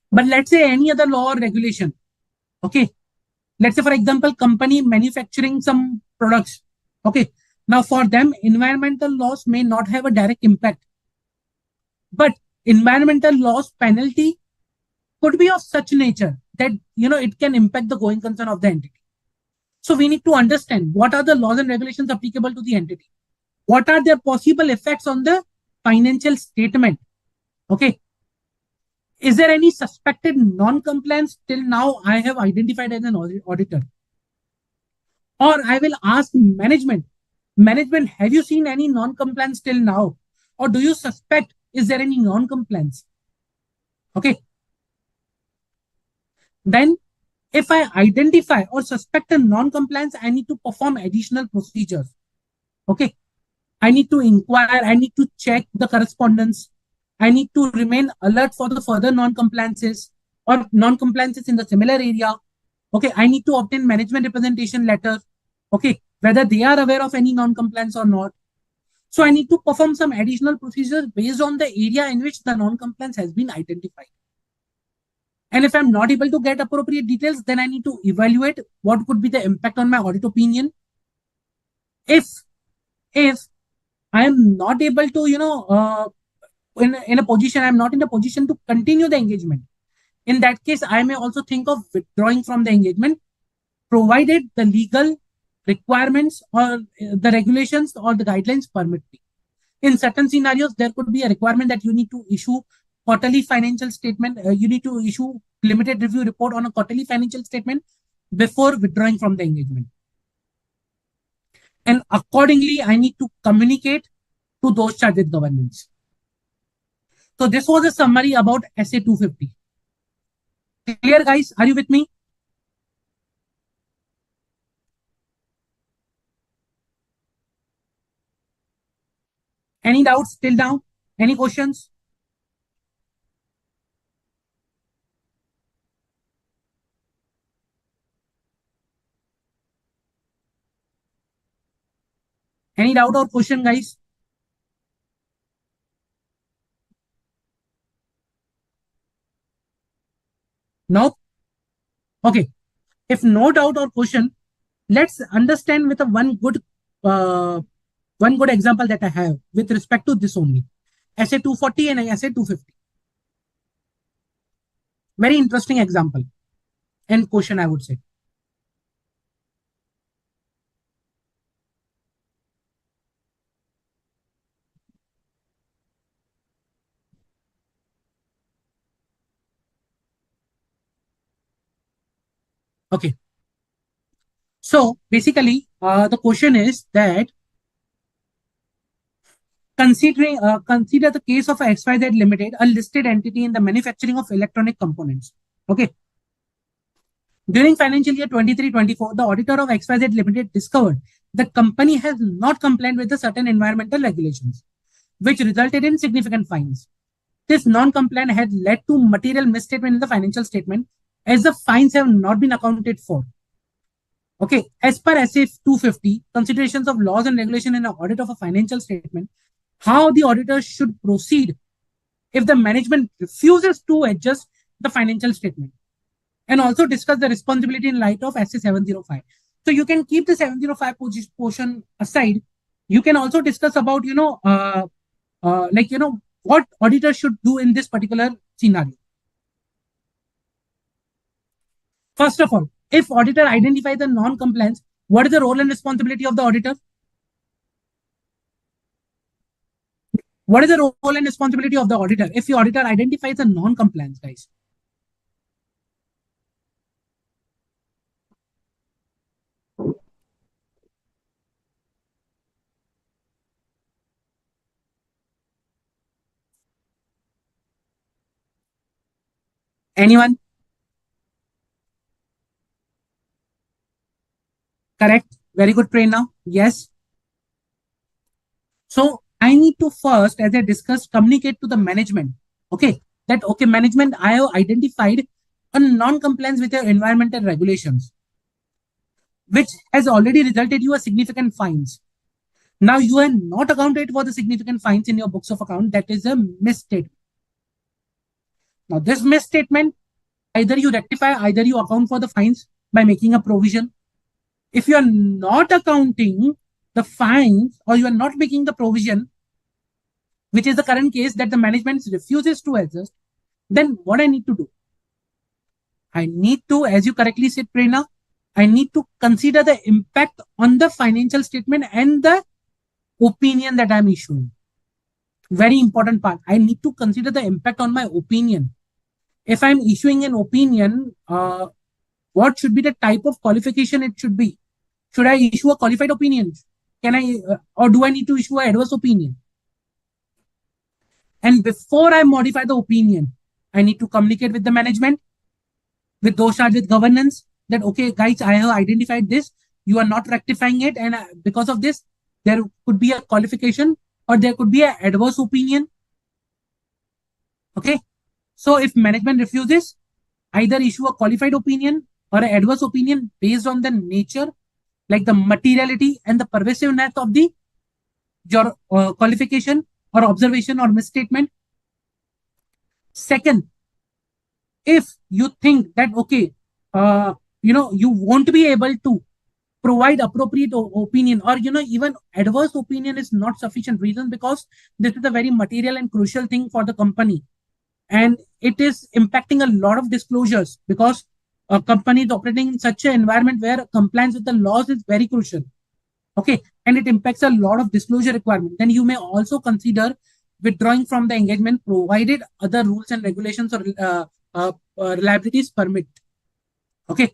But let's say any other law or regulation. Okay. Let's say, for example, company manufacturing some products. Okay. Now, for them, environmental laws may not have a direct impact, but environmental laws penalty could be of such nature that it can impact the going concern of the entity. So we need to understand what are the laws and regulations applicable to the entity. What are their possible effects on the financial statement? Okay. Is there any suspected non-compliance till now I have identified as an auditor? Or I will ask management, have you seen any non-compliance till now? Or do you suspect, is there any non-compliance? Okay. Then if I identify or suspect a non-compliance, I need to perform additional procedures. Okay. I need to inquire, I need to check the correspondence. I need to remain alert for the further non-compliances or non-compliances in the similar area. Okay. I need to obtain management representation letter. Okay. Whether they are aware of any non-compliance or not. So I need to perform some additional procedures based on the area in which the non-compliance has been identified. And if I'm not able to get appropriate details, then I need to evaluate what could be the impact on my audit opinion. If I am not able to, in a position, I'm not in a position to continue the engagement. In that case, I may also think of withdrawing from the engagement, provided the legal requirements or the regulations or the guidelines permit me. In certain scenarios, there could be a requirement that you need to issue quarterly financial statement. You need to issue limited review report on a quarterly financial statement before withdrawing from the engagement. And accordingly, I need to communicate to those charged with governance. So this was a summary about SA 250. Clear, guys? Are you with me? Any doubts till now? Any questions? Any doubt or question, guys? No? Okay. If no doubt or question, let's understand with a uh, one good example that I have with respect to this only. SA 240 and SA 250. Very interesting example and question, I would say. Okay. So basically, the question is that consider the case of XYZ Limited, a listed entity in the manufacturing of electronic components. Okay. During financial year 23-24, the auditor of XYZ Limited discovered the company has not complied with the certain environmental regulations, which resulted in significant fines. This non-compliance had led to material misstatement in the financial statement, as the fines have not been accounted for. Okay, as per SA 250, considerations of laws and regulation in an audit of a financial statement, how the auditor should proceed if the management refuses to adjust the financial statement, and also discuss the responsibility in light of SA 705. So you can keep the 705 portion aside. You can also discuss about, what auditor should do in this particular scenario. First of all, if auditor identifies the non-compliance, what is the role and responsibility of the auditor? What is the role and responsibility of the auditor if the auditor identifies a non-compliance, guys? Anyone? Correct. Very good, Prerna. Yes. So I need to first, as I discussed, communicate to the management. Okay. That, okay, management, I have identified a non-compliance with your environmental regulations, which has already resulted you a significant fines. Now you are not accounted for the significant fines in your books of account. That is a misstatement. Now this misstatement, either you rectify, either you account for the fines by making a provision. If you are not accounting the fines or you are not making the provision, which is the current case that the management refuses to adjust, then what I need to do? I need to, as you correctly said, Prerna, I need to consider the impact on the financial statement and the opinion that I'm issuing. Very important part. I need to consider the impact on my opinion. If I'm issuing an opinion, what should be the type of qualification it should be? Should I issue a qualified opinion? Can I, or do I need to issue an adverse opinion? And before I modify the opinion, I need to communicate with the management, with those charged with governance, that, okay, guys, I have identified this. You are not rectifying it. And because of this, there could be a qualification or there could be an adverse opinion. Okay. So if management refuses, either issue a qualified opinion or an adverse opinion based on the nature, like the materiality and the pervasiveness of the your qualification or observation or misstatement. Second, if you think that, okay, you won't be able to provide appropriate opinion, or even adverse opinion is not sufficient reason, because this is a very material and crucial thing for the company, and it is impacting a lot of disclosures, because a company is operating in such an environment where compliance with the laws is very crucial. Okay, and it impacts a lot of disclosure requirement. Then you may also consider withdrawing from the engagement, provided other rules and regulations or liabilities permit. Okay,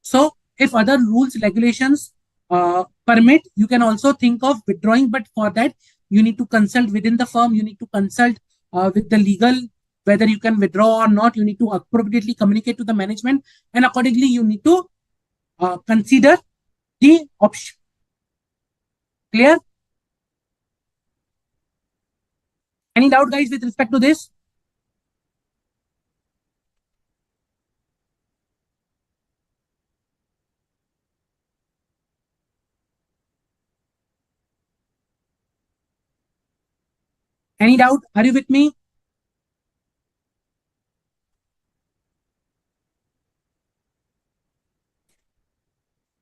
so if other rules regulations permit, you can also think of withdrawing, but for that you need to consult within the firm. You need to consult with the legal, whether you can withdraw or not. You need to appropriately communicate to the management, and accordingly you need to consider the option. Clear? Any doubt, guys, with respect to this? Any doubt? Are you with me?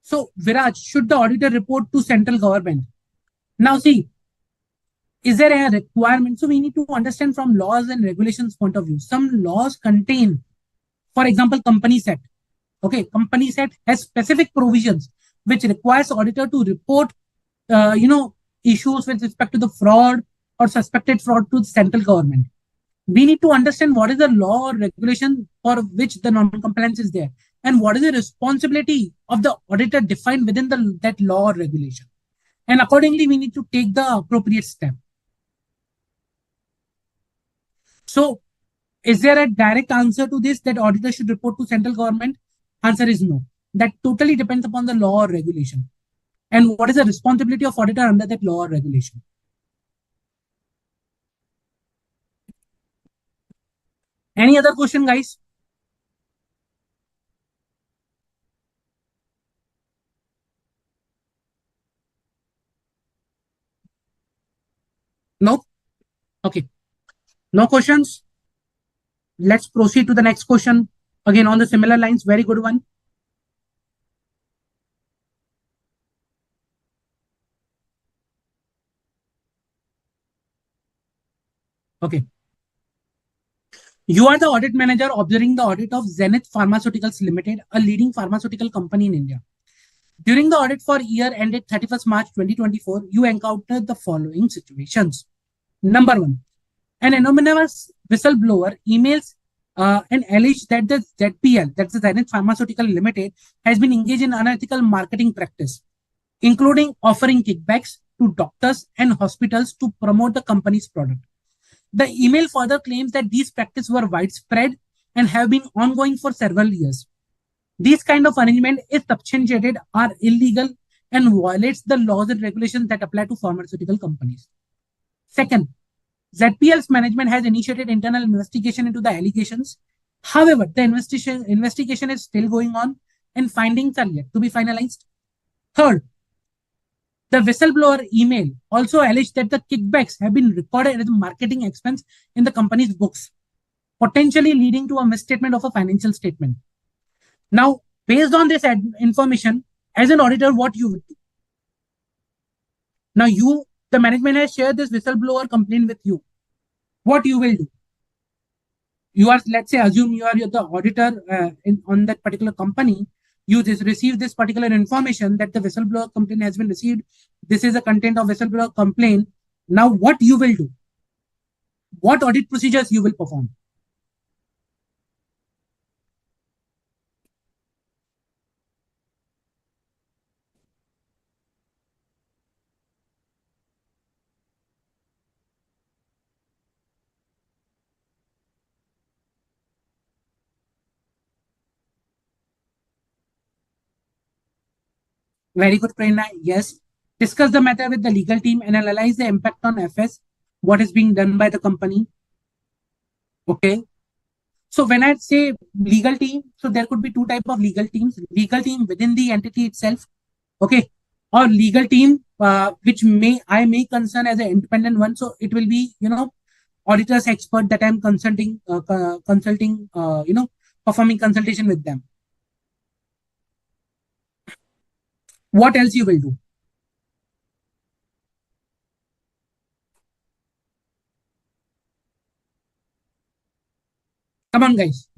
So, Viraj, should the auditor report to central government? Now, see, is there a requirement? So, we need to understand from laws and regulations point of view. Some laws contain, for example, Companies Act. Okay, Companies Act has specific provisions which requires auditor to report, issues with respect to the fraud or suspected fraud to the central government. We need to understand what is the law or regulation for which the non-compliance is there. and what is the responsibility of the auditor defined within that law or regulation. And accordingly, we need to take the appropriate step. So, is there a direct answer to this that auditor should report to central government? Answer is no. That totally depends upon the law or regulation. And what is the responsibility of auditor under that law or regulation? Any other question, guys? No? Okay. No questions? Let's proceed to the next question. Again, on the similar lines, very good one. Okay. You are the audit manager observing the audit of Zenith Pharmaceuticals Limited, a leading pharmaceutical company in India. During the audit for year ended 31st March 2024, you encountered the following situations. Number one, an anonymous whistleblower emails and alleges that the ZPL, that's the Zenith Pharmaceutical Limited, has been engaged in unethical marketing practice, including offering kickbacks to doctors and hospitals to promote the company's product. The email further claims that these practices were widespread and have been ongoing for several years. These kind of arrangement, if substantiated, are illegal and violates the laws and regulations that apply to pharmaceutical companies. Second, ZPL's management has initiated internal investigation into the allegations. However, the investigation is still going on and findings are yet to be finalized. Third, the whistleblower email also alleged that the kickbacks have been recorded as a marketing expense in the company's books, potentially leading to a misstatement of a financial statement. Now, based on this information, as an auditor, what you will do? Now, the management has shared this whistleblower complaint with you. What you will do? You are, let's say, assume you are the auditor on that particular company. You just receive this particular information that the whistleblower complaint has been received. This is the content of whistleblower complaint. Now, what you will do? What audit procedures you will perform? Very good, Prerna. Yes. Discuss the matter with the legal team and analyze the impact on FS, what is being done by the company. Okay. So when I say legal team, so there could be two type of legal teams: legal team within the entity itself, okay, or legal team which I may concern as an independent one. So it will be auditors expert that I'm consulting, performing consultation with them. What else you will do? Come on, guys.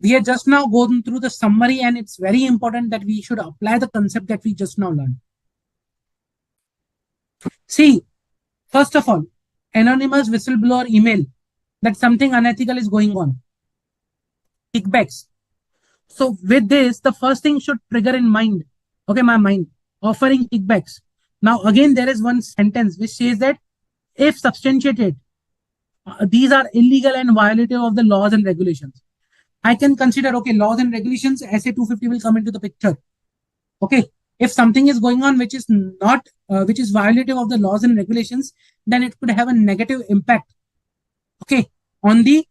We have just now gone through the summary, and it's very important that we should apply the concept that we just now learned. See, first of all, anonymous whistleblower email that something unethical is going on. Kickbacks. So with this, the first thing should trigger in mind, okay, my mind, offering kickbacks. Now, again, there is one sentence which says that if substantiated, these are illegal and violative of the laws and regulations. I can consider, okay, laws and regulations, SA 250 will come into the picture. Okay, if something is going on which is not, which is violative of the laws and regulations, then it could have a negative impact, okay, on the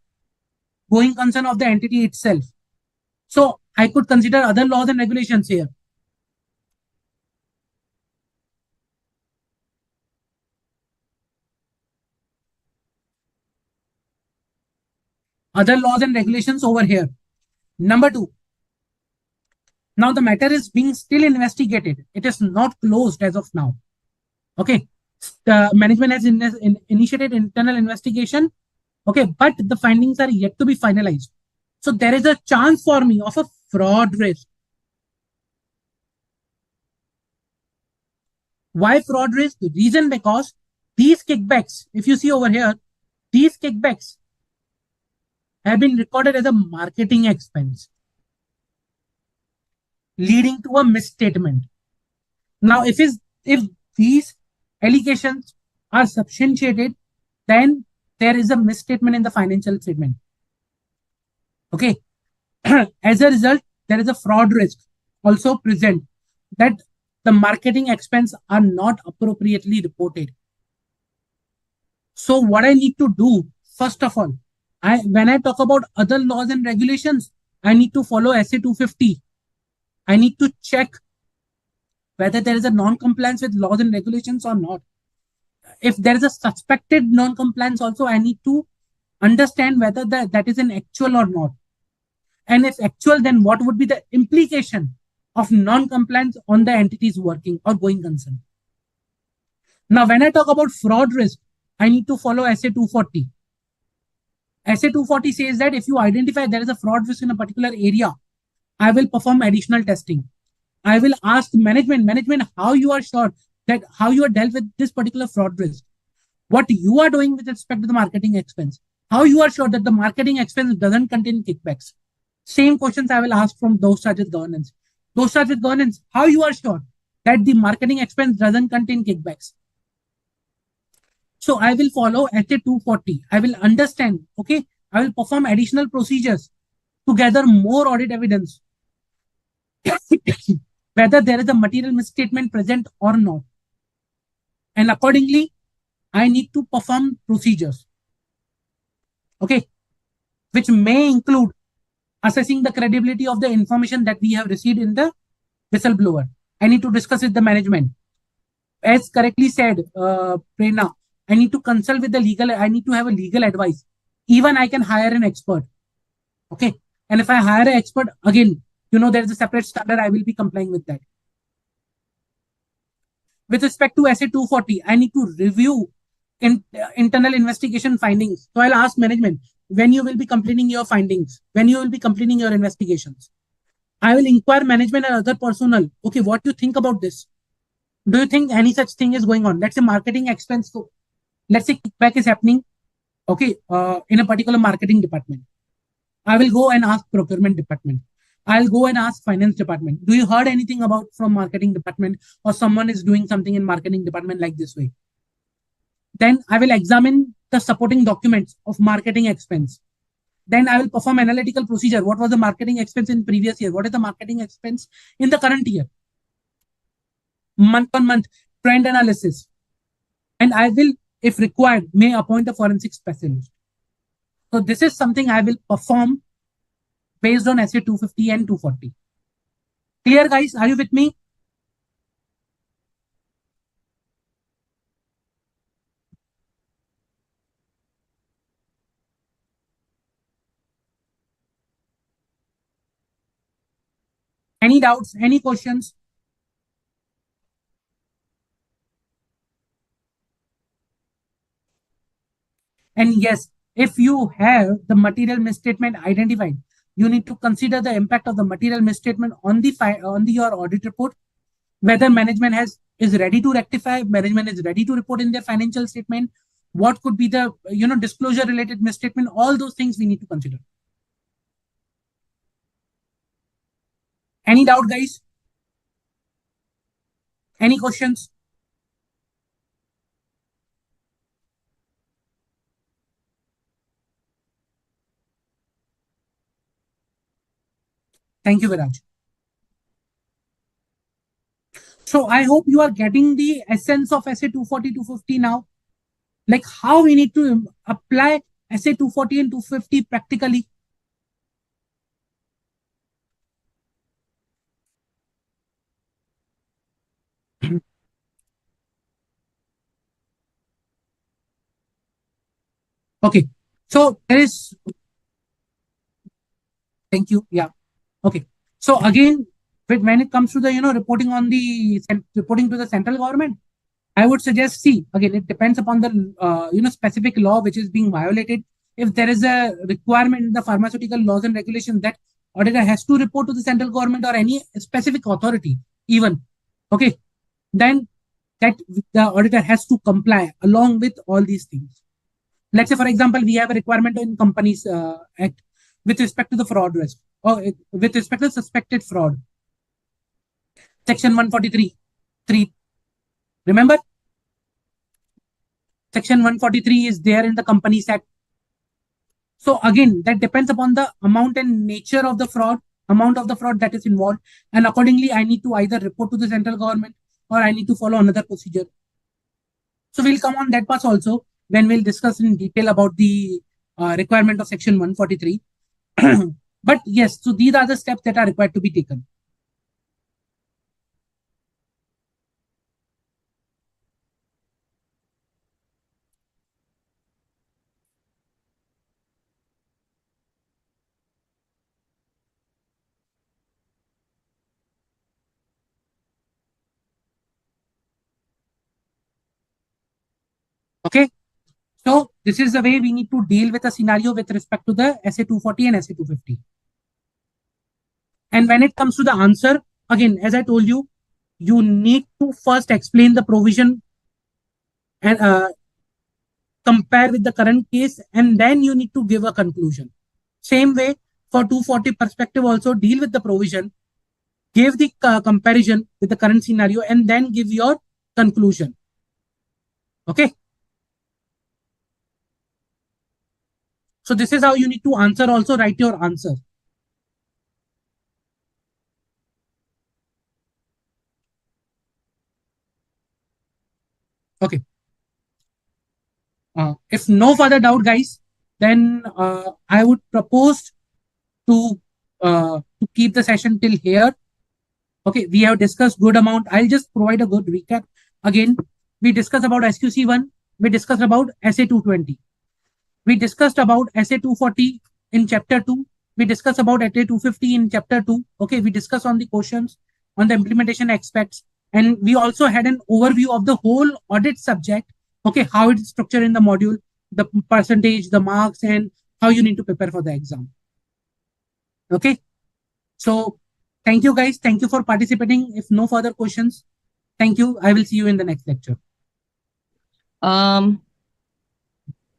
going concern of the entity itself. So I could consider other laws and regulations here. Other laws and regulations over here. Number two, now the matter is being still investigated. It is not closed as of now. Okay. The management has initiated internal investigation. Okay. But the findings are yet to be finalized. So there is a chance for me of a fraud risk. Why fraud risk? The reason because these kickbacks, if you see over here, these kickbacks have been recorded as a marketing expense, leading to a misstatement. Now, if these allegations are substantiated, then there is a misstatement in the financial statement. Okay. As a result, there is a fraud risk also present, that the marketing expense are not appropriately reported. So what I need to do, first of all, when I talk about other laws and regulations, I need to follow SA 250. I need to check whether there is a non-compliance with laws and regulations or not. If there is a suspected non-compliance also, I need to understand whether that is an actual or not. And if actual, then what would be the implication of non-compliance on the entities working or going concern? Now, when I talk about fraud risk, I need to follow SA 240. SA 240 says that if you identify there is a fraud risk in a particular area, I will perform additional testing. I will ask management, how you are sure that how you are dealt with this particular fraud risk, what you are doing with respect to the marketing expense, how you are sure that the marketing expense doesn't contain kickbacks. Same questions I will ask from those charged with governance. Those charged with governance, how you are sure that the marketing expense doesn't contain kickbacks. So I will follow SA 240. I will understand, okay, I will perform additional procedures to gather more audit evidence, whether there is a material misstatement present or not. And accordingly, I need to perform procedures, okay, which may include assessing the credibility of the information that we have received in the whistleblower. I need to discuss with the management. As correctly said, Prerna, I need to consult with the legal, I need to have a legal advice. Even I can hire an expert. Okay. And if I hire an expert, again, there is a separate standard, I will be complying with that. With respect to SA 240, I need to review internal investigation findings. So I'll ask management, when you will be completing your findings, when you will be completing your investigations. I will inquire management and other personnel. Okay, what do you think about this? Do you think any such thing is going on? Let's say marketing expense. So let's say kickback is happening, okay, in a particular marketing department. I will go and ask procurement department. I'll go and ask finance department. Do you heard anything about from marketing department, or someone is doing something in marketing department like this way? Then I will examine the supporting documents of marketing expense. Then I will perform analytical procedure. What was the marketing expense in previous year? What is the marketing expense in the current year? Month on month trend analysis. And I will, if required, may appoint a forensic specialist. So this is something I will perform based on SA 250 and 240. Clear, guys? Are you with me? Any doubts? Any questions? And yes, if you have the material misstatement identified, you need to consider the impact of the material misstatement on your audit report. Whether management is ready to rectify, management is ready to report in their financial statement. What could be the disclosure related misstatement? All those things we need to consider. Any doubt, guys? Any questions? Thank you, Viraj. So I hope you are getting the essence of SA 240, 250 now. Like how we need to apply SA 240 and 250 practically. Okay. So there is, thank you. Yeah. Okay. So again, when it comes to the, reporting reporting to the central government, I would suggest, see, again, it depends upon the, specific law which is being violated. If there is a requirement in the pharmaceutical laws and regulations that auditor has to report to the central government or any specific authority, even, okay, then that the auditor has to comply along with all these things. let's say, for example, we have a requirement in Companies Act with respect to the fraud risk, or with respect to suspected fraud. Section 143. 3. Remember? Section 143 is there in the Companies Act. So again, that depends upon the amount and nature of the fraud, amount of the fraud that is involved. And accordingly, I need to either report to the central government or I need to follow another procedure. So we'll come on that part also when we'll discuss in detail about the requirement of Section 143. But yes, so these are the steps that are required to be taken. Okay. So this is the way we need to deal with a scenario with respect to the SA 240 and SA 250. And when it comes to the answer, again, as I told you, you need to first explain the provision and compare with the current case, and then you need to give a conclusion. Same way for 240 perspective also, deal with the provision, give the comparison with the current scenario, and then give your conclusion. Okay. So this is how you need to answer also, write your answer. Okay. If no further doubt, guys, then I would propose to keep the session till here. Okay, we have discussed good amount. I'll just provide a good recap. Again, we discussed about SQC1. We discussed about SA220. We discussed about SA240 in chapter 2. We discussed about SA250 in chapter 2. Okay, we discussed on the questions, on the implementation aspects. And we also had an overview of the whole audit subject. Okay, how it's structured in the module, the percentage, the marks, and how you need to prepare for the exam. Okay, so thank you, guys. Thank you for participating. If no further questions, thank you. I will see you in the next lecture.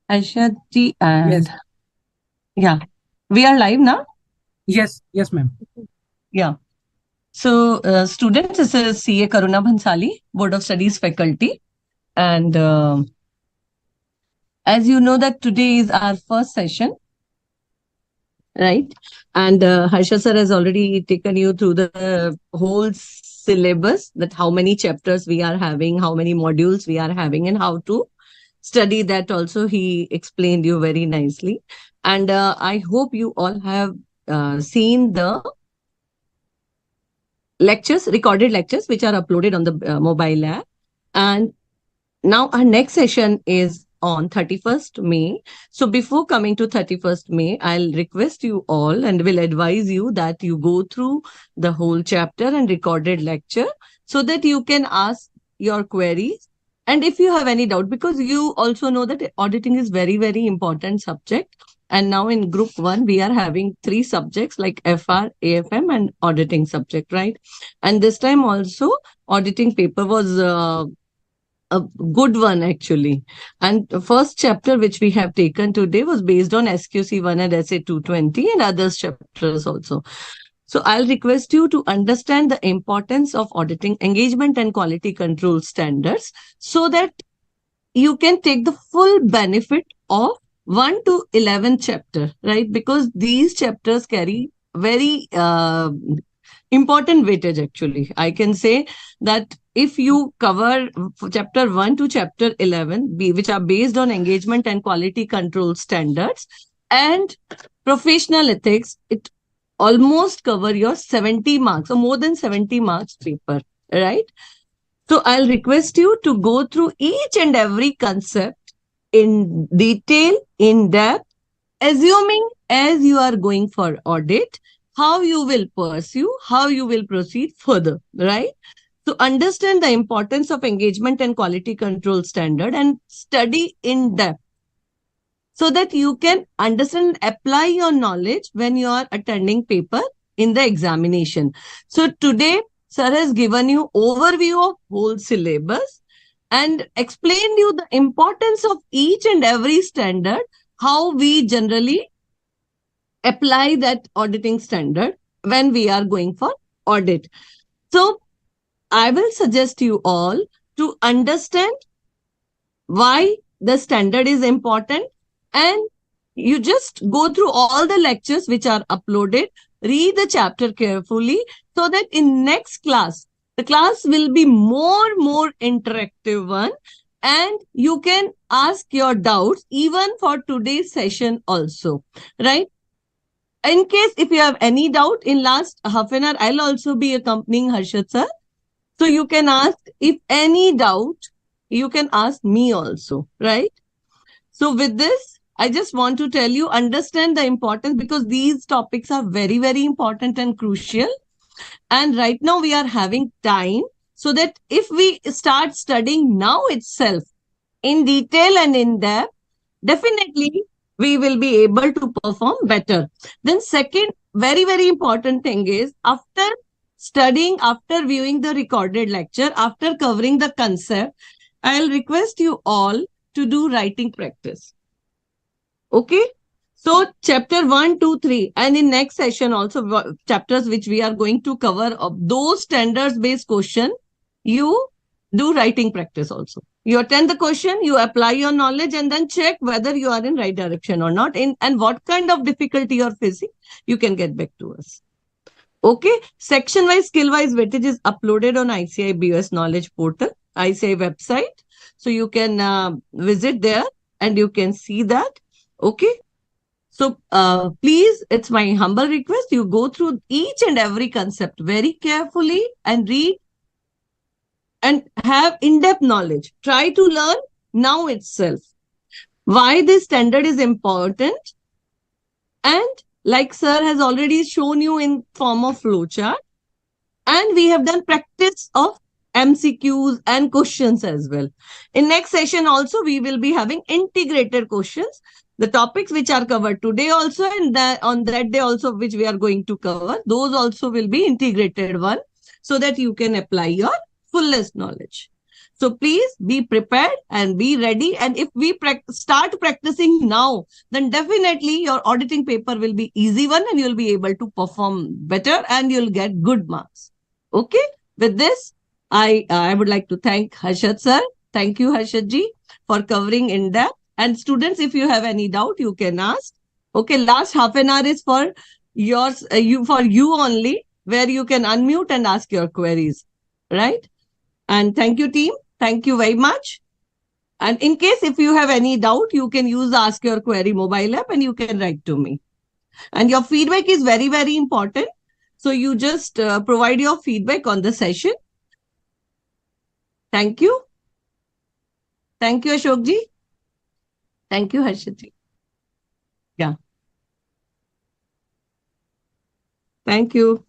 Aisha ji, and Yes. yeah, we are live now. Yes, yes, ma'am. Yeah. So, students, this is CA Karuna Bhansali, Board of Studies faculty, and as you know that today is our first session, right? And Harsha sir has already taken you through the whole syllabus, that how many chapters we are having, how many modules we are having, and how to study that also he explained you very nicely. And I hope you all have seen the lectures, recorded lectures, which are uploaded on the mobile app. And now our next session is on 31st May. So before coming to 31st May, I'll request you all and will advise you that you go through the whole chapter and recorded lecture so that you can ask your queries. And if you have any doubt, because you also know that auditing is very, very important subject. And now in group 1, we are having 3 subjects like FR, AFM and auditing subject, right? And this time also auditing paper was a good one actually. And the first chapter which we have taken today was based on SQC1 and SA220 and others chapters also. So I'll request you to understand the importance of auditing engagement and quality control standards so that you can take the full benefit of 1 to 11 chapter, right? Because these chapters carry very important weightage actually. I can say that if you cover chapter 1 to chapter 11, which are based on engagement and quality control standards and professional ethics, it almost cover your 70 marks or more than 70 marks paper, right? So I'll request you to go through each and every concept in detail, in depth, assuming as you are going for audit, how you will pursue, how you will proceed further, right? So understand the importance of engagement and quality control standard and study in depth so that you can understand and apply your knowledge when you are attending paper in the examination. So today, sir has given you overview of whole syllabus and explained you the importance of each and every standard, how we generally apply that auditing standard when we are going for audit. So I will suggest you all to understand why the standard is important, and you just go through all the lectures which are uploaded, read the chapter carefully, so that in next class the class will be more interactive one, and you can ask your doubts even for today's session also, right? In case if you have any doubt, in last half an hour I'll also be accompanying Harshad sir, so you can ask, if any doubt, you can ask me also, right? So with this, I just want to tell you, understand the importance, because these topics are very important and crucial. And right now we are having time, so that if we start studying now itself in detail and in depth, definitely we will be able to perform better. Then second, very important thing is, after studying, after viewing the recorded lecture, after covering the concept, I'll request you all to do writing practice. Okay? So chapter 1, 2, 3, and in next session also chapters which we are going to cover of those standards based question, you do writing practice also. You attend the question, you apply your knowledge, and then check whether you are in right direction or not, and what kind of difficulty you're facing, you can get back to us. Okay, section wise, skill wise weightage is uploaded on ICAI BOS knowledge portal, ICAI website. So you can visit there and you can see that. Okay. So please, it's my humble request, you go through each and every concept very carefully and read and have in-depth knowledge. Try to learn now itself why this standard is important. And like sir has already shown you in form of flowchart, and we have done practice of MCQs and questions as well. In next session also, we will be having integrated questions. The topics which are covered today also, and on that day also which we are going to cover, those also will be integrated one, so that you can apply your fullest knowledge. So please be prepared and be ready. And if we start practicing now, then definitely your auditing paper will be easy one, and you'll be able to perform better and you'll get good marks. Okay. With this, I would like to thank Harshad sir. Thank you, Harshad ji, for covering in depth. And students, if you have any doubt, you can ask. Okay, last half an hour is for yours, for you only, where you can unmute and ask your queries, right? And thank you, team. Thank you very much. And in case if you have any doubt, you can use the Ask Your Query mobile app and you can write to me. And your feedback is very important. So you just provide your feedback on the session. Thank you. Thank you, Ashok ji. Thank you, Harshit ji. Yeah. Thank you.